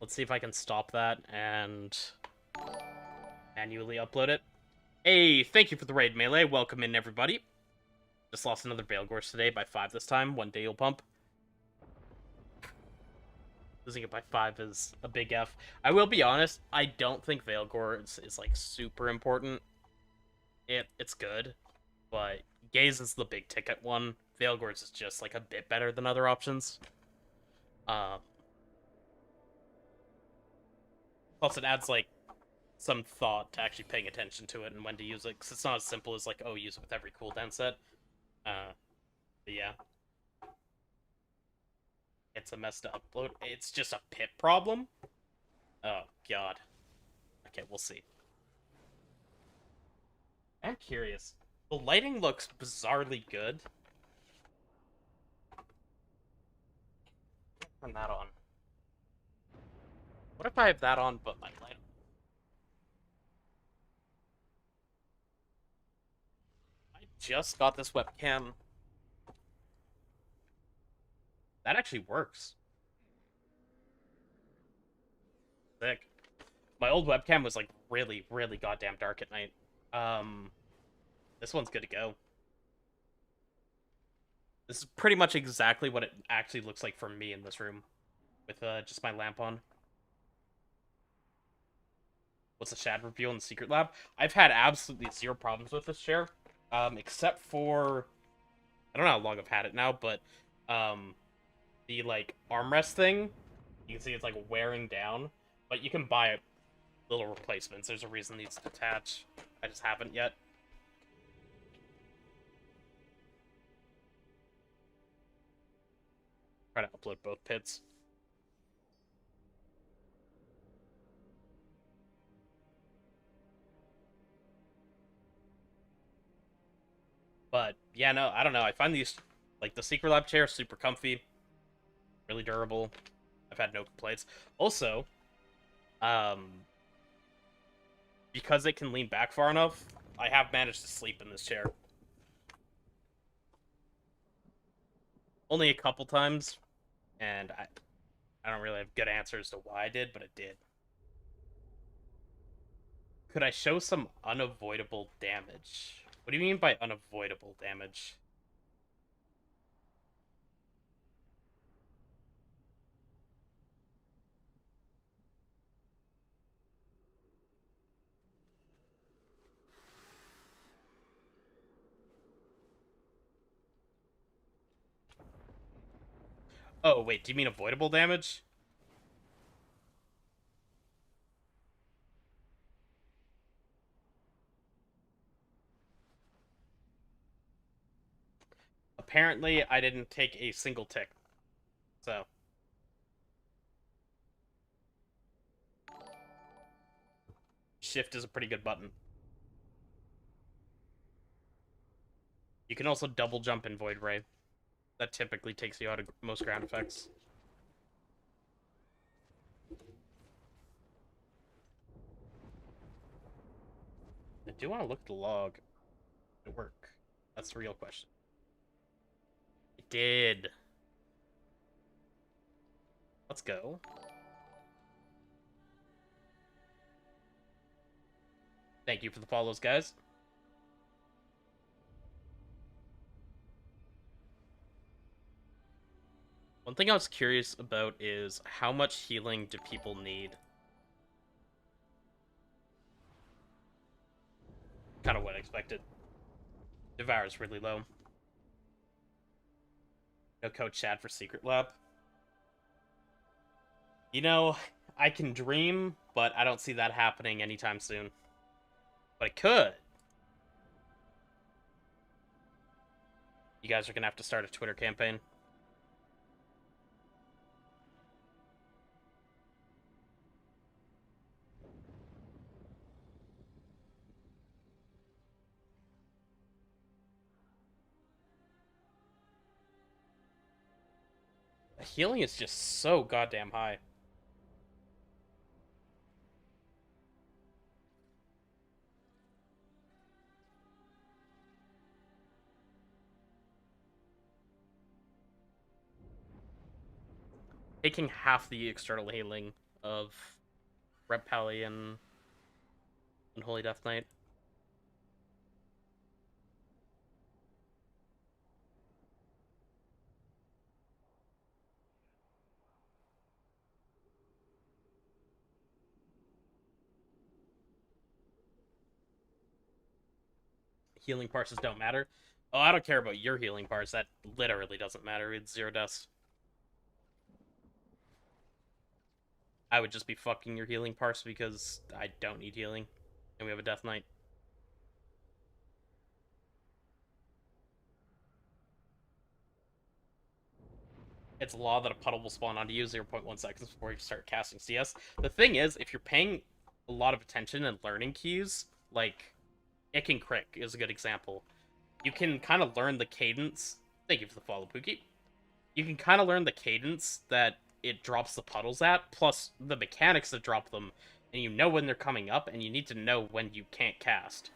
Let's see if I can stop that and manually upload it. Hey, thank you for the raid, Melee. Welcome in, everybody. Just lost another Veilgorge today by 5 this time. 1 day you'll pump. Losing it by 5 is a big F. I will be honest, I don't think Veilgorge is like super important. It's good, but Gaze is the big ticket one. Veilgorge is just like a bit better than other options. Plus, it adds like some thought to actually paying attention to it and when to use it, because it's not as simple as like, oh, use it with every cooldown set. But yeah. It's a mess to upload. It's just a pit problem? Oh, God. Okay, we'll see. I'm curious. The lighting looks bizarrely good. Turn that on. What if I have that on but my light on? I just got this webcam. That actually works. Sick. My old webcam was like really, really goddamn dark at night. This one's good to go. This is pretty much exactly what it actually looks like for me in this room, with just my lamp on. What's the Shad review in the secret lab? I've had absolutely zero problems with this chair, except for, I don't know how long I've had it now, but the like armrest thing, you can see it's like wearing down, but you can buy little replacements. There's a reason these detach. I just haven't yet. Try to upload both pits. But yeah, no, I don't know. I find these, like the Secret Lab chair, super comfy, really durable. I've had no complaints. Also, because it can lean back far enough, I have managed to sleep in this chair. Only a couple times, and I don't really have good answers to why I did, but it did. Could I show some unavoidable damage? What do you mean by unavoidable damage? Oh, wait, do you mean avoidable damage? Apparently, I didn't take a single tick. So. Shift is a pretty good button. You can also double jump in Void Ray. That typically takes you out of most ground effects. I do want to look at the log. Did it work? That's the real question. It did. Let's go. Thank you for the follows, guys. One thing I was curious about is how much healing do people need? Kind of what I expected. Devour is really low. No code chat for Secret Lab. You know, I can dream, but I don't see that happening anytime soon. But it could. You guys are gonna have to start a Twitter campaign. The healing is just so goddamn high. Taking half the external healing of Rep Pally and Holy Death Knight. Healing parses don't matter. Oh, I don't care about your healing parts. That literally doesn't matter. It's 0 deaths. I would just be fucking your healing parse because I don't need healing. And we have a Death Knight. It's a law that a puddle will spawn onto you 0.1 seconds before you start casting CS. The thing is, if you're paying a lot of attention and learning keys, like It Can Crick is a good example. You can kind of learn the cadence. Thank you for the follow, Pookie. You can kind of learn the cadence that it drops the puddles at, plus the mechanics that drop them, and you know when they're coming up, and you need to know when you can't cast.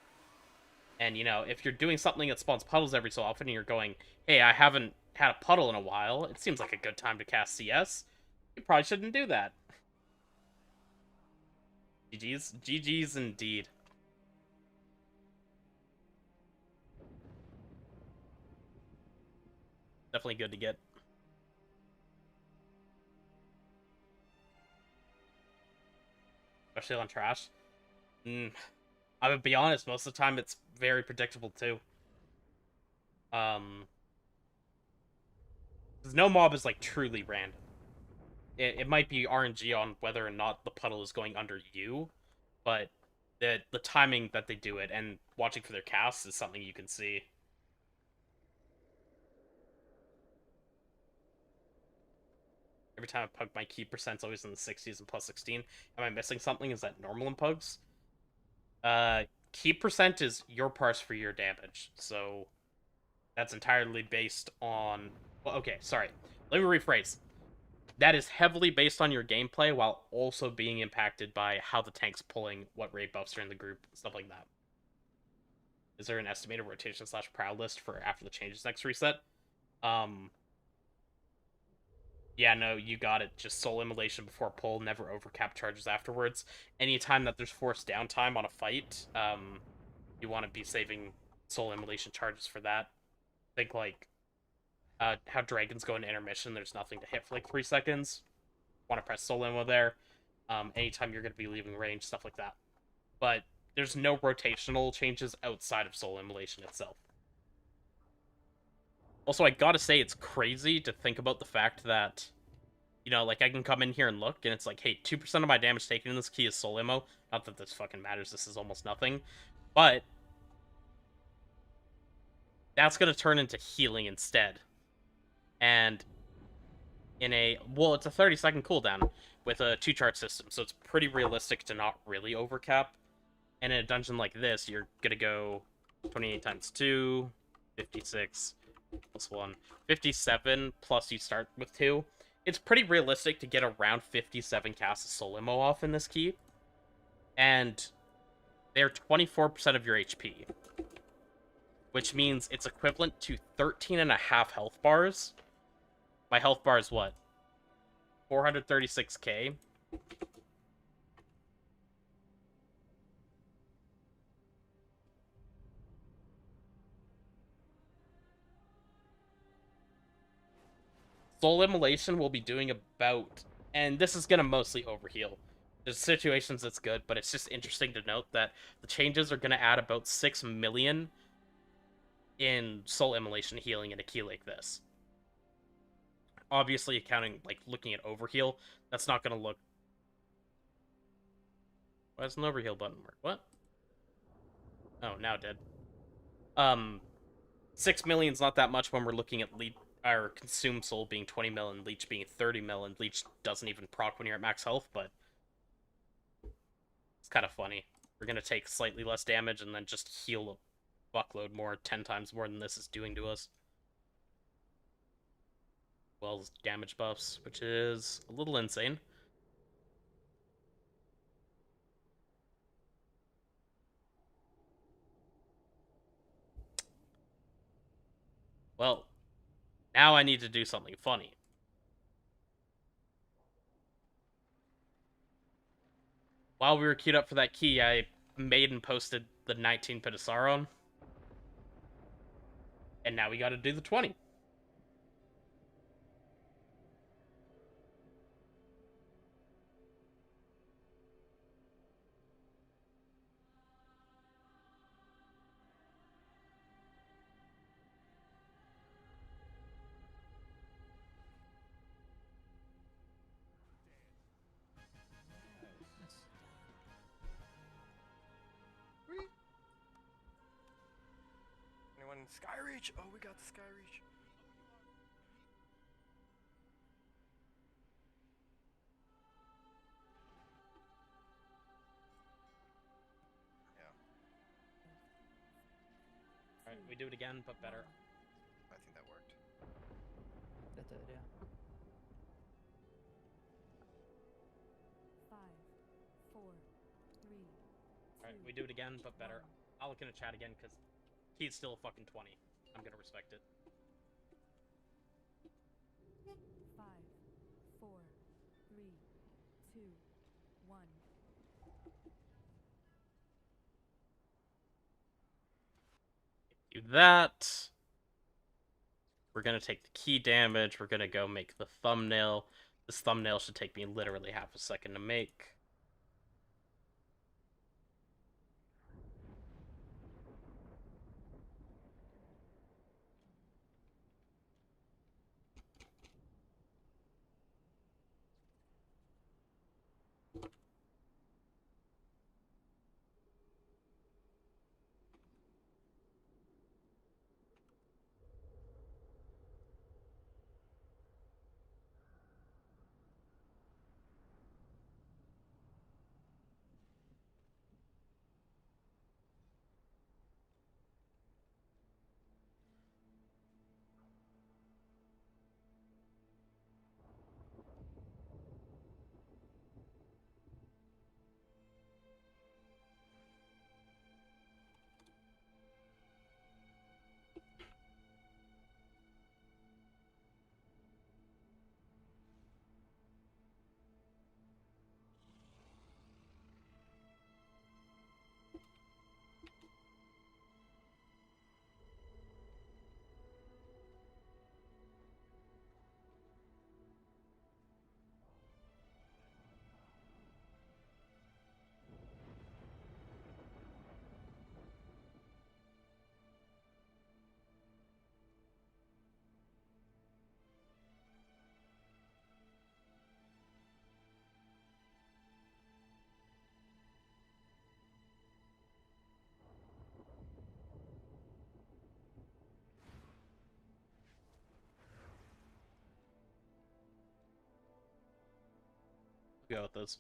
And, you know, if you're doing something that spawns puddles every so often, and you're going, hey, I haven't had a puddle in a while, it seems like a good time to cast CS, you probably shouldn't do that. GG's. GG's indeed. Definitely good to get. Especially on trash. I would be honest, most of the time it's very predictable too. Because no mob is like truly random. It might be RNG on whether or not the puddle is going under you, but the timing that they do it and watching for their casts is something you can see. Every time I pug, my key percent's always in the 60s and plus 16. Am I missing something? Is that normal in pugs? Key percent is your parse for your damage, so that's entirely based on... Well, okay, sorry. Let me rephrase. That is heavily based on your gameplay while also being impacted by how the tank's pulling, what raid buffs are in the group, stuff like that. Is there an estimated rotation / prowl list for after the changes next reset? Yeah, no, you got it. Just soul immolation before pull, never overcap charges afterwards. Anytime that there's forced downtime on a fight, you want to be saving soul immolation charges for that. Think like how dragons go into intermission, there's nothing to hit for like 3 seconds. Want to press soul immo there. Anytime you're going to be leaving range, stuff like that. But there's no rotational changes outside of soul immolation itself. Also, I gotta say, it's crazy to think about the fact that, you know, like, I can come in here and look, and it's like, hey, 2% of my damage taken in this key is soul immo. Not that this fucking matters, this is almost nothing. But that's gonna turn into healing instead. And in a... Well, it's a 30-second cooldown with a 2-chart system, so it's pretty realistic to not really overcap. And in a dungeon like this, you're gonna go 28 times 2... 56 plus 1. 57 plus you start with 2. It's pretty realistic to get around 57 casts of Soul Immo off in this key. And they're 24% of your HP. Which means it's equivalent to 13.5 health bars. My health bar is what? 436k? Soul Immolation will be doing about, and this is going to mostly overheal. There's situations that's good, but it's just interesting to note that the changes are going to add about 6 million in Soul Immolation healing in a key like this. Obviously, looking at overheal, that's not going to look... Why does an overheal button work? What? Oh, now it did. 6 million's not that much when we're looking at our Consume Soul being 20 mil and Leech being 30 mil, and Leech doesn't even proc when you're at max health, but it's kind of funny. We're going to take slightly less damage and then just heal a fuckload more, 10 times more than this is doing to us. Well as damage buffs, which is a little insane. Well, now I need to do something funny. While we were queued up for that key, I made and posted the 19 Pitasaron. And now we gotta do the 20. Anyone in Skyreach? Oh, we got the Skyreach. Yeah. Alright, we do it again, but better. I think that worked. That did, yeah. 5, 4, 3, Alright, we do it again, but better. I'll look in the chat again, because he's still a fucking 20. I'm gonna respect it. 5, 4, 3, 2, 1. Do that. We're gonna take the key damage. We're gonna go make the thumbnail. This thumbnail should take me literally half a second to make. Go with this.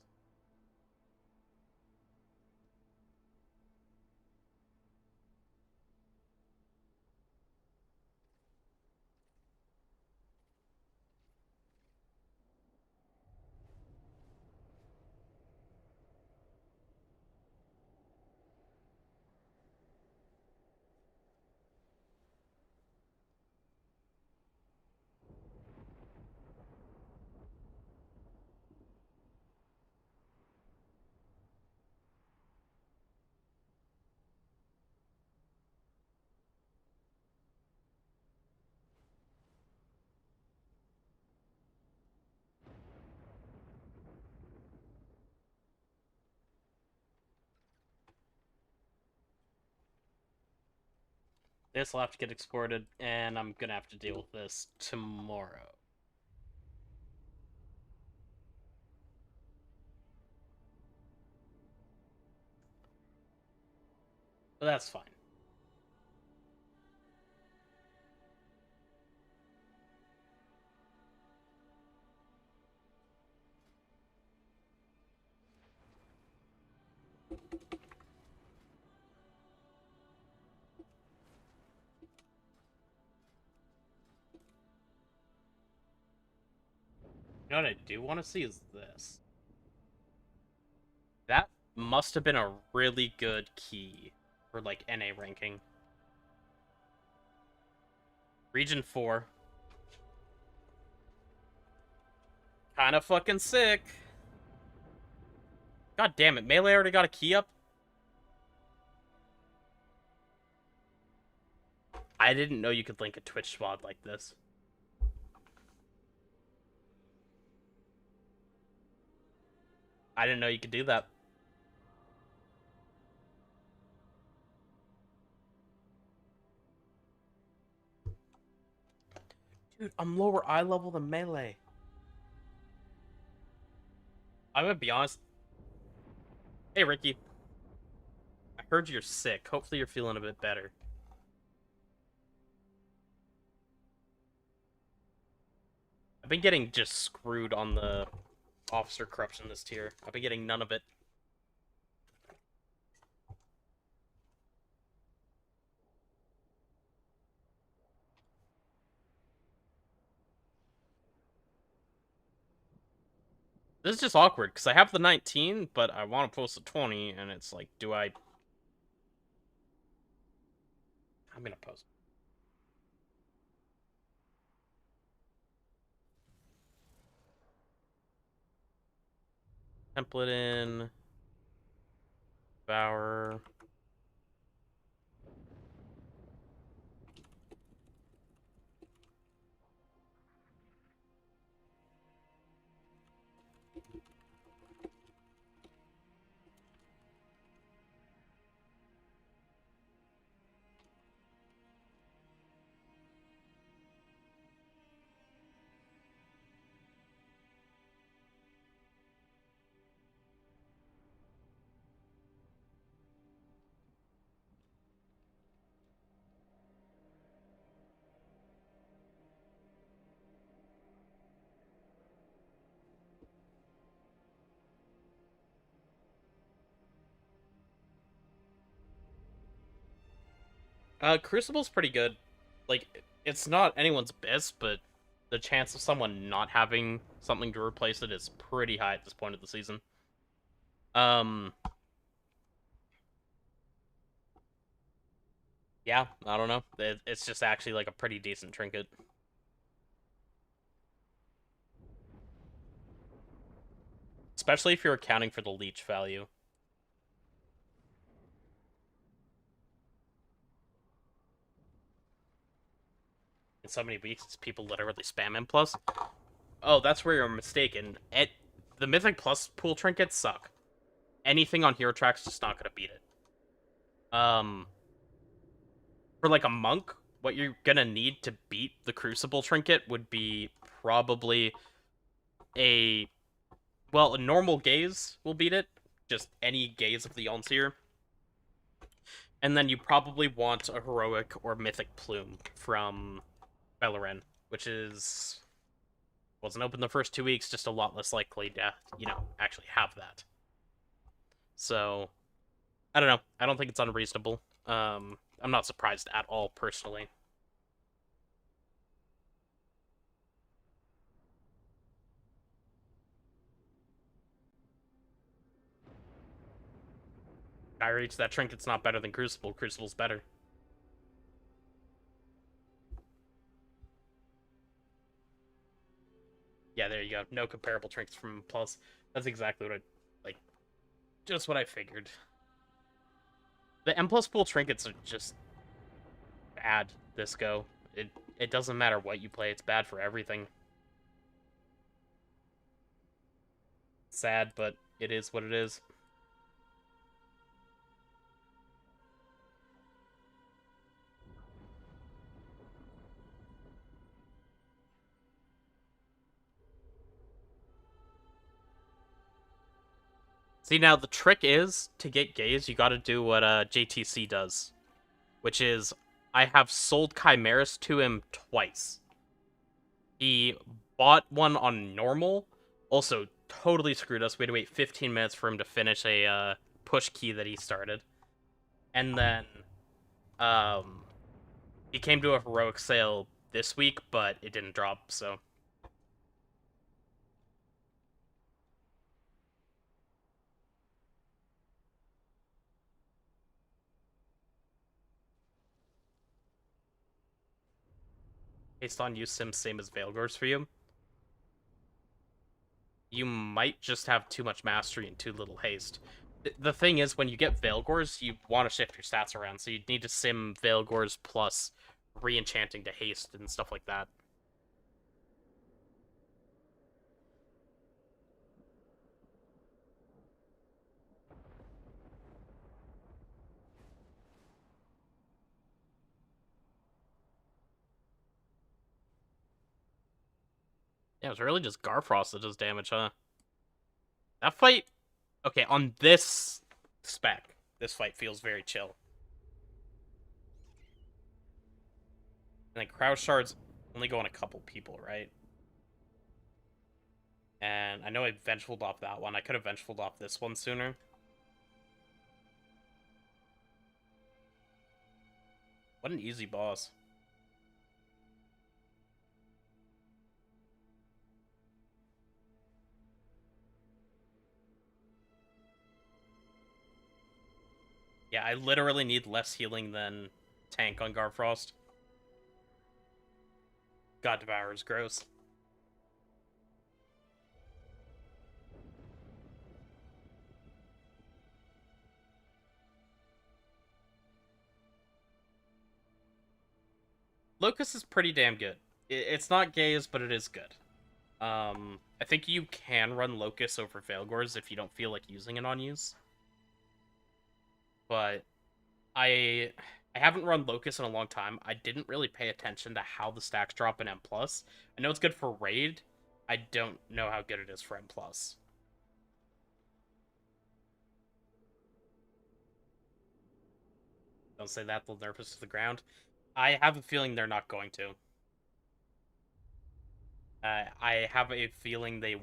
This will have to get exported, and I'm gonna have to deal with this tomorrow. But that's fine. You know what I do want to see is this. That must have been a really good key for, like, NA ranking. Region 4. Kinda fucking sick. God damn it, Melee already got a key up? I didn't know you could link a Twitch squad like this. I didn't know you could do that. Dude, I'm lower eye level than Melee. I'm gonna be honest. Hey, Ricky. I heard you're sick. Hopefully you're feeling a bit better. I've been getting just screwed on the officer corruption this tier. I've been getting none of it. This is just awkward, because I have the 19, but I want to post the 20, and it's like, do I... I'm gonna post. Template in. Devourer. Crucible's pretty good. Like, it's not anyone's best, but the chance of someone not having something to replace it is pretty high at this point of the season. Yeah, I don't know. It's just actually, like, a pretty decent trinket. Especially if you're accounting for the leech value. In so many weeks, people literally spam M+. Oh, that's where you're mistaken. The Mythic Plus pool trinkets suck. Anything on Hero Track's just not gonna beat it. For, like, a monk, what you're gonna need to beat the Crucible trinket would be probably a normal gaze will beat it. Just any gaze of the Onseer. And then you probably want a heroic or mythic plume from Devourer, which wasn't open the first 2 weeks, just a lot less likely to, actually have that. So, I don't know. I don't think it's unreasonable. I'm not surprised at all, personally. I reached that trinket's not better than Crucible. Crucible's better. Yeah, there you go. No comparable trinkets from Plus. That's exactly what just what I figured. The M+ pool trinkets are just bad this go. It doesn't matter what you play, it's bad for everything. Sad, but it is what it is. See, now the trick is, to get gaze, you gotta do what JTC does. Which is, I have sold Chimeras to him twice. He bought one on normal, also totally screwed us. We had to wait 15 minutes for him to finish a push key that he started. And then he came to a heroic sale this week, but it didn't drop, so. Based on use sim, same as Veilgors for you. You might just have too much mastery and too little haste. The thing is, when you get Veilgors, you want to shift your stats around, so you need to sim Veilgors plus re-enchanting to haste and stuff like that. Yeah, it was really just Garfrost that does damage, huh? That fight... Okay, on this spec, this fight feels very chill. And then Crowd Shards only go on a couple people, right? And I know I vengefuled off that one. I could have vengefuled off this one sooner. What an easy boss. Yeah, I literally need less healing than tank on Garfrost. God, Devour is gross. Locust is pretty damn good. It's not gaze, but it is good. I think you can run Locust over Veilgors if you don't feel like using it on use. But I haven't run Locust in a long time. I didn't really pay attention to how the stacks drop in M+. I know it's good for Raid. I don't know how good it is for M+. Don't say that, they'll nerf us to the ground. I have a feeling they're not going to. I have a feeling they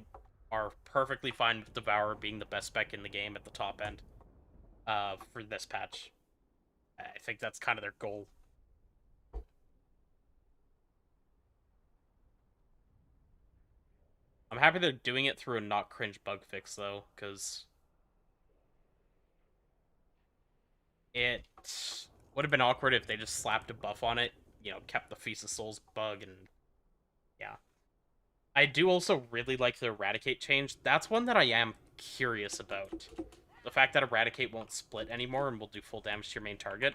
are perfectly fine with Devour being the best spec in the game at the top end for this patch. I think that's kind of their goal. I'm happy they're doing it through a not cringe bug fix, though, because it would have been awkward if they just slapped a buff on it, you know, kept the Feast of Souls bug, and yeah. I do also really like the Eradicate change. That's one that I am curious about. The fact that Eradicate won't split anymore and will do full damage to your main target.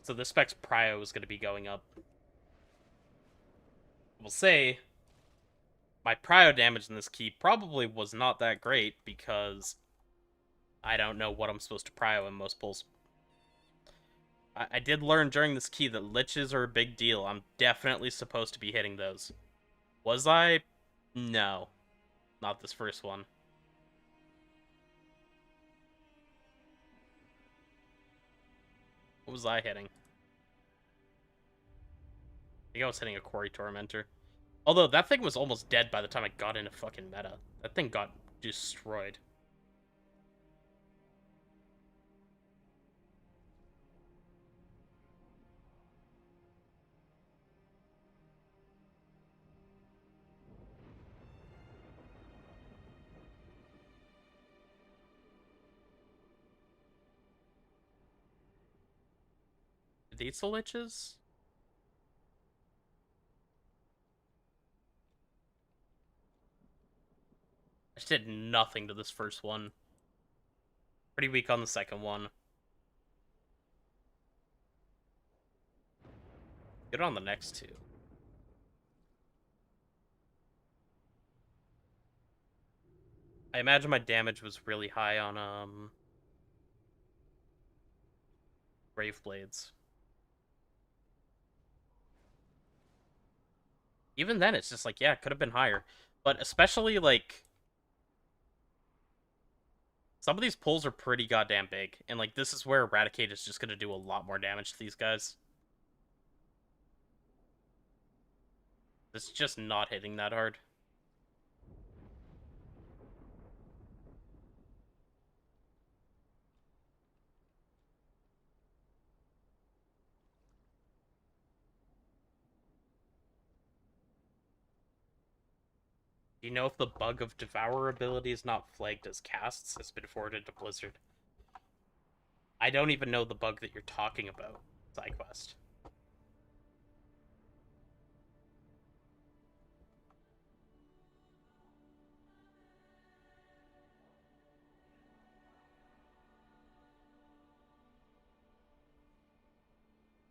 So this spec's prio is going to be going up. I will say, my prio damage in this key probably was not that great because I don't know what I'm supposed to prio in most pulls. I did learn during this key that liches are a big deal. I'm definitely supposed to be hitting those. Was I? No. Not this first one. What was I hitting? I think I was hitting a Quarry Tormentor. Although, that thing was almost dead by the time I got into fucking meta. That thing got destroyed. Are these the liches? I just did nothing to this first one. Pretty weak on the second one. Good on the next two. I imagine my damage was really high on Brave Blades. Even then, it's just like, yeah, it could have been higher. But especially, like, Some of these pulls are pretty goddamn big, and like this is where Eradicate is just gonna do a lot more damage to these guys. It's just not hitting that hard. Do you know if the bug of Devour abilities not flagged as casts has been forwarded to Blizzard? I don't even know the bug that you're talking about, SideQuest.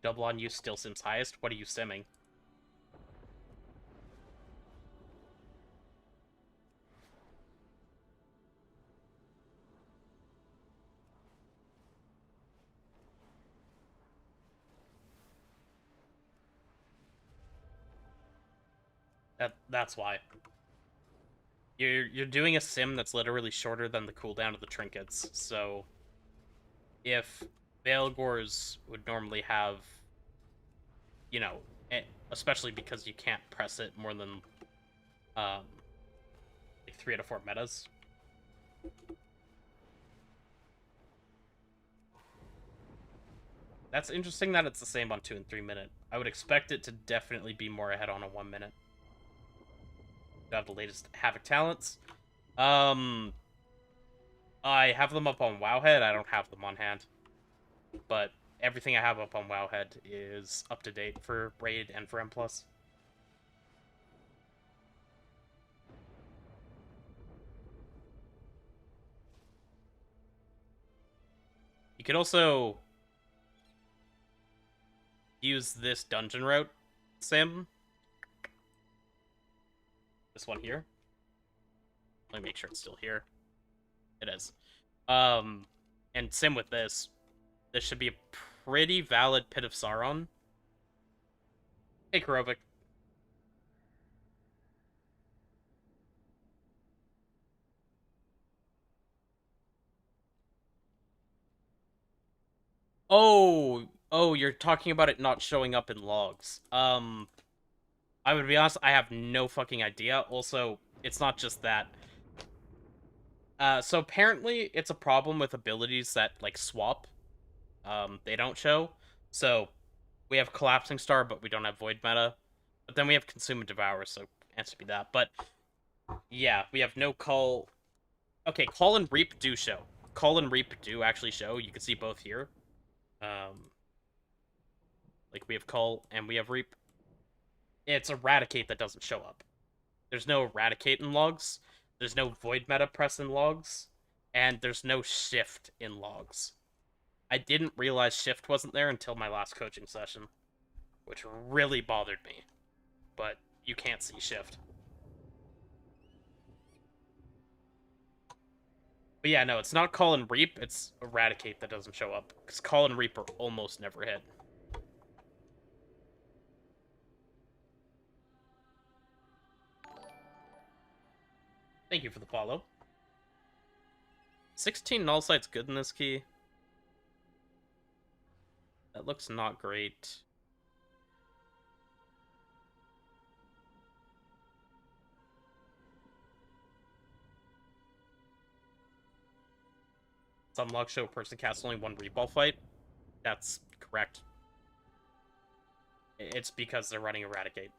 Double on you still sims highest? What are you simming? That's why. You're doing a sim that's literally shorter than the cooldown of the trinkets, so if Veilgors would normally have, you know, especially because you can't press it more than like 3 out of 4 metas. That's interesting that it's the same on 2 and 3 minute. I would expect it to definitely be more ahead on a 1 minute. You have the latest Havoc talents. I have them up on Wowhead. I don't have them on hand. But everything I have up on Wowhead is up to date for Raid and for M+. You could also use this dungeon route sim. This one here. Let me make sure it's still here. It is. And sim with this. This should be a pretty valid Pit of Sauron. Hey, Karovic. Oh, you're talking about it not showing up in logs. I would be honest, I have no fucking idea. Also, it's not just that. So apparently it's a problem with abilities that, like, swap. They don't show. So, we have Collapsing Star, but we don't have Void Meta. But then we have Consume and Devour, so it has to be that. But, yeah, we have no Call... Okay, Call and Reap do show. Call and Reap do actually show. You can see both here. Like, we have Call and we have Reap. It's Eradicate that doesn't show up. There's no Eradicate in logs. There's no Void Meta press in logs. And there's no Shift in logs. I didn't realize Shift wasn't there until my last coaching session, which really bothered me. But you can't see Shift. But yeah, no, it's not Call and Reap, it's Eradicate that doesn't show up. Because Call and Reap are almost never hit. Thank you for the follow. 16 null sight's good in this key. That looks not great. Some logs show a person casts only one Reapball fight. That's correct. It's because they're running Eradicate.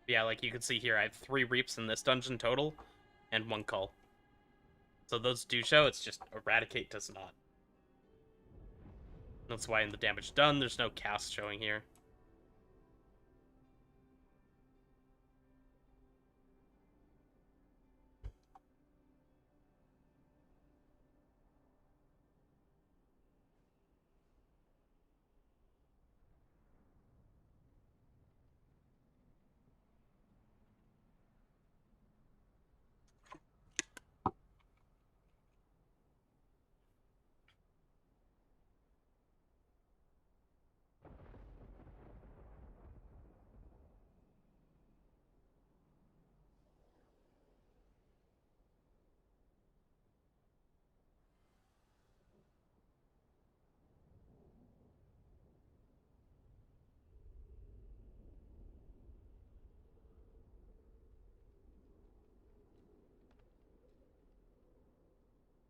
Yeah, like you can see here, I have 3 Reaps in this dungeon total, and 1 Call. So those do show, it's just Eradicate does not. That's why in the damage done, there's no cast showing here.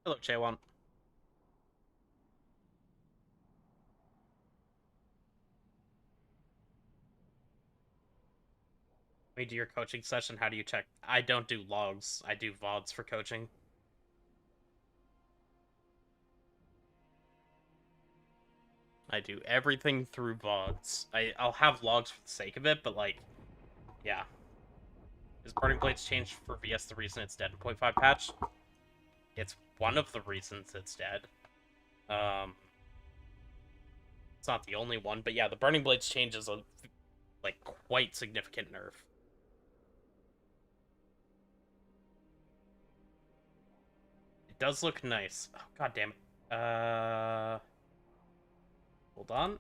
Hello, Chaewon. When you do your coaching session, how do you check? I don't do logs. I do VODs for coaching. I do everything through VODs. I'll have logs for the sake of it, but like, yeah. Is Burning Blades changed for VS the reason it's dead in 0.5 patch? It's one of the reasons it's dead. It's not the only one, but yeah, the Burning Blades change is a like quite significant nerf. It does look nice. Oh, God damn it. Hold on.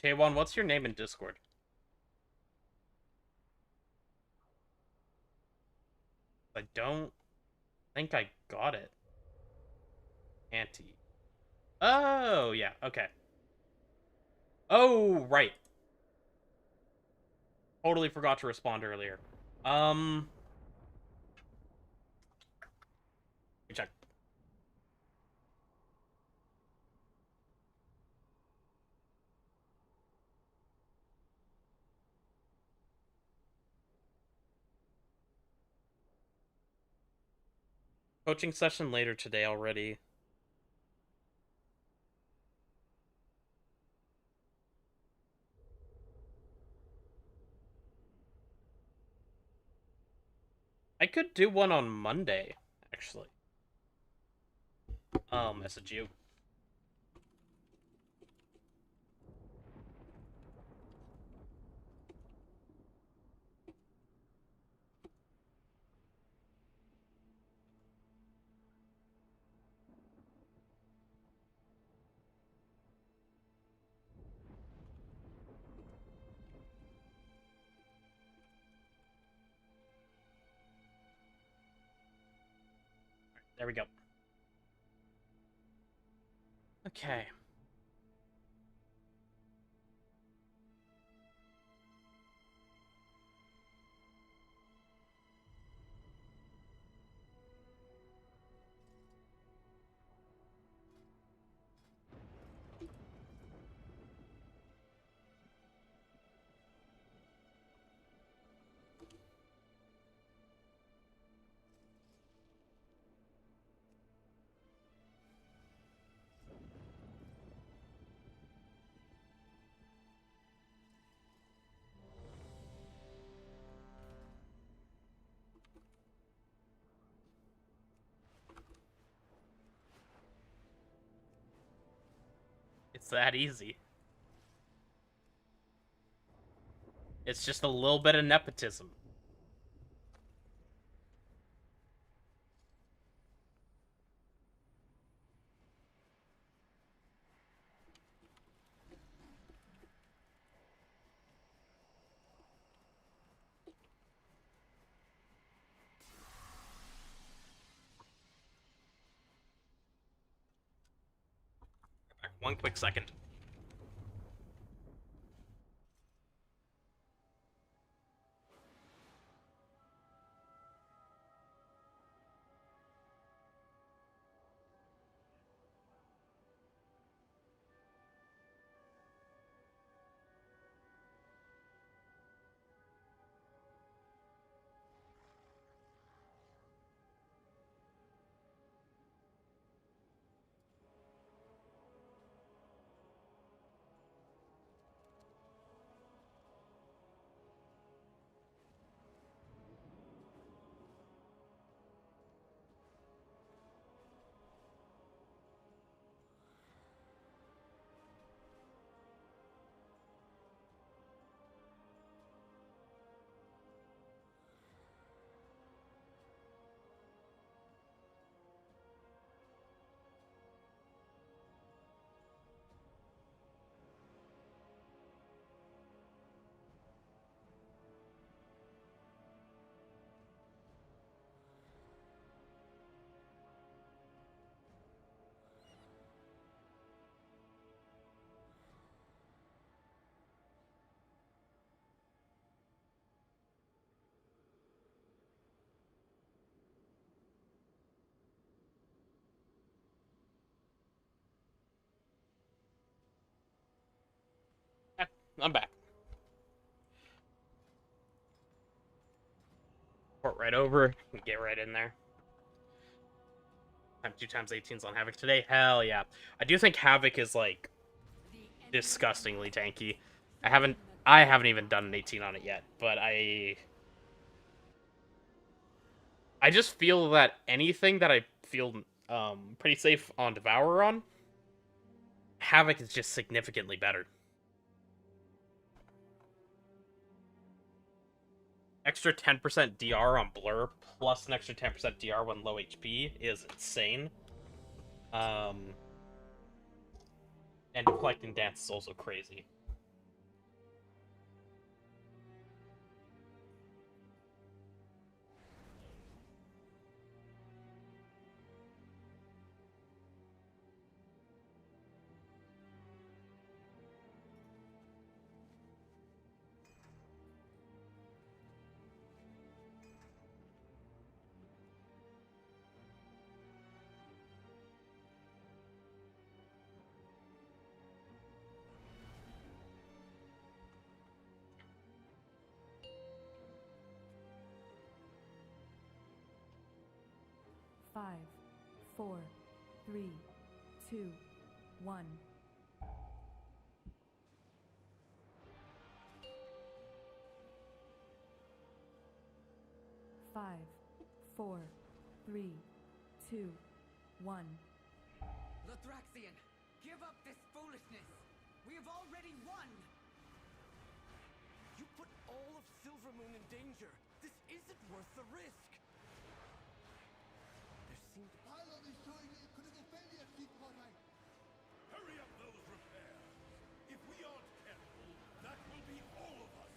K1, what's your name in Discord? I don't think I got it. Anti. Oh, yeah, okay. Oh, right. Totally forgot to respond earlier. Let me check. Coaching session later today already. I could do one on Monday, actually. I'll message you. There we go. Okay. It's that easy. It's just a little bit of nepotism. One quick second. I'm back. Port right over. Get right in there. Time 2 times 18s on Havoc today. Hell yeah. I do think Havoc is like disgustingly tanky. I haven't even done an 18 on it yet, but I just feel that anything that I feel pretty safe on Devourer on, Havoc is just significantly better. Extra 10% DR on Blur plus an extra 10% DR when low HP is insane. And Deflecting Dance is also crazy. Five, four, three, two, one. Five, four, three, two, one. Lathraxian, give up this foolishness. We have already won. You put all of Silvermoon in danger. This isn't worth the risk. There seemed to Hurry up those repairs. If we aren't careful, that will be all of us.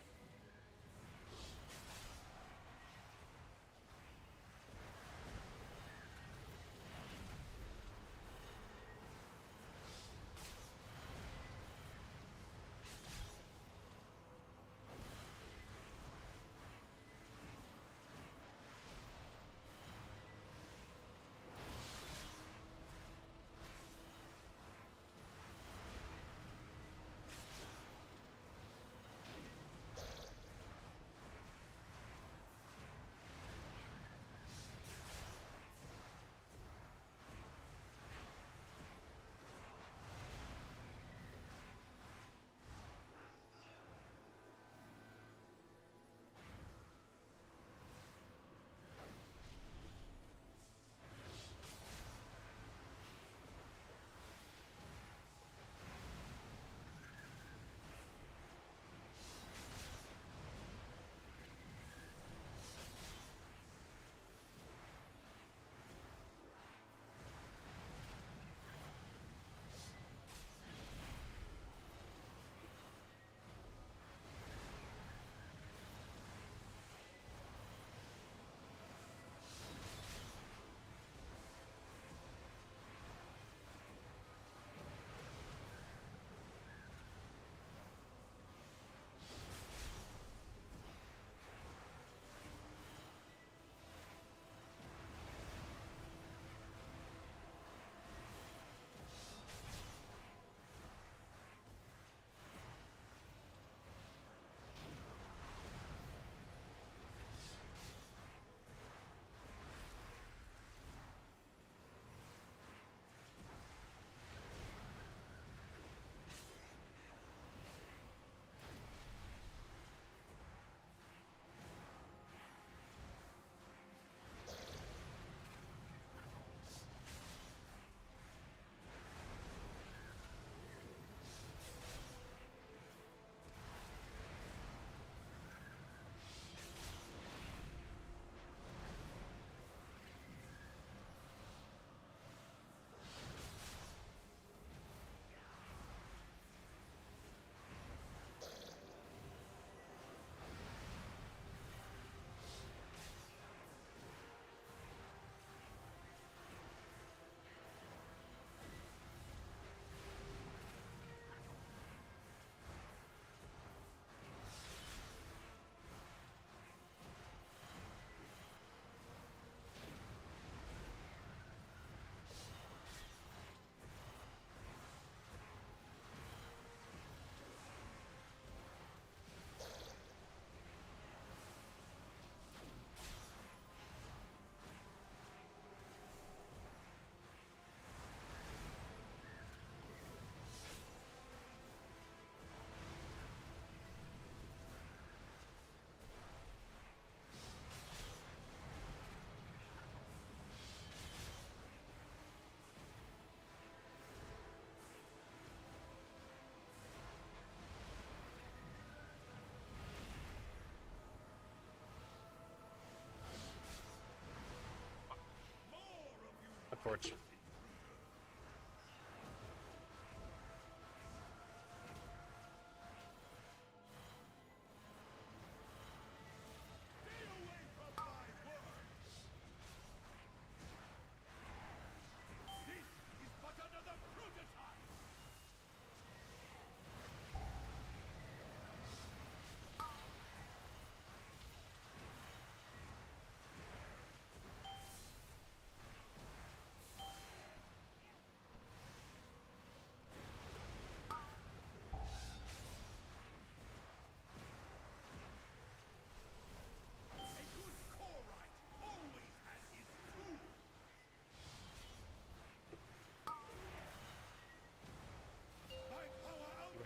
torch.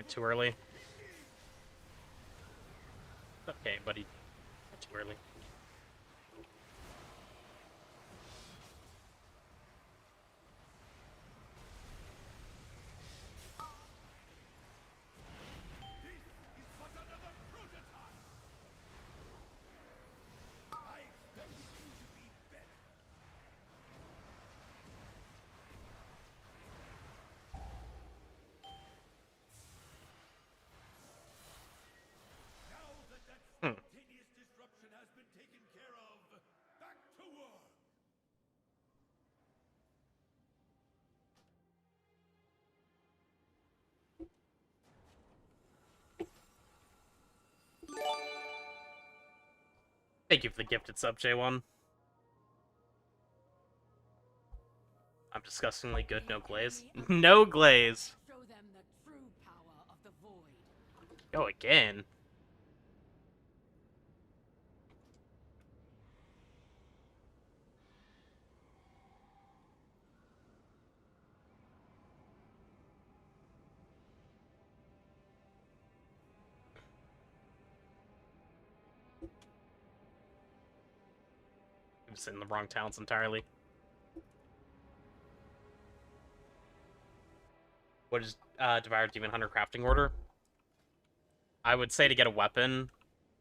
Too early. Okay, buddy. Too early. Spontaneous disruption has been taken care of. Back to work. Thank you for the gifted sub, J1. I'm disgustingly good, no glaze. No glaze! Show them the true power of the void. Go again. I'm just in the wrong towns entirely. What is Devour Demon Hunter crafting order? I would say to get a weapon.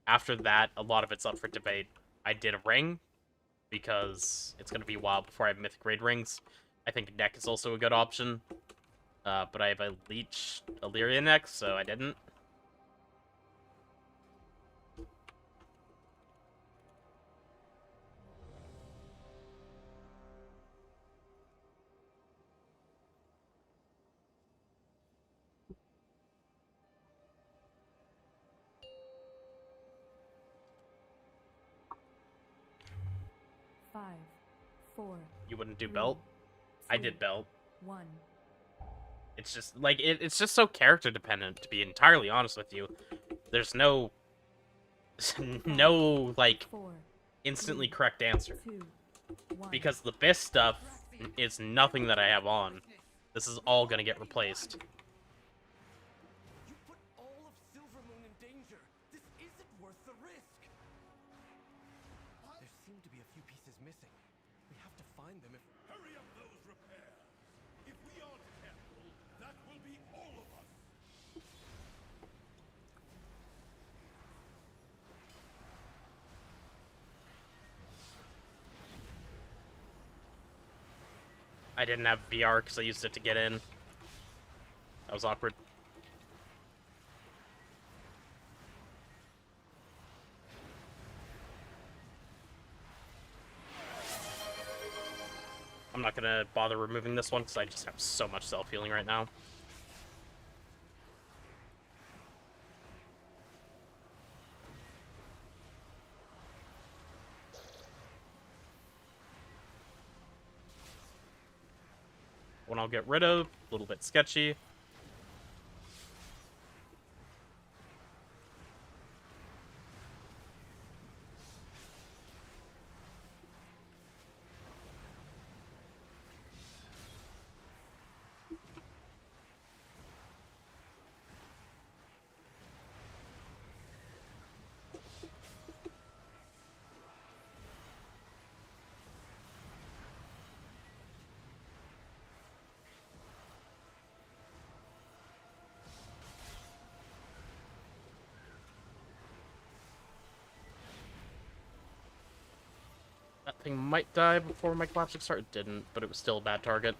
After that, a lot of it's up for debate. I did a ring, because it's going to be a while before I have mythic raid rings. I think neck is also a good option. But I have a leech Illyria neck, so I didn't. Five, four. You wouldn't do three, belt? I two, did belt. 1. It's just, like, it's just so character dependent, to be entirely honest with you. There's no... no, like, Four, instantly correct answer. 2, 1. Because the best stuff is nothing that I have on. This is all gonna get replaced. You put all of Silvermoon in danger. This isn't worth the risk. There seem to be a few pieces missing. We have to find them if... Hurry up those repairs. If we aren't careful, that will be all of us. I didn't have VR because I used it to get in. That was awkward. I'm not gonna bother removing this one because I just have so much self-healing right now. One I'll get rid of, a little bit sketchy. thing might die before my collapsing start. It didn't, but it was still a bad target.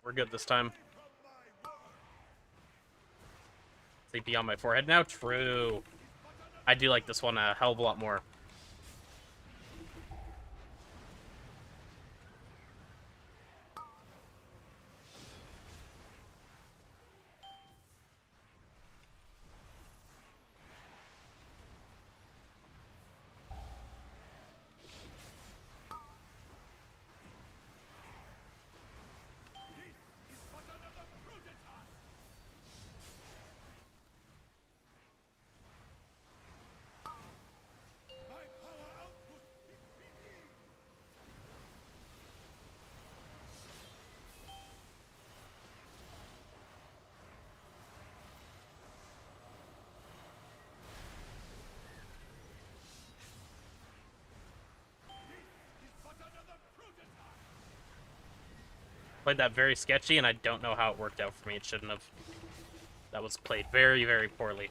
We're good this time. They be on my forehead now? True. I do like this one a hell of a lot more. Played that very sketchy, and I don't know how it worked out for me. It shouldn't have. That was played very, very poorly.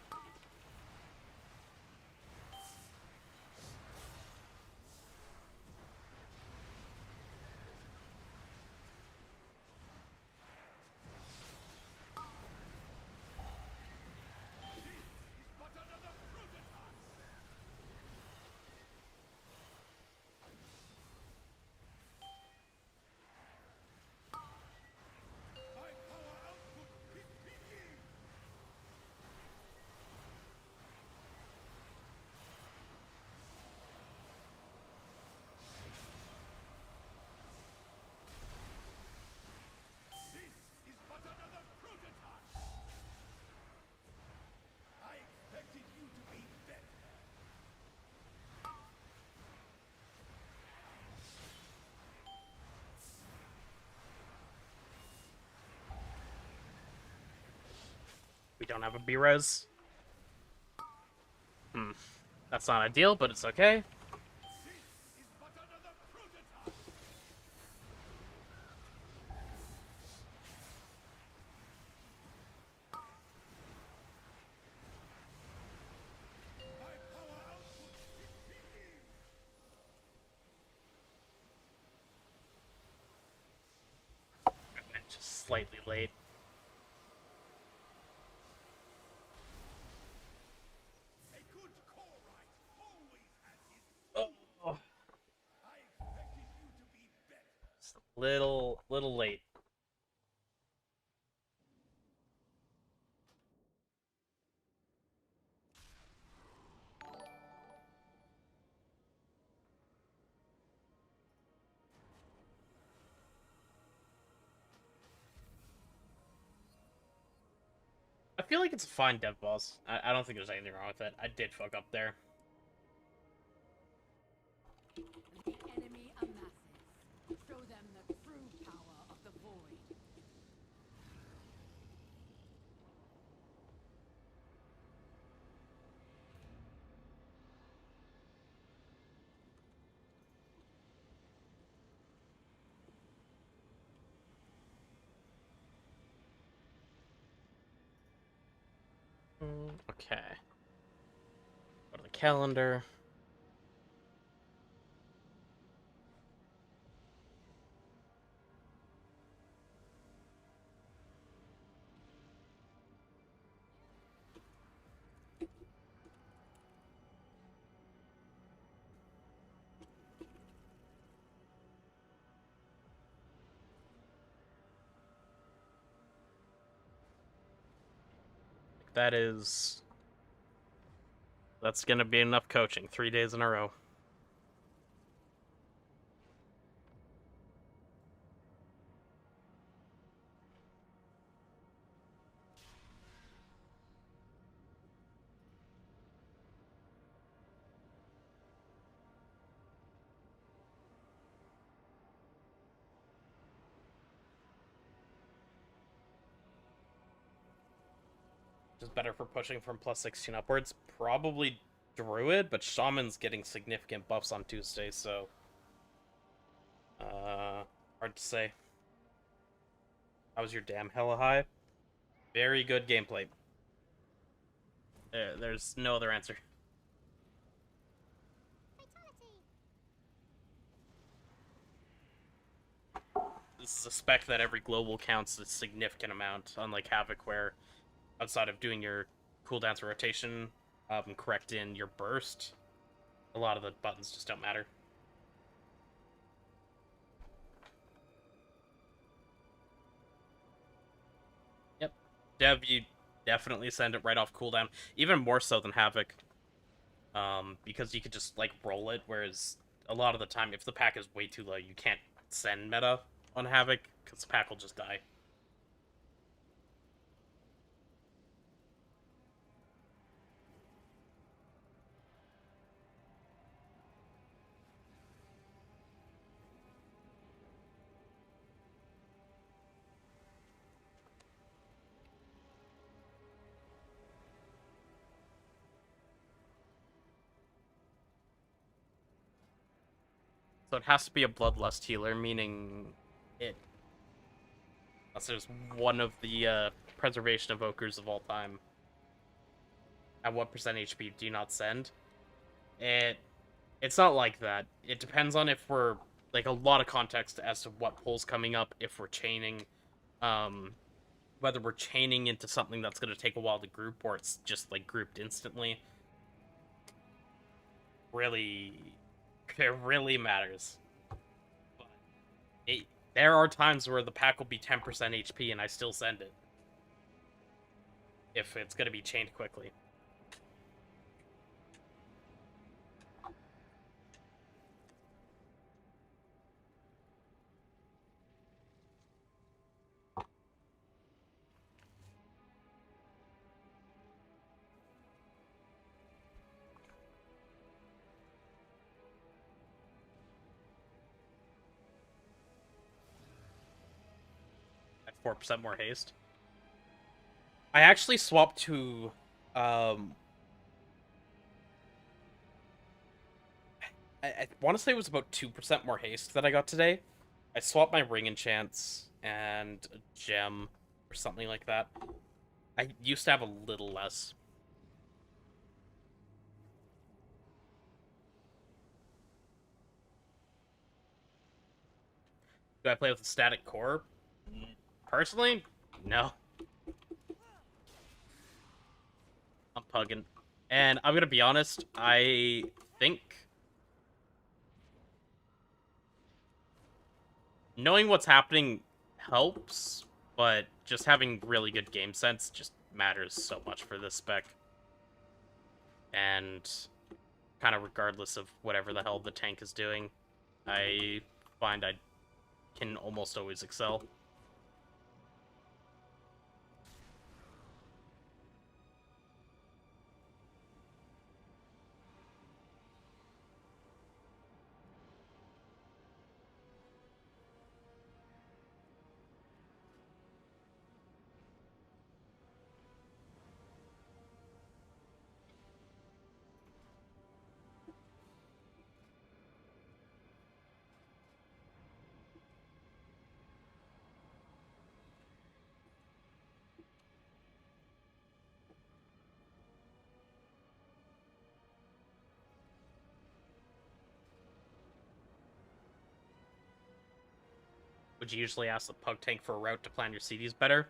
We don't have a B-res. That's not ideal, but it's okay. slightly late. A good Korite always has his. Oh, I expected you to be better. just a little late. I feel like it's a fine dev boss. I don't think there's anything wrong with it. I did fuck up there. The enemy amasses. Show them the true power of the void. Okay. Go to the calendar. That's gonna be enough coaching. 3 days in a row. Just better for pushing from plus 16 upwards. Probably Druid, but Shaman's getting significant buffs on Tuesday, so hard to say. How was your damn hella high? Very good gameplay. There's no other answer. Suspect that every global counts a significant amount, unlike Havoc, where outside of doing your cooldowns or rotation, correct in your burst, a lot of the buttons just don't matter. Yep. Dev, you definitely send it right off cooldown, even more so than Havoc, because you could just like roll it, whereas a lot of the time, if the pack is way too low, you can't send meta on Havoc, because the pack will just die. So it has to be a Bloodlust healer, meaning it. Unless there's one of the Preservation Evokers of all time. At what percent HP do you not send? It's not like that. It depends on if we're like a lot of context as to what pull's coming up, if we're chaining, whether we're chaining into something that's gonna take a while to group or it's just like grouped instantly. Really, it really matters. But there are times where the pack will be 10% HP and I still send it if it's gonna be chained quickly. At 4% more haste. I actually swapped to I want to say it was about 2% more haste that I got today. I swapped my ring enchants and a gem or something like that. I used to have a little less. Do I play with a static core? Personally, no. I'm pugging. And I'm gonna be honest, I think knowing what's happening helps, but just having really good game sense just matters so much for this spec. And kind of regardless of whatever the hell the tank is doing, I find I can almost always excel. Would you usually ask the pug tank for a route to plan your CDs better?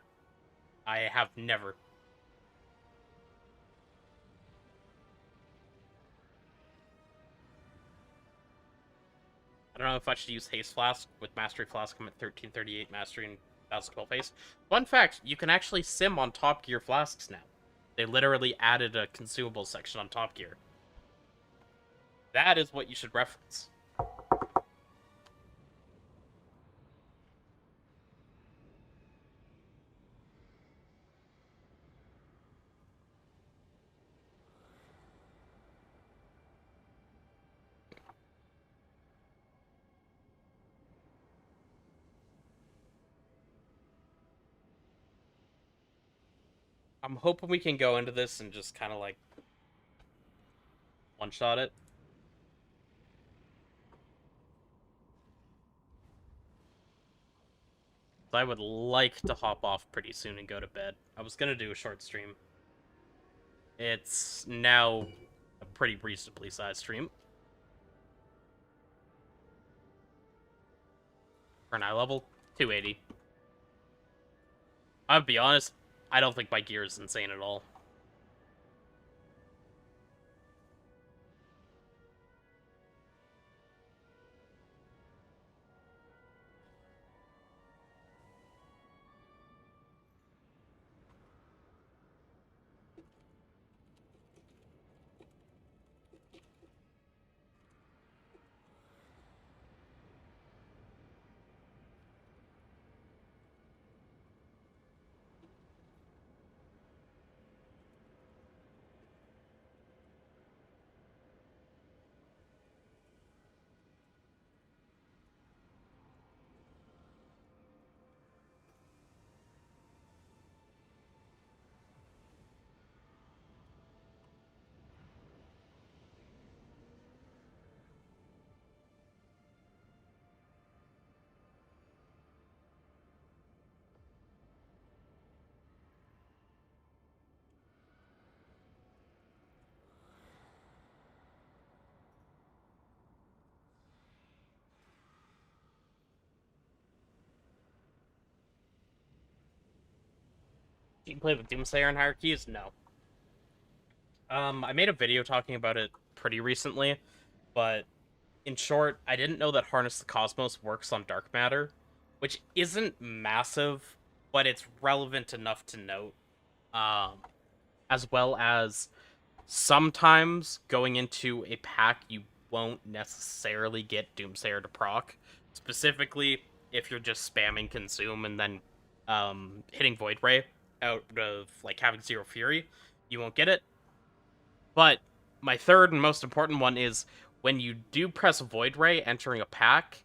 I have never. I don't know if I should use Haste Flask. With Mastery Flask, I'm at 1338 Mastery and 1012 Haste. Fun fact, you can actually sim on Top Gear flasks now. They literally added a consumable section on Top Gear. That is what you should reference. I'm hoping we can go into this and just kind of like one-shot it. I would like to hop off pretty soon and go to bed. I was gonna do a short stream. It's now a pretty reasonably sized stream. For an eye level, 280. I'll be honest, I don't think my gear is insane at all. You can play with Doomslayer and Hierarchies? No. I made a video talking about it pretty recently, but in short, I didn't know that Harness the Cosmos works on dark matter, which isn't massive, but it's relevant enough to note. As well as sometimes going into a pack, you won't necessarily get Doomsayer to proc. Specifically, if you're just spamming Consume and then hitting Void Ray out of like having Zero Fury, you won't get it. But my third and most important one is when you do press Void Ray entering a pack,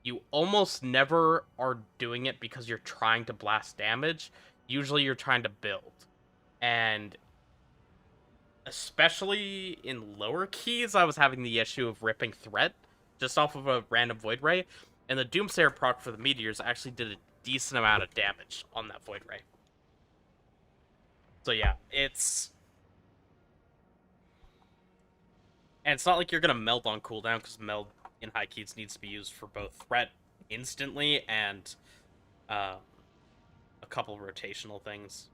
you almost never are doing it because you're trying to blast damage. Usually you're trying to build. And especially in lower keys, I was having the issue of ripping Threat just off of a random Void Ray. And the Doomsayer proc for the Meteors actually did a decent amount of damage on that Void Ray. So yeah, it's... And it's not like you're gonna meld on cooldown, because meld in high keys needs to be used for both threat instantly and a couple rotational things.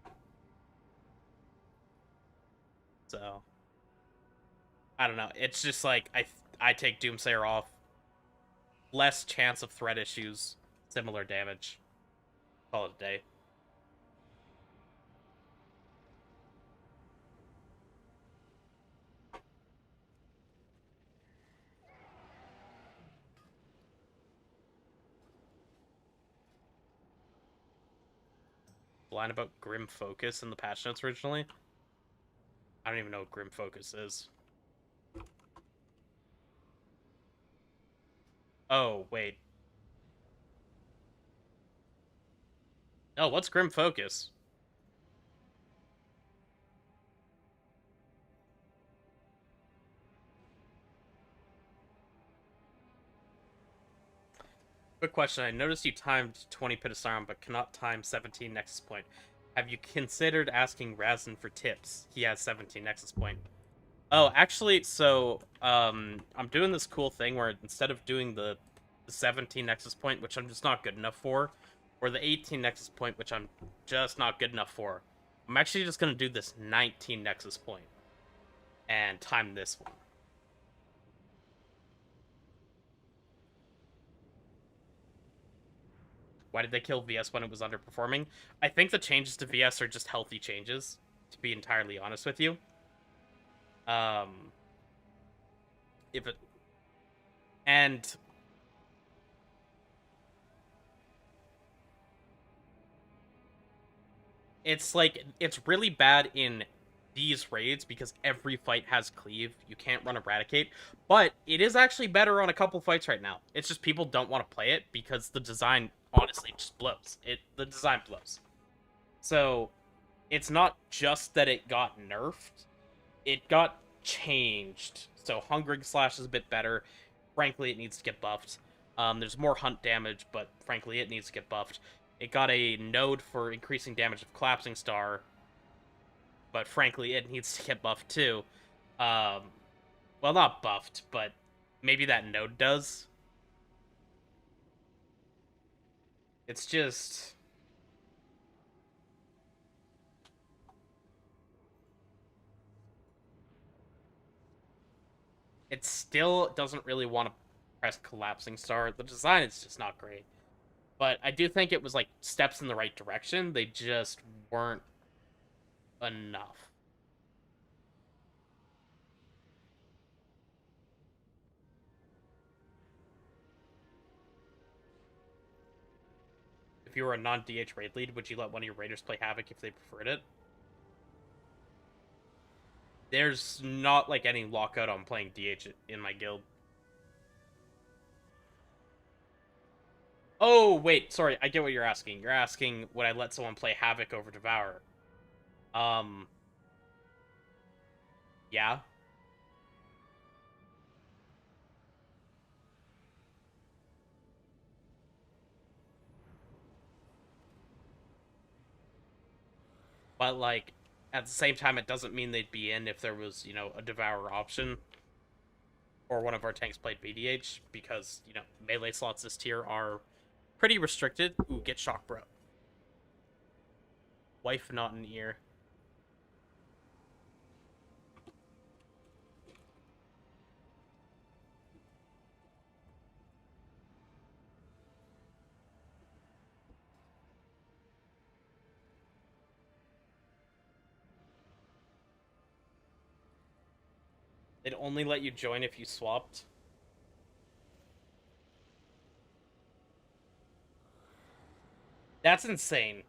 So I don't know. It's just like I take Doomsayer off. Less chance of threat issues, similar damage. Call it a day. Line about Grim Focus in the patch notes originally. I don't even know what Grim Focus is. Oh, wait. Oh, what's Grim Focus? Quick question. I noticed you timed 20 Pitasarum, but cannot time 17 Nexus Point. Have you considered asking Razin for tips? He has 17 Nexus Point. Oh, actually, so, I'm doing this cool thing where instead of doing the 17 Nexus Point, which I'm just not good enough for, or the 18 Nexus Point, which I'm just not good enough for, I'm actually just going to do this 19 Nexus Point and time this one. Why did they kill VS when it was underperforming? I think the changes to VS are just healthy changes, to be entirely honest with you. If it... And... It's like, it's really bad in these raids because every fight has cleave. You can't run Eradicate. But it is actually better on a couple fights right now. It's just people don't want to play it because the design honestly just blows. The design blows. So it's not just that it got nerfed. It got changed. So Hungering Slash is a bit better. Frankly, it needs to get buffed. There's more hunt damage, but frankly, it needs to get buffed. It got a node for increasing damage of Collapsing Star, but frankly, it needs to get buffed too. Well, not buffed, but maybe that node does. It's just... It still doesn't really want to press Collapsing Star. The design is just not great. But I do think it was, like, steps in the right direction. They just weren't enough. If you were a non-DH raid lead, would you let one of your raiders play Havoc if they preferred it? There's not, like, any lockout on playing DH in my guild. Oh, wait, sorry, I get what you're asking. You're asking, would I let someone play Havoc over Devour? Yeah. But, like, at the same time, it doesn't mean they'd be in if there was, you know, a Devourer option. Or one of our tanks played BDH, because, you know, melee slots this tier are pretty restricted. Ooh, get shock, bro. Wife not in ear. They'd only let you join if you swapped. That's insane.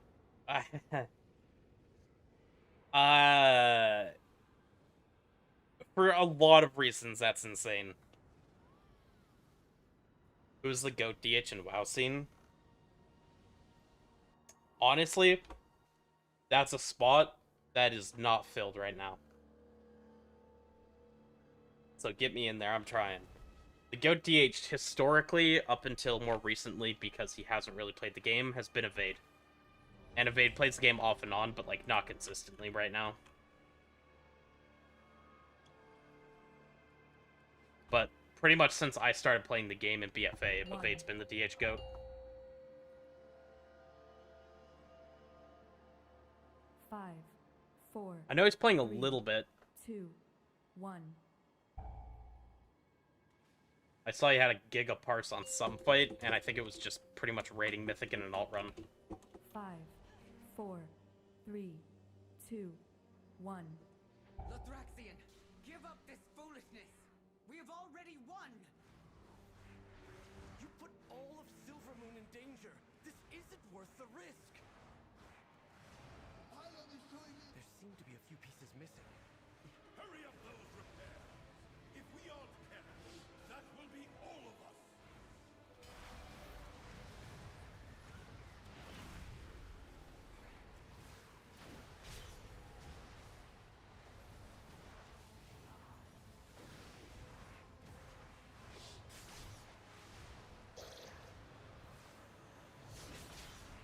For a lot of reasons, that's insane. Who's the GOAT DH in WoW scene? Honestly, that's a spot that is not filled right now. So get me in there, I'm trying. The GOAT DH, historically, up until more recently, because he hasn't really played the game, has been Evade. And Evade plays the game off and on, but, like, not consistently right now. But pretty much since I started playing the game in BFA, Evade's been the DH GOAT. 4, I know he's playing a 3, little bit. 2, 1. I saw he had a Giga Parse on some fight, and I think it was just pretty much raiding Mythic in an alt run. 5, 4, 3, 2, 1. Lathraxian, give up this foolishness. We have already won. You put all of Silvermoon in danger. This isn't worth the risk. There seem to be a few pieces missing. Hurry up those repairs. If we aren't careful, that will be all of us.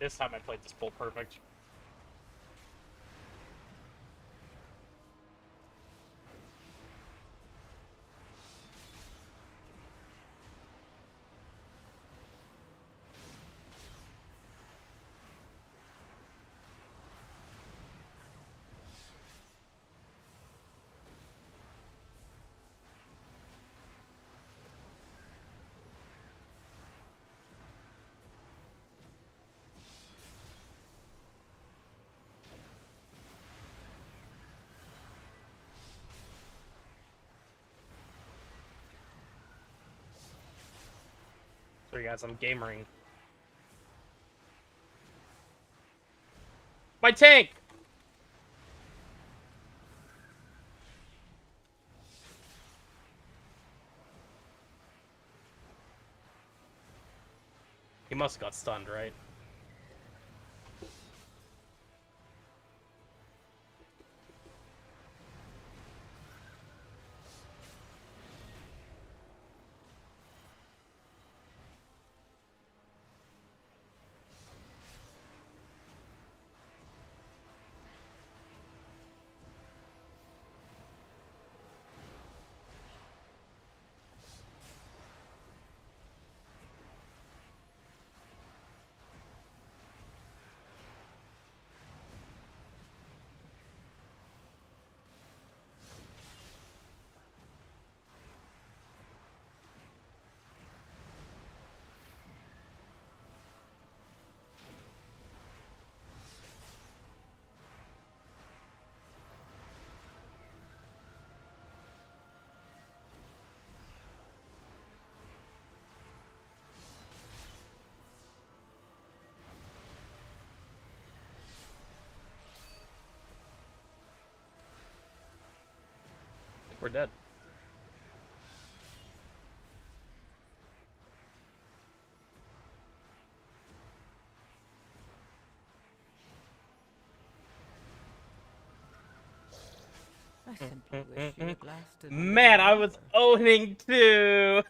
This time I played this bull perfect. Sorry guys, I'm gamering. My tank! He must have got stunned, right? We're dead. I simply wish you had lasted. Man, I was owning too!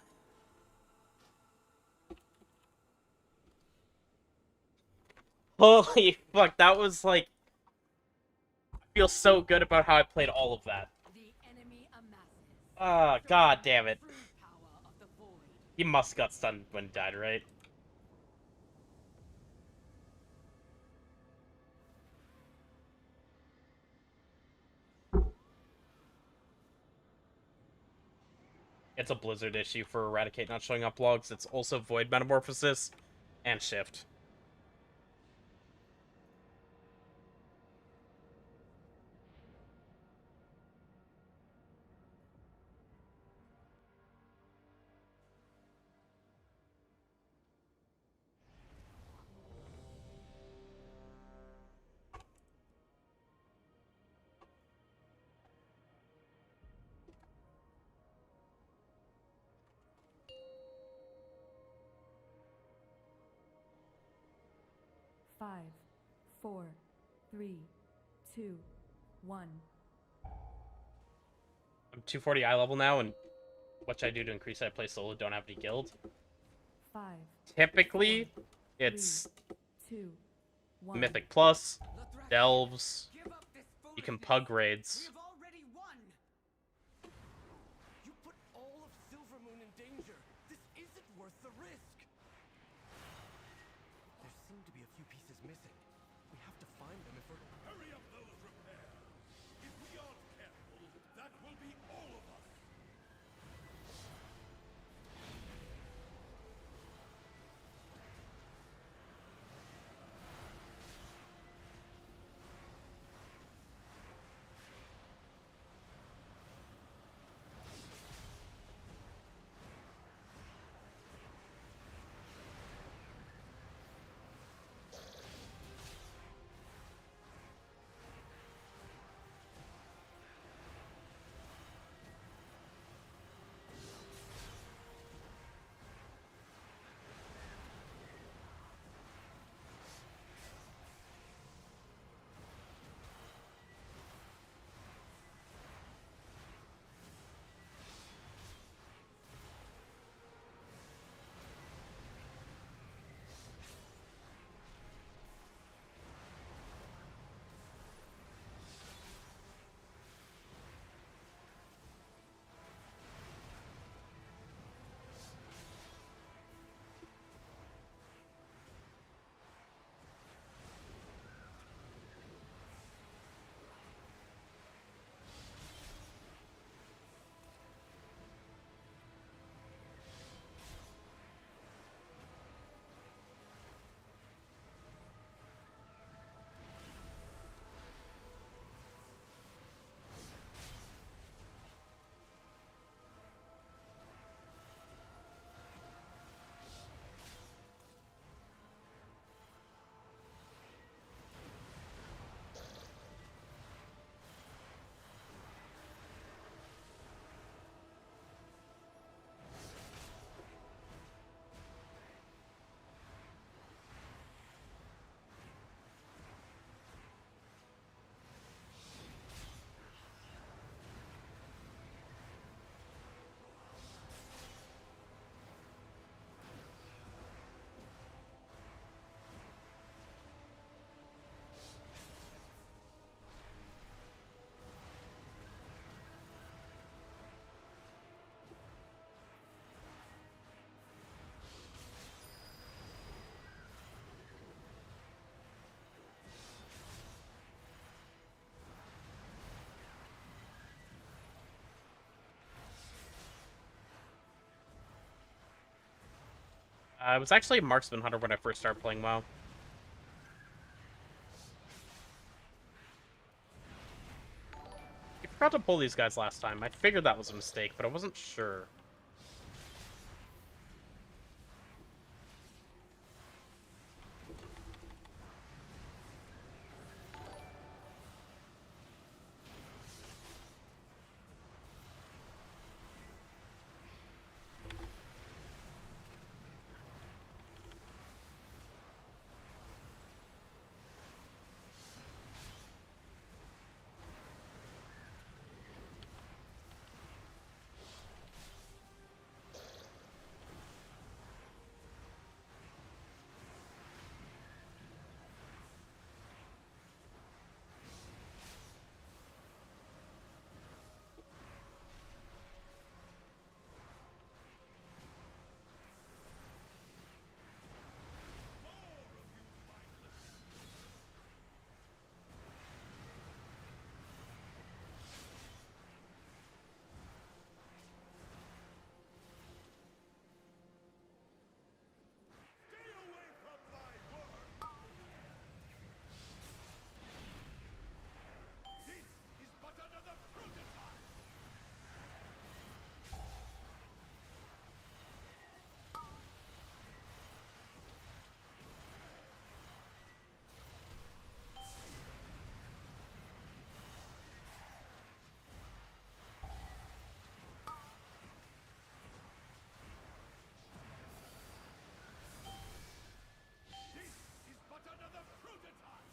Holy fuck, that was like... I feel so good about how I played all of that. The enemy amasses. Ah, god damn it. True power of the void. He must got stunned when he died, right? It's a Blizzard issue for Eradicate not showing up logs. It's also Void Metamorphosis and Shift. Five, 4, 3, 2, 1. I'm 240 eye level now, and what should I do to increase that? I play solo, don't have any guild. 5. Typically, 4, it's 3, 2, 1. Mythic Plus, Lathraxian, Delves, give up this you can foolishness. pug We raids. have already won. You put all of Silvermoon in danger. This isn't worth the risk. There seem to be a few pieces missing. We have to find them if we're... Hurry up those repairs. I was actually a marksman hunter when I first started playing WoW. I forgot to pull these guys last time. I figured that was a mistake, but I wasn't sure. Stay away from my work! This is but another prototype! This is but another prototype!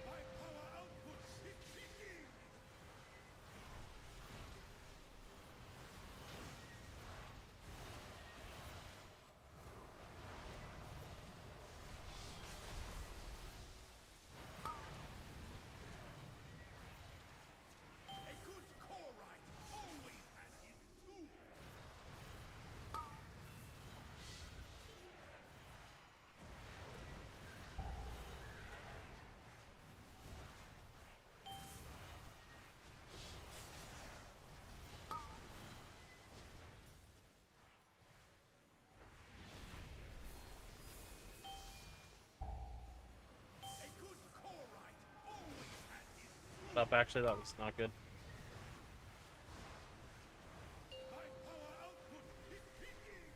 My power output is peaking! A good core right always has his tool! A good core right always has his tool! Up, actually, that was not good. My power output is peaking!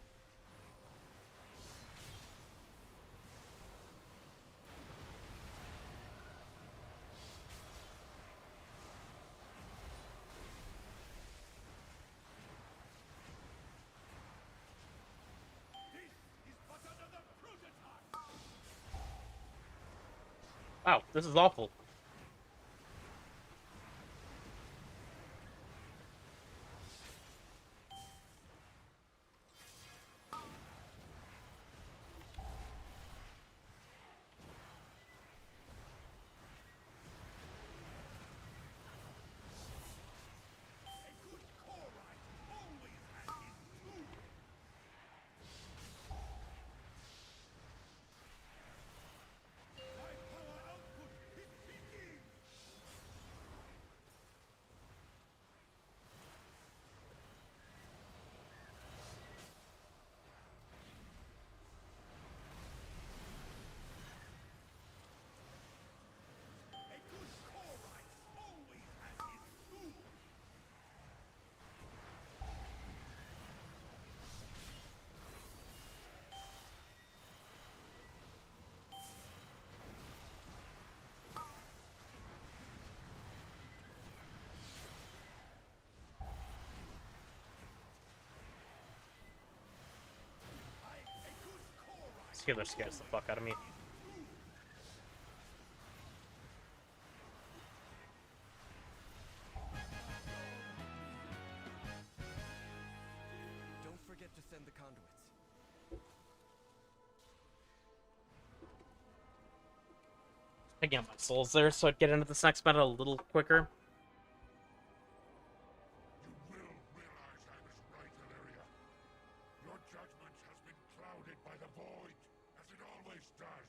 This is but another prototype! Wow, this is awful. A good core right always has his tool! My power output is peaking! A good core right always has his tool! A good core right This healer scares the fuck out of me. Don't forget to send the conduits. Picking up my souls there so I'd get into this next meta a little quicker. You will realize I was right, Illyria. Your judgment has been clouded by the void, as it always does.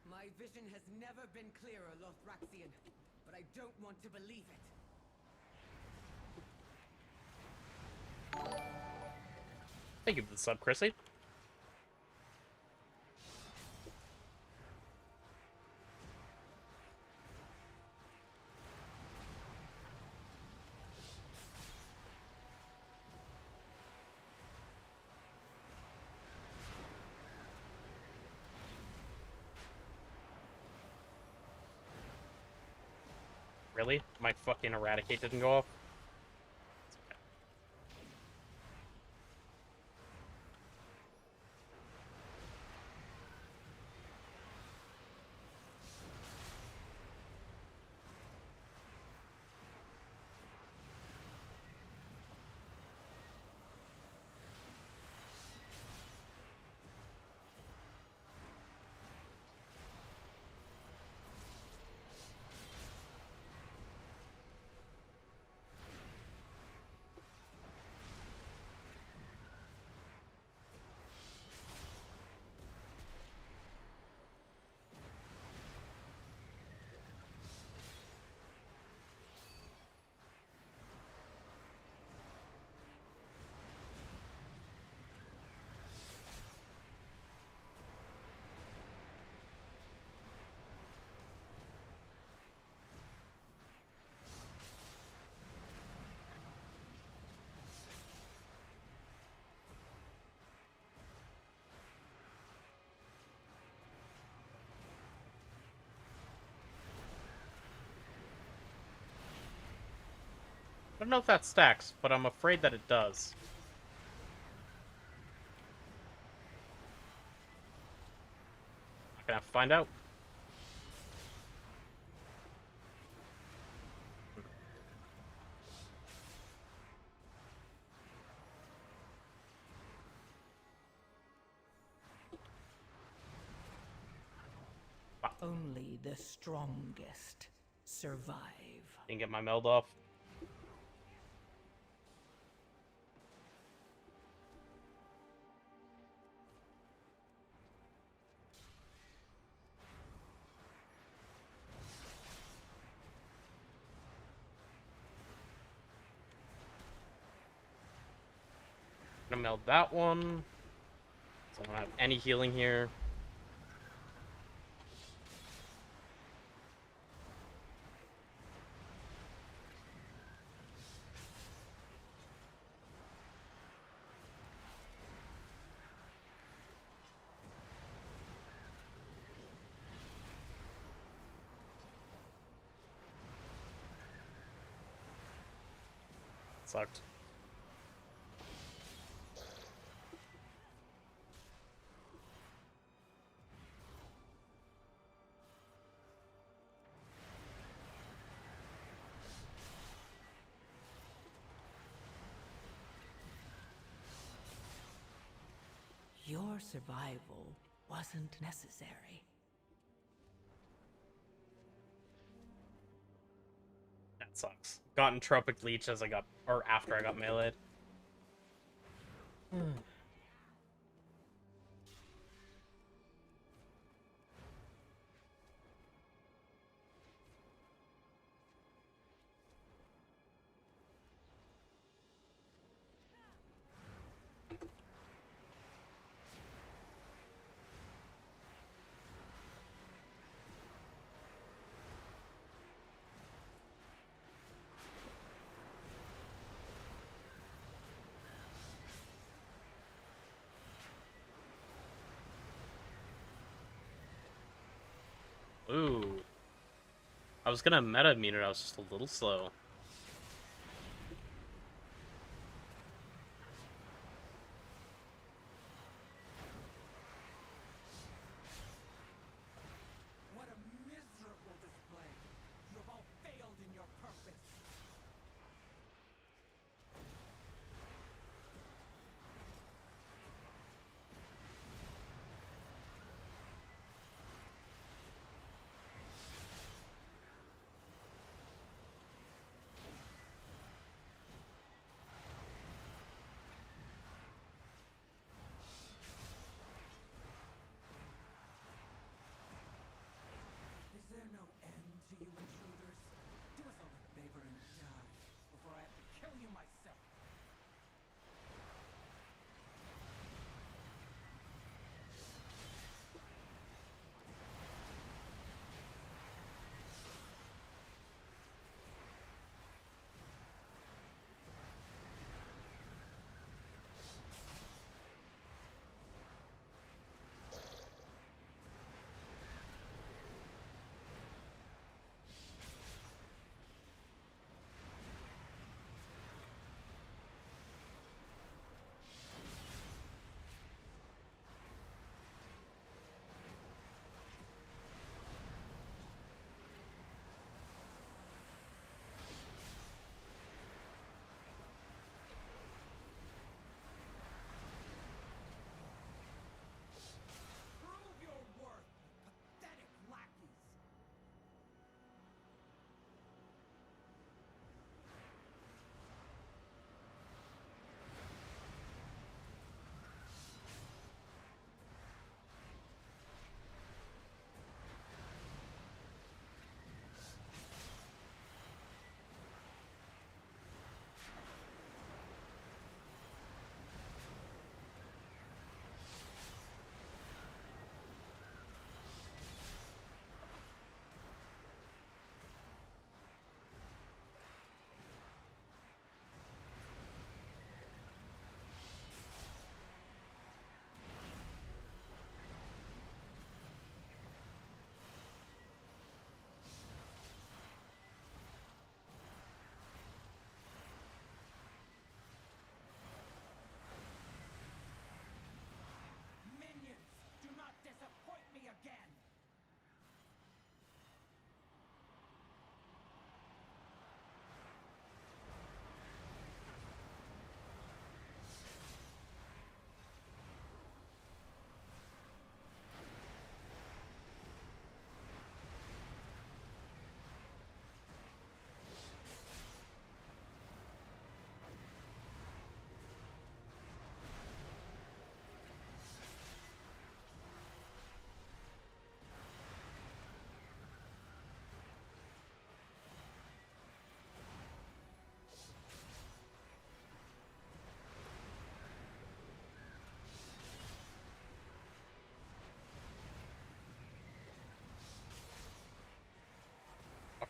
My vision has never been clearer, Lothraxian, but I don't want to believe it. Thank you for the sub, Chrissy. Really? My fucking Eradicate didn't go off? I don't know if that stacks, but I'm afraid that it does. I'm gonna have to find out. Only the strongest survive. Didn't get my meld off. Gonna meld that one. So I don't have any healing here. Sucked. Your survival wasn't necessary. That sucks. Gotten Tropic Leech as I got, or after I got meleeed. Ooh. I was gonna meta immune it, I was just a little slow. What a miserable display! You have all failed in your purpose!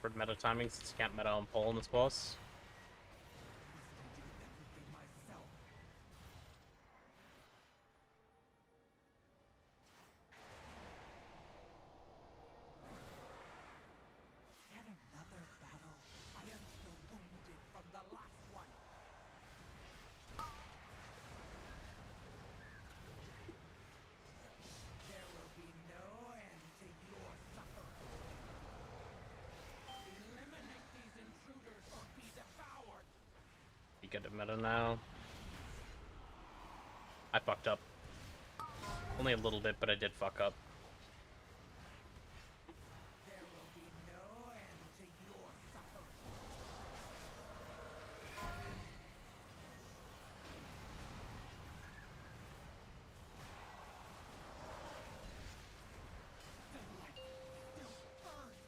awkward meta timing since you can't meta on pole in this boss. Yet another battle. I am still wounded from the last one. There will be no end to your suffering. Eliminate these intruders or be devoured. You get a meta now. I fucked up. Only a little bit, but I did fuck up. There will be no end to your suffering. The light still burns.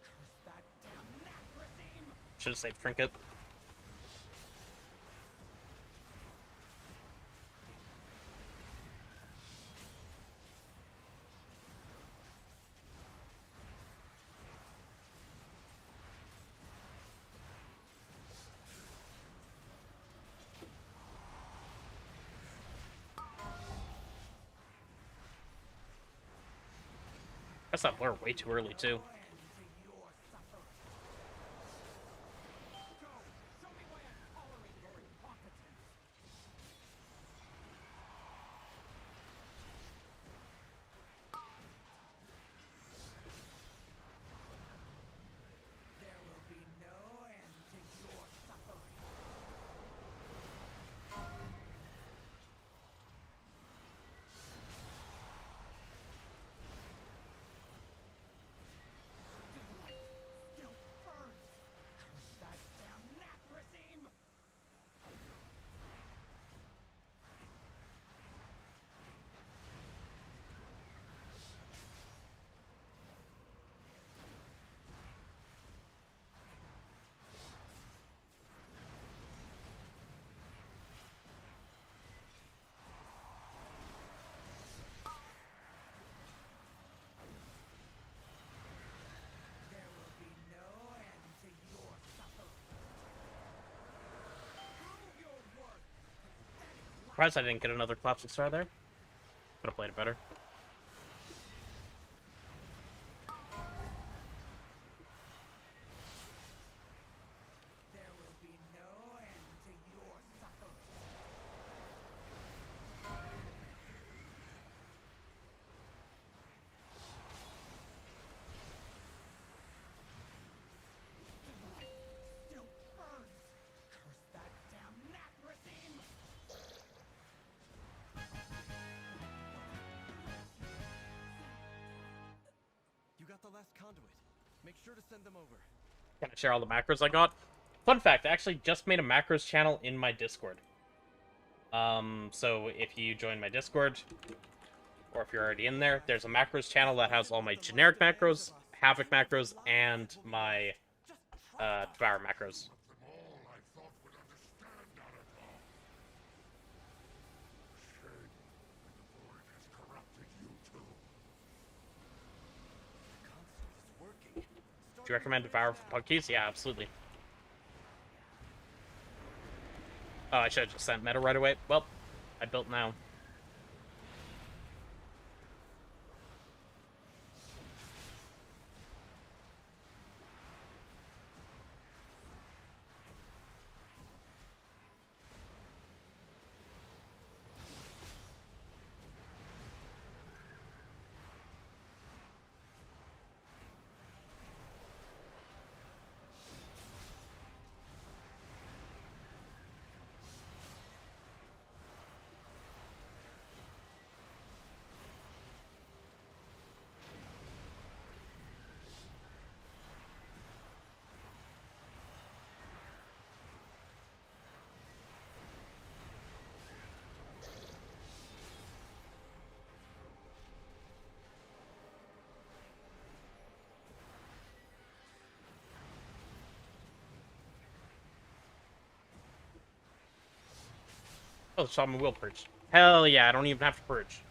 Curse that damn Nacrazine! Should have saved Trinket. That's that blur way too early, too. There will be no end to your suffering. The light still burns. Curse that damn Nacrazine! There will be no end to your suffering. Prove your worth. Surprised I didn't get another collapsing star there. Could have played it better. There will be no end to your suffering. The light still burns. Curse that damn Nacrazine! You got the last conduit. Make sure to send them over. Can I share all the macros I got? Fun fact, I actually just made a macros channel in my Discord. So if you join my Discord, or if you're already in there, there's a macros channel that has all my generic macros, Havoc macros, and my Devour macros. Them all I thought would understand Aragorn. Shame. The void has corrupted you too. Console is working. Do you recommend Devour for Punkies? Yeah, absolutely. Oh, I should have just sent meta right away. Well, I built now. Oh, the Shaman will purge. Hell yeah, I don't even have to purge.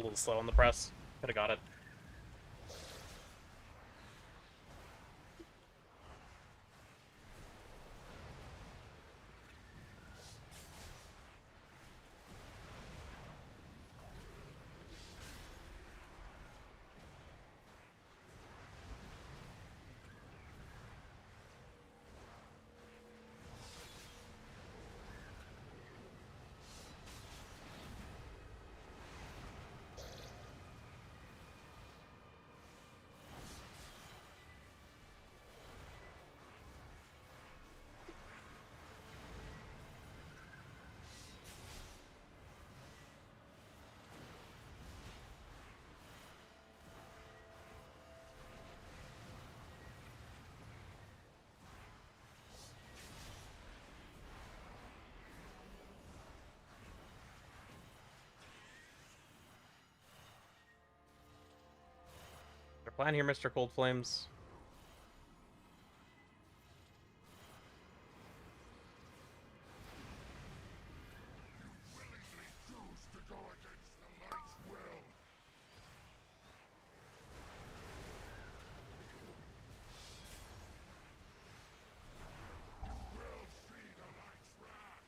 a little slow on the press. Could have got it. Your plan here, Mr. Cold Flames. Willingly choose to go against the light's will. You will see the light's wrath.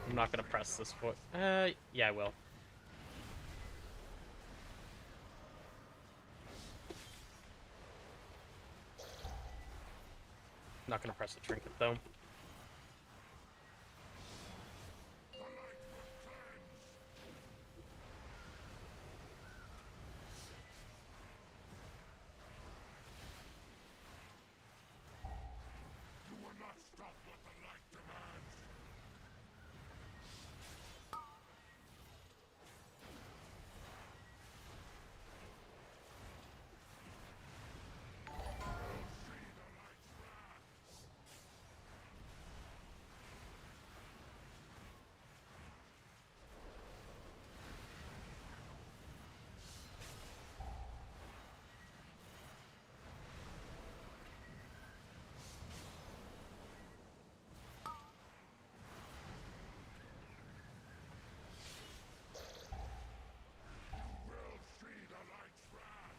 I'm not gonna press this foot. Yeah, I will. Not gonna press the trinket though. The light will cleanse. You will not stop what the light demands. See the light's wrath. You will see the light's wrath.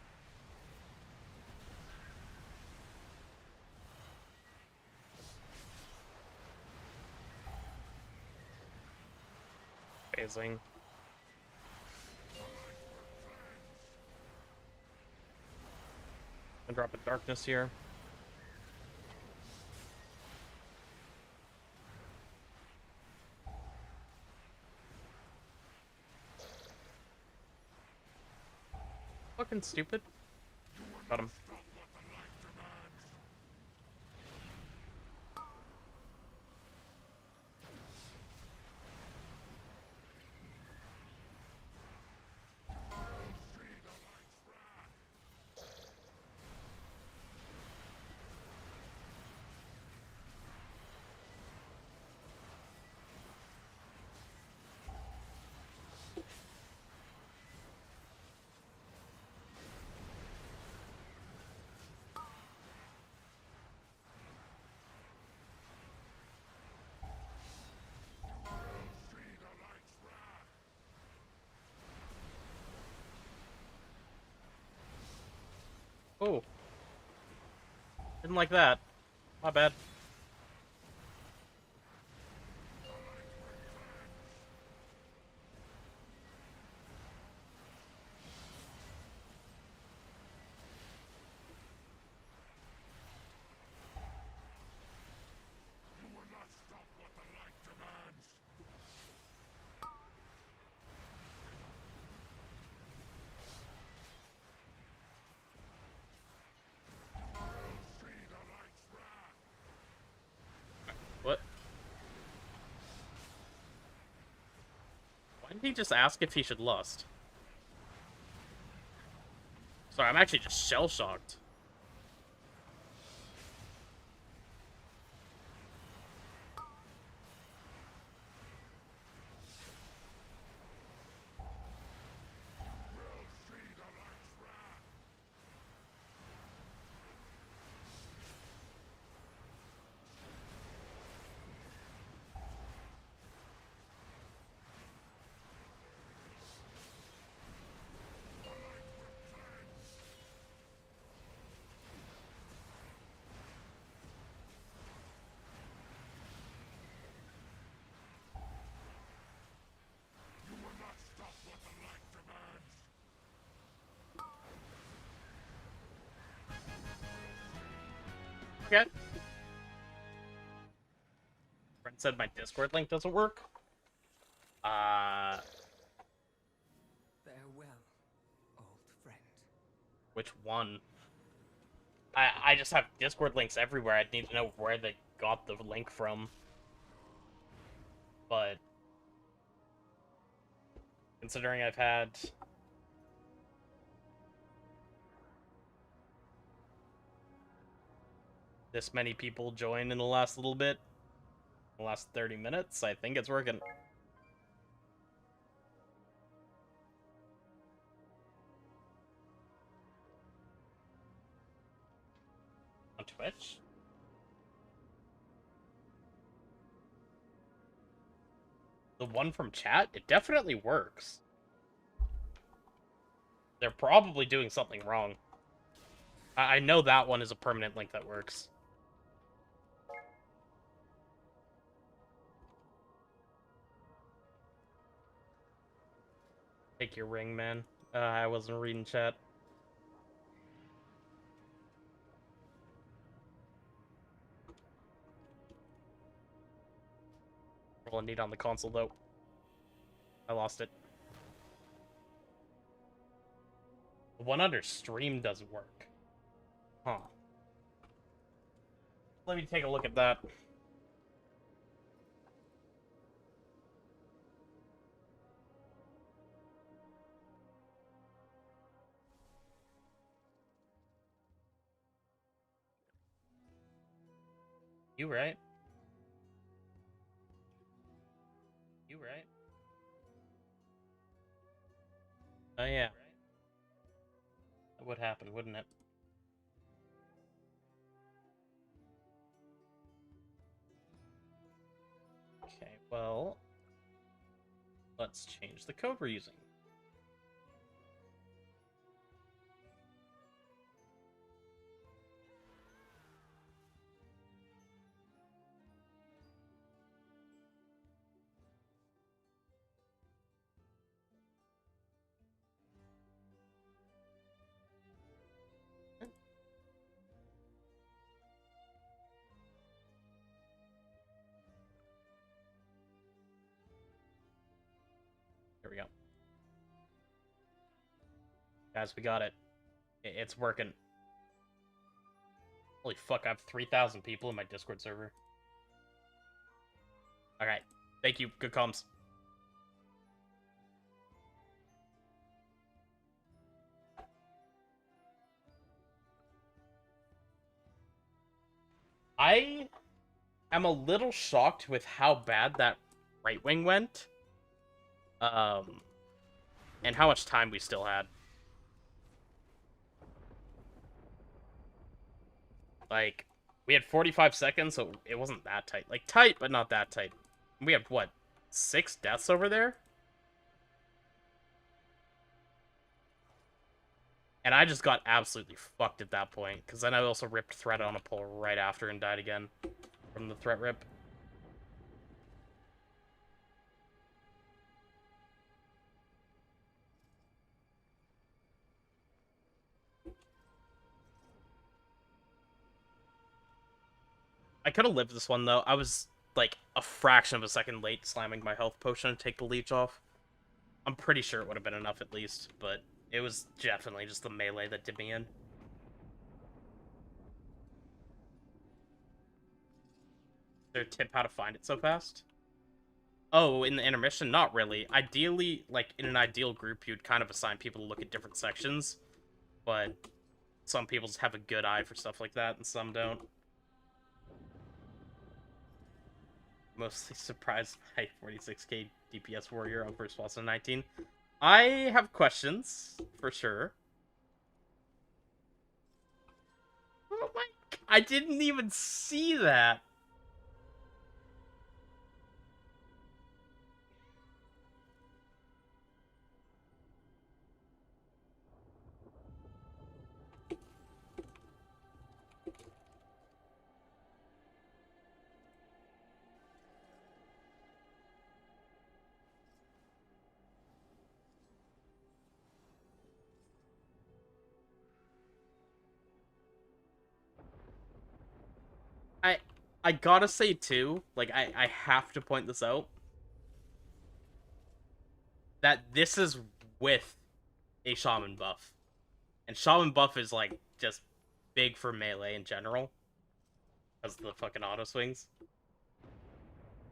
Phasing. And drop a darkness here. Fucking stupid. Got him. Stop what the light demands. See the light's wrath. See the light's wrath. Oh. Didn't like that. My bad. You will not stop what the light demands. See the light's wrath. What? Why didn't he just ask if he should lust? Sorry, I'm actually just shell-shocked. Okay. Friend said my Discord link doesn't work. Farewell, old friend. Which one? I just have Discord links everywhere. I'd need to know where they got the link from. But considering I've had this many people join in the last little bit, the last 30 minutes, I think it's working. On Twitch? The one from chat? It definitely works. They're probably doing something wrong. I know that one is a permanent link that works. Take your ring, man. I wasn't reading chat. Roll a need on the console, though. I lost it. The one under stream doesn't work. Huh. Let me take a look at that. You right? You right? Oh yeah. That would happen, wouldn't it? Okay, well, let's change the code we're using. Here we go. Guys, we got it. It's working. Holy fuck, I have 3,000 people in my Discord server. Alright. Thank you. Good comms. I am a little shocked with how bad that right wing went. And how much time we still had. Like, we had 45 seconds, so it wasn't that tight. Like, tight, but not that tight. We have, what, 6 deaths over there? And I just got absolutely fucked at that point, because then I also ripped threat on a pole right after and died again from the threat rip. I could have lived this one, though. I was, like, a fraction of a second late slamming my health potion to take the leech off. I'm pretty sure it would have been enough at least, but it was definitely just the melee that did me in. Is there a tip how to find it so fast? Oh, in the intermission? Not really. Ideally, like, in an ideal group, you'd kind of assign people to look at different sections, but some people just have a good eye for stuff like that, and some don't. Mostly surprised by 46k DPS warrior on first boss in 19. I have questions, for sure. Oh my... I didn't even see that! I gotta say too, like I have to point this out, that this is with a shaman buff. And shaman buff is like just big for melee in general. Because of the fucking auto swings.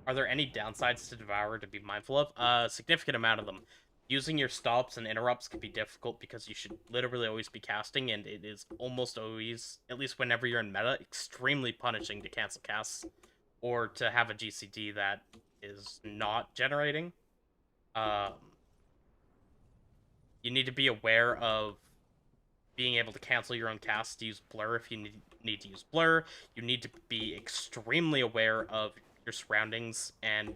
Are there any downsides to Devour to be mindful of? A significant amount of them. Using your stops and interrupts can be difficult because you should literally always be casting, and it is almost always, at least whenever you're in meta, extremely punishing to cancel casts or to have a GCD that is not generating. You need to be aware of being able to cancel your own casts to use blur if you need to use blur. You need to be extremely aware of your surroundings and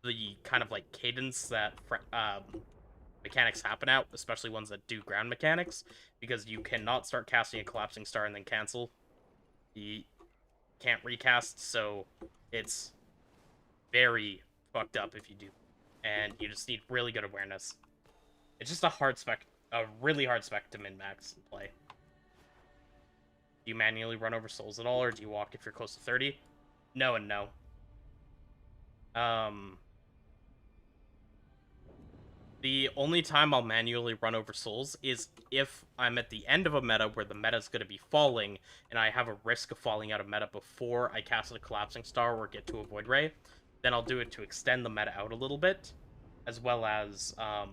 the kind of like cadence that mechanics happen out, especially ones that do ground mechanics, because you cannot start casting a collapsing star and then cancel. You can't recast, so it's very fucked up if you do, and you just need really good awareness. It's just a really hard spec to min-max and play. Do you manually run over souls at all, or do you walk if you're close to 30? No and no. The only time I'll manually run over souls is if I'm at the end of a meta where the meta's going to be falling, and I have a risk of falling out of meta before I cast a collapsing star or get to a void ray. Then I'll do it to extend the meta out a little bit, as well as I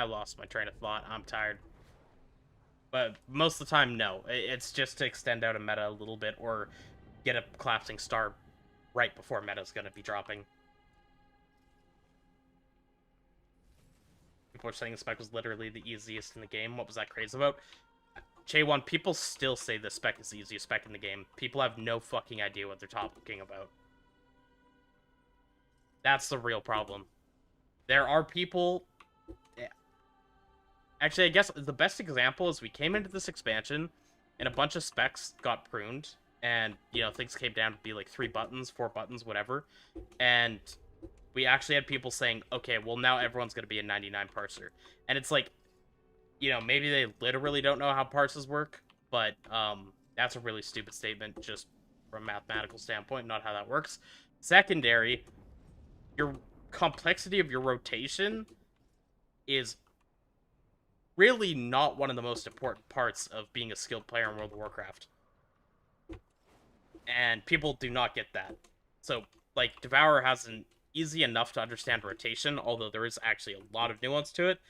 lost my train of thought. I'm tired. But most of the time, no. It's just to extend out a meta a little bit or get a collapsing star right before meta's going to be dropping. People are saying the spec was literally the easiest in the game. What was that craze about? J1, people still say the spec is the easiest spec in the game. People have no fucking idea what they're talking about. That's the real problem. There are people... Actually, I guess the best example is we came into this expansion, and a bunch of specs got pruned, and, you know, things came down to be like 3 buttons, 4 buttons, whatever, and we actually had people saying, okay, well, now everyone's going to be a 99 parser. And it's like, you know, maybe they literally don't know how parsers work, but that's a really stupid statement just from a mathematical standpoint, not how that works. Secondary, your complexity of your rotation is really not one of the most important parts of being a skilled player in World of Warcraft. And people do not get that. So, like, Devourer has an easy enough to understand rotation, although there is actually a lot of nuance to it.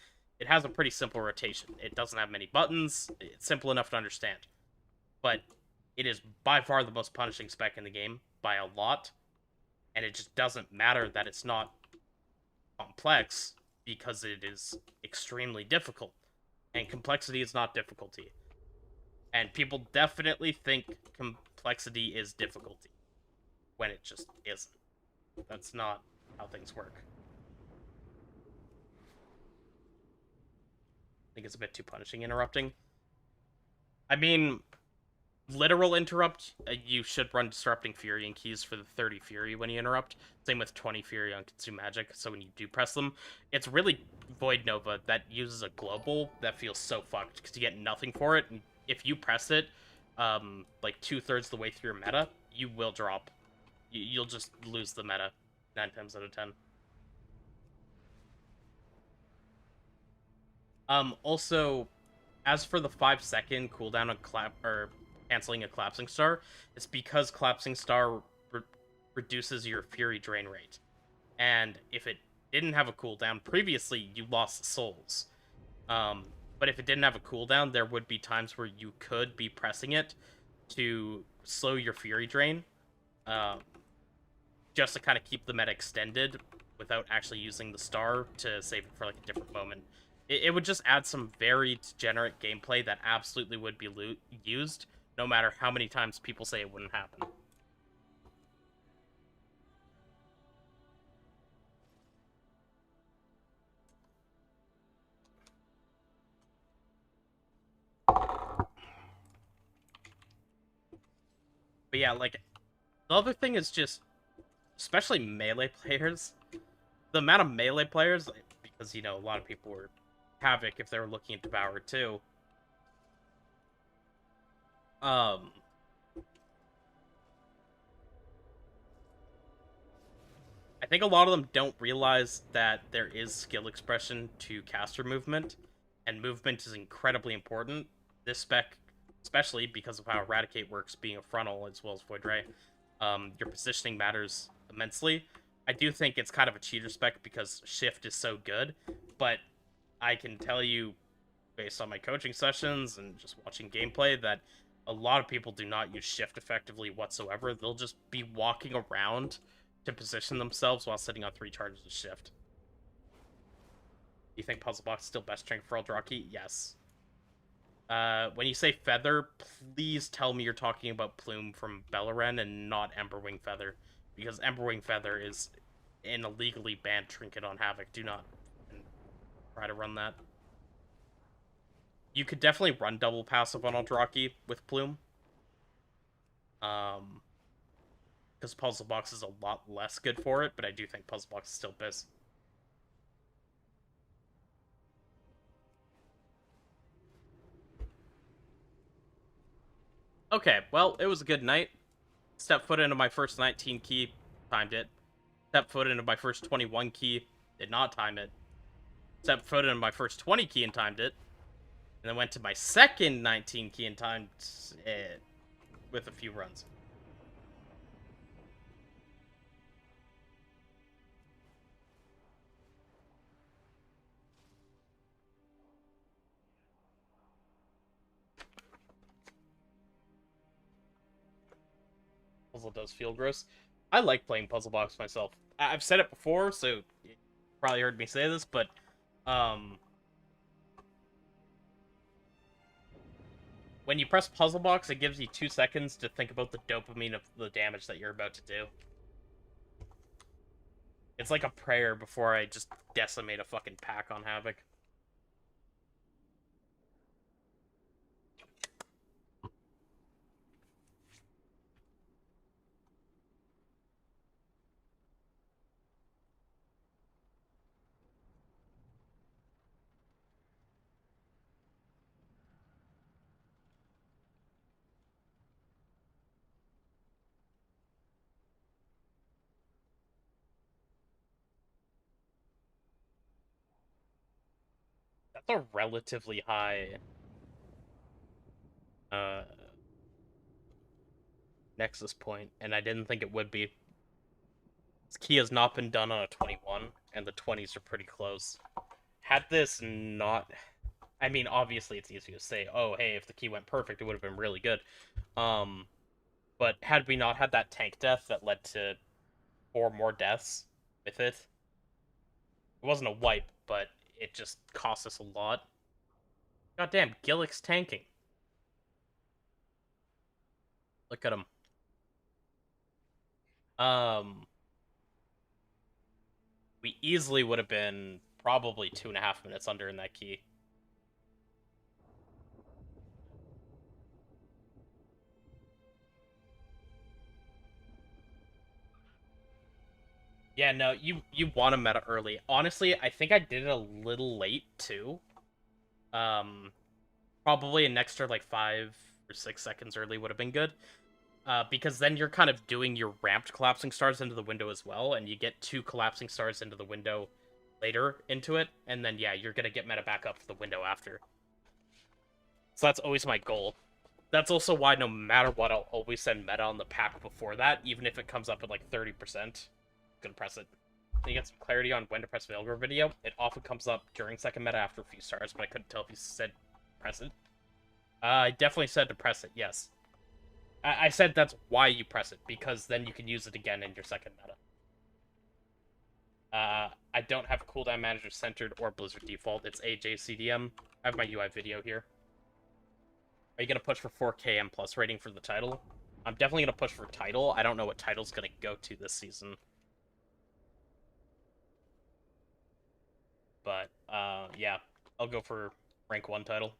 It has a pretty simple rotation. It doesn't have many buttons. It's simple enough to understand. But it is by far the most punishing spec in the game, by a lot. And it just doesn't matter that it's not complex, because it is extremely difficult. And complexity is not difficulty. And people definitely think complexity is difficulty, when it just isn't. That's not how things work. I think it's a bit too punishing interrupting. I mean, literal interrupt, you should run Disrupting Fury and keys for the 30 Fury when you interrupt. Same with 20 Fury on Consume Magic, so when you do press them, it's really Void Nova that uses a global that feels so fucked, because you get nothing for it, and if you press it, like 2/3 the way through your meta, you will drop. You'll just lose the meta 9 times out of 10. Also, as for the 5-second cooldown on canceling a collapsing star, it's because collapsing star reduces your fury drain rate. And if it didn't have a cooldown, previously you lost souls. But if it didn't have a cooldown, there would be times where you could be pressing it to slow your fury drain, just to kind of keep the meta extended without actually using the star to save it for like a different moment. It would just add some very degenerate gameplay that absolutely would be used, no matter how many times people say it wouldn't happen. But yeah, like, the other thing is just, especially melee players, the amount of melee players, because, you know, a lot of people were Havoc if they were looking at Devour too. I think a lot of them don't realize that there is skill expression to caster movement, and movement is incredibly important. This spec, especially because of how Eradicate works, being a frontal as well as Void Ray, your positioning matters immensely. I do think it's kind of a cheater spec because Shift is so good, but I can tell you, based on my coaching sessions and just watching gameplay, that a lot of people do not use Shift effectively whatsoever. They'll just be walking around to position themselves while sitting on 3 charges of Shift. Do you think Puzzle Box is still best strength for Eldraki? Yes. When you say Feather, please tell me you're talking about Plume from Beleren and not Emberwing Feather, because Emberwing Feather is an illegally banned trinket on Havoc. Do not try to run that. You could definitely run double passive on Eldraki with Plume. Because Puzzle Box is a lot less good for it, but I do think Puzzle Box is still piss. Okay, well, it was a good night. Step foot into my first 19 key, timed it. Step foot into my first 21 key, did not time it. Step foot into my first 20 key and timed it. And then went to my second 19 key and timed it with a few runs. Puzzle does feel gross. I like playing Puzzle Box myself. I've said it before, so you probably heard me say this, but when you press Puzzle Box, it gives you 2 seconds to think about the dopamine of the damage that you're about to do. It's like a prayer before I just decimate a fucking pack on Havoc. That's a relatively high Nexus point, and I didn't think it would be. This key has not been done on a 21, and the 20s are pretty close. Had this not... I mean, obviously it's easy to say, oh, hey, if the key went perfect, it would have been really good. But had we not had that tank death that led to 4 more deaths with it, it wasn't a wipe, but it just cost us a lot. Goddamn, Gillick's tanking. Look at him. We easily would have been probably 2.5 minutes under in that key. Yeah, no, you want to meta early. Honestly, I think I did it a little late too. Probably an extra like 5 or 6 seconds early would have been good. Because then you're kind of doing your ramped collapsing stars into the window as well, and you get 2 collapsing stars into the window later into it, and then yeah, you're gonna get meta back up to the window after. So that's always my goal. That's also why no matter what, I'll always send meta on the pack before that, even if it comes up at like 30%. I'm gonna press it. You get some clarity on when to press Veilgore video. It often comes up during second meta after a few stars, but I couldn't tell if you said press it. I definitely said to press it, yes. I said that's why you press it, because then you can use it again in your second meta. I don't have cooldown manager centered or Blizzard default. It's AJCDM. I have my UI video here. Are you going to push for 4K M plus rating for the title? I'm definitely going to push for title. I don't know what title's going to go to this season. But, yeah. I'll go for rank 1 title.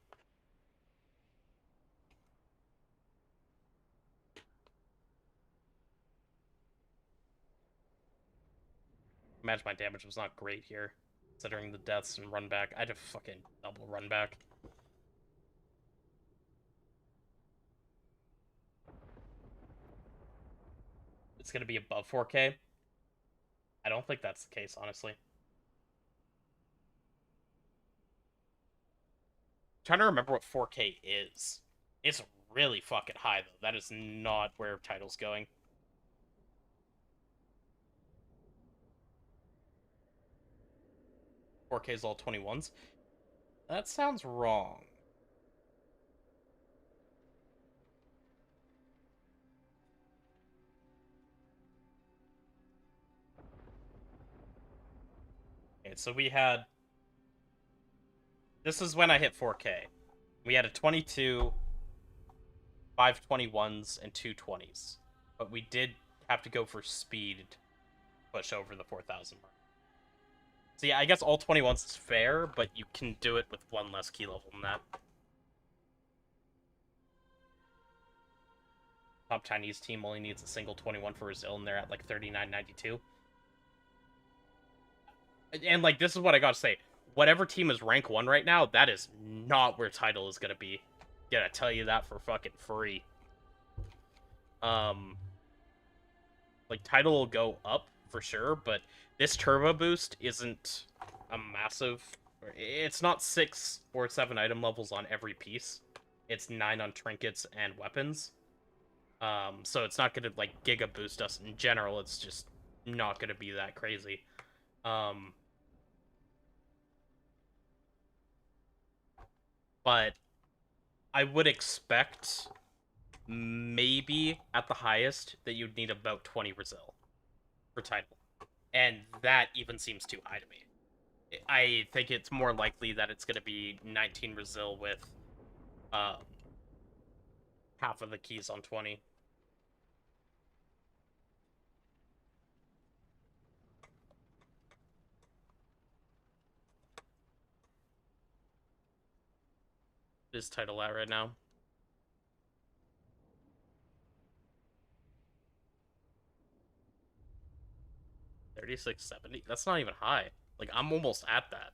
Imagine my damage was not great here. Considering the deaths and run back, I'd have fucking double run back. It's gonna be above 4K. I don't think that's the case, honestly. I'm trying to remember what 4K is. It's really fucking high, though. That is not where title's going. Four K is all 21s. That sounds wrong. Okay, so we had... This is when I hit 4K. We had a 22, 5 21s, and 2 20s. But we did have to go for speed to push over the 4,000 mark. So yeah, I guess all 21s is fair, but you can do it with one less key level than that. Top Chinese team only needs a single 21 for Brazil, and they're at like 39.92. And like, this is what I gotta say. Whatever team is rank 1 right now, that is not where title is gonna be. Gotta tell you that for fucking free. Like, title will go up for sure, but this turbo boost isn't a massive... It's not 6 or 7 item levels on every piece. It's 9 on trinkets and weapons. So it's not gonna, like, giga boost us in general. It's just not gonna be that crazy. But I would expect maybe at the highest that you'd need about 20 Brazil for title. And that even seems too high to me. I think it's more likely that it's going to be 19 Brazil with half of the keys on 20. Is title at right now? $36.70. That's not even high. Like, I'm almost at that.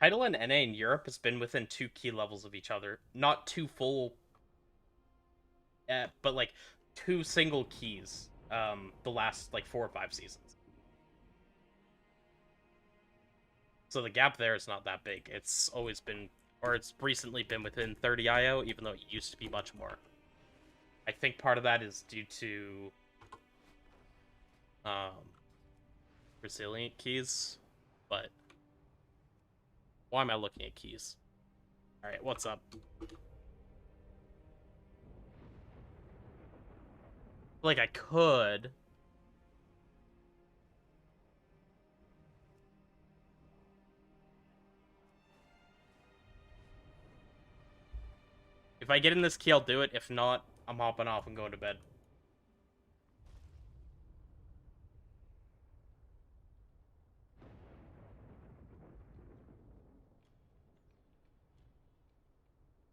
Title and NA in Europe has been within 2 key levels of each other. Not 2 full, but like 2 single keys. The last like 4 or 5 seasons. So the gap there is not that big. It's always been, or it's recently been within 30 IO, even though it used to be much more. I think part of that is due to resilient keys, but why am I looking at keys? Alright, what's up? Like, I could. If I get in this key, I'll do it. If not, I'm hopping off and going to bed.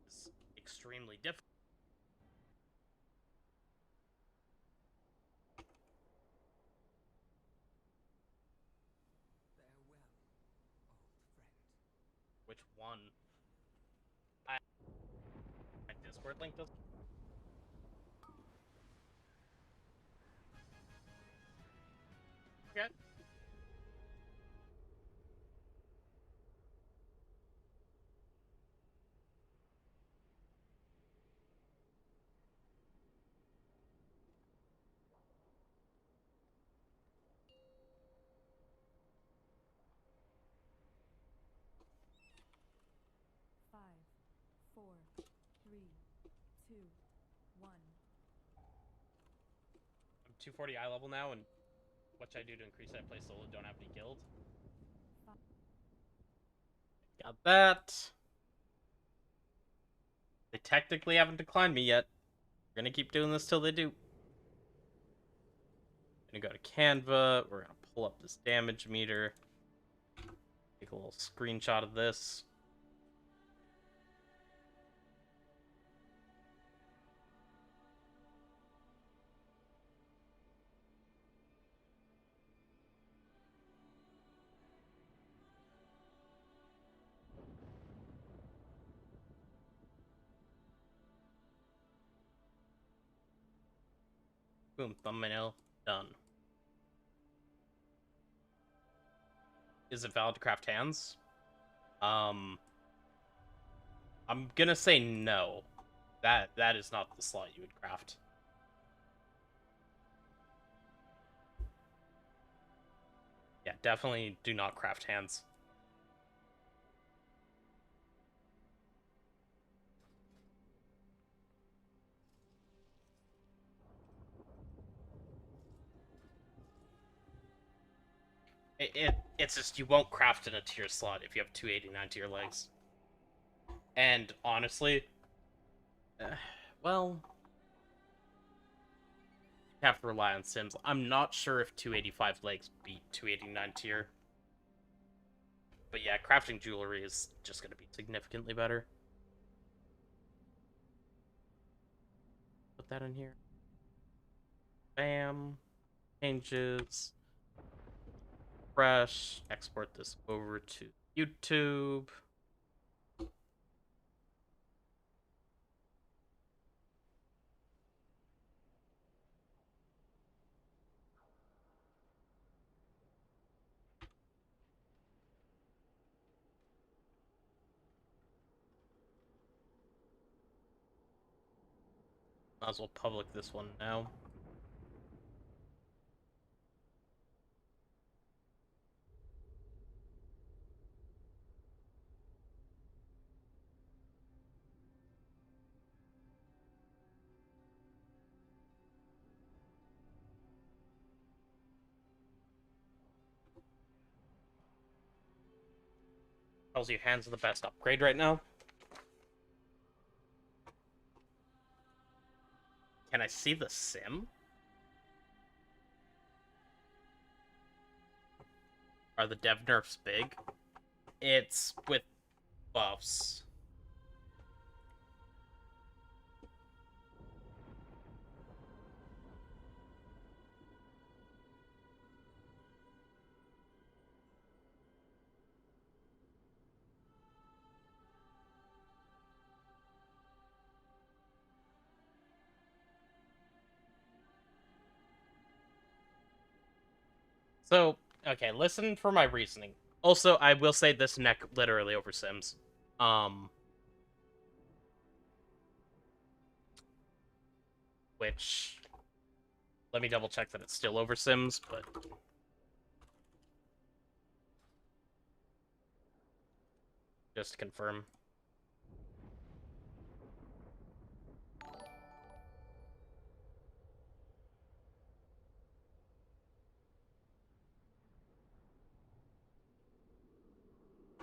It's extremely difficult. Which one? My Discord link does. Okay. Five, four, three, two, one. I'm 240 eye level now, and what should I do to increase that play solo? Don't have any guild. Got that. They technically haven't declined me yet. We're gonna keep doing this till they do. Gonna go to Canva. We're gonna pull up this damage meter. Take a little screenshot of this. Boom, thumbnail, done. Is it valid to craft hands? I'm gonna say no. That is not the slot you would craft. Yeah, definitely do not craft hands. It's just you won't craft in a tier slot if you have 289 tier legs. And honestly, well, you have to rely on Sims. I'm not sure if 285 legs beat 289 tier. But yeah, crafting jewelry is just going to be significantly better. Put that in here. Bam. Changes. Fresh. Export this over to YouTube. Might as well public this one now. Tells you hands are the best upgrade right now. Can I see the sim? Are the dev nerfs big? It's with buffs. So, okay, listen for my reasoning. Also, I will say this neck literally over Sims. Which, let me double check that it's still over Sims, but just to confirm.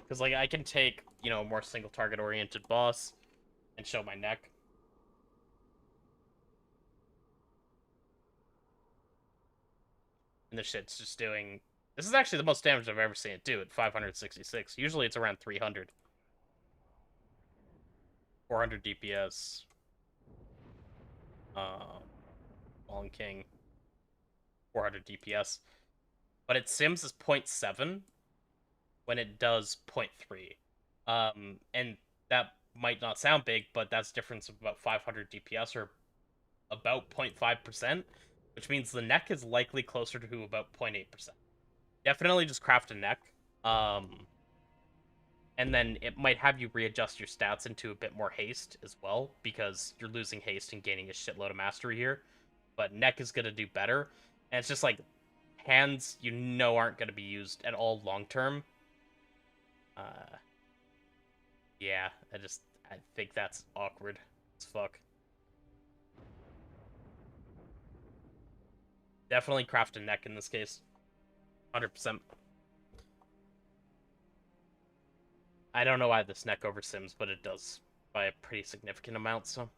Because, like, I can take, you know, a more single target oriented boss and show my neck. And this shit's just doing... This is actually the most damage I've ever seen it do at 566. Usually it's around 300. 400 DPS. Fallen King. 400 DPS. But its Sims is 0.7 when it does 0.3. And that might not sound big, but that's a difference of about 500 DPS or about 0.5%, which means the neck is likely closer to about 0.8%. Definitely just craft a neck. And then it might have you readjust your stats into a bit more haste as well, because you're losing haste and gaining a shitload of mastery here. But neck is going to do better. And it's just like, hands you know aren't going to be used at all long term. Yeah, I think that's awkward as fuck. Definitely craft a neck in this case. 100%. I don't know why this neck over Sims, but it does by a pretty significant amount, so.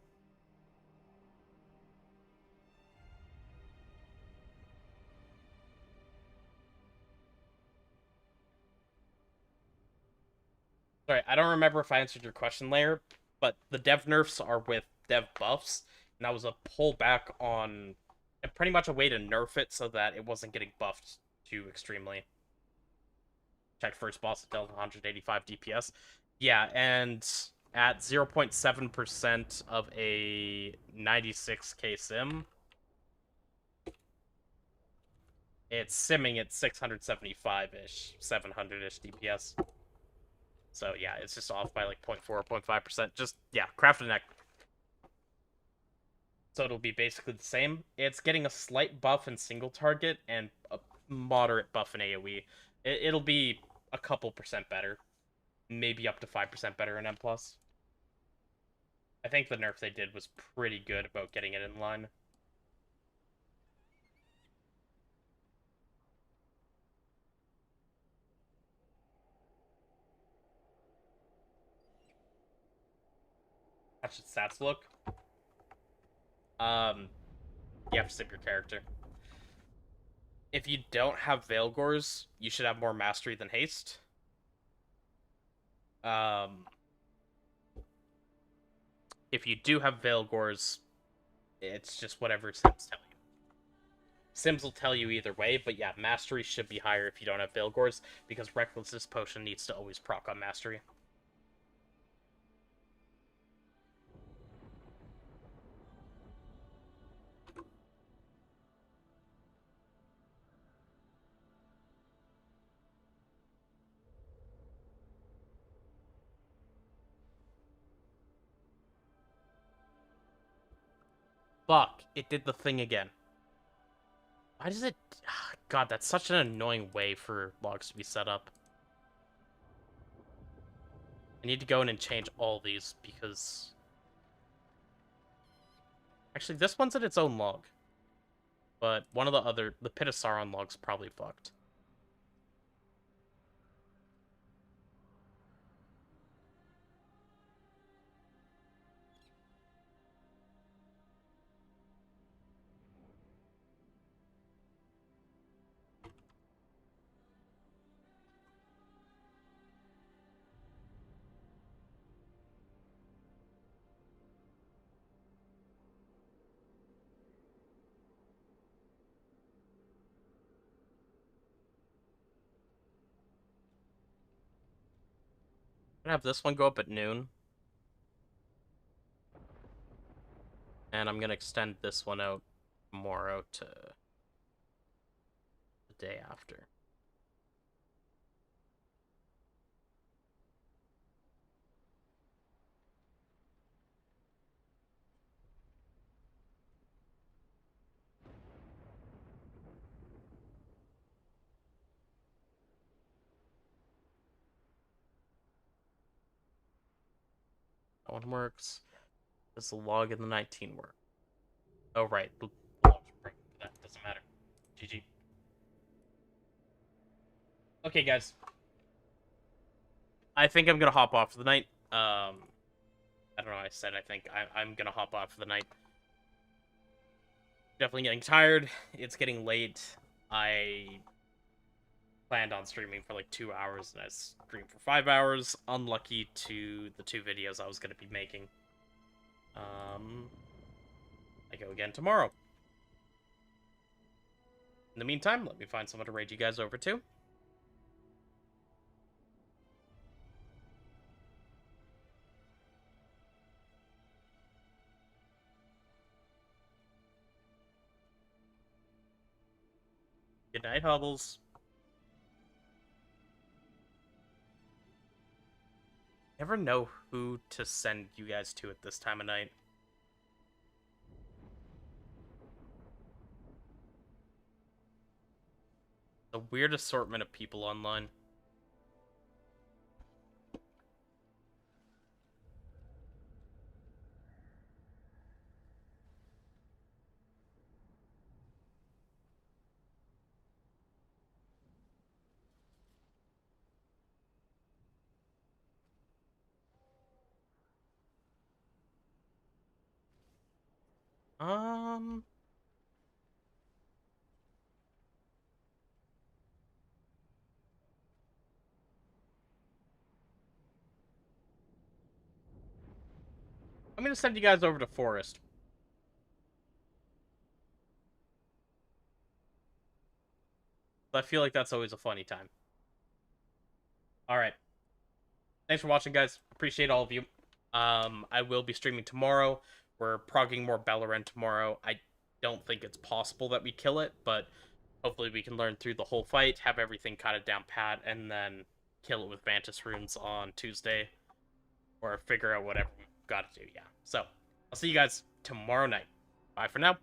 Sorry, I don't remember if I answered your question, Layer, but the dev nerfs are with dev buffs, and that was a pullback on pretty much a way to nerf it so that it wasn't getting buffed too extremely. Check first boss at 185 DPS. Yeah, and at 0.7% of a 96k sim, It's simming at 675-ish, 700-ish DPS. So yeah, it's just off by like 0.4, 0.5%. Just, yeah, crafted neck. So it'll be basically the same. It's getting a slight buff in single target and a moderate buff in AoE. It'll be a couple percent better. Maybe up to 5% better in M+. I think the nerf they did was pretty good about getting it in line. How should stats look? You have to sip your character. If you don't have Veilgors, you should have more mastery than haste. If you do have Veilgors, it's just whatever Sims tell you. Sims will tell you either way, but yeah, mastery should be higher if you don't have Veilgors, because Recklessness Potion needs to always proc on mastery. Fuck, it did the thing again. Why does it... God, that's such an annoying way for logs to be set up. I need to go in and change all these, because... Actually, this one's in its own log. But one of the Pit of Sauron log's probably fucked. I'm gonna have this one go up at noon. And I'm gonna extend this one out tomorrow to the day after. That one works. Does the log in the 19 work? Oh, right. The logs are broken. That doesn't matter. GG. Okay, guys. I think I'm gonna hop off for the night. I don't know. I said I think I'm gonna hop off for the night. Definitely getting tired. It's getting late. I planned on streaming for like 2 hours, and I streamed for 5 hours. Unlucky to the 2 videos I was gonna be making. I go again tomorrow. In the meantime, let me find someone to raid you guys over to. Good night, Hubbles. Never know who to send you guys to at this time of night. A weird assortment of people online. I'm gonna send you guys over to Forest. I feel like that's always a funny time. Alright. Thanks for watching, guys. Appreciate all of you. I will be streaming tomorrow. We're progging more Beleren tomorrow. I don't think it's possible that we kill it, but hopefully we can learn through the whole fight, have everything kind of down pat, and then kill it with Vantis runes on Tuesday, or figure out whatever we've got to do. Yeah. So I'll see you guys tomorrow night. Bye for now.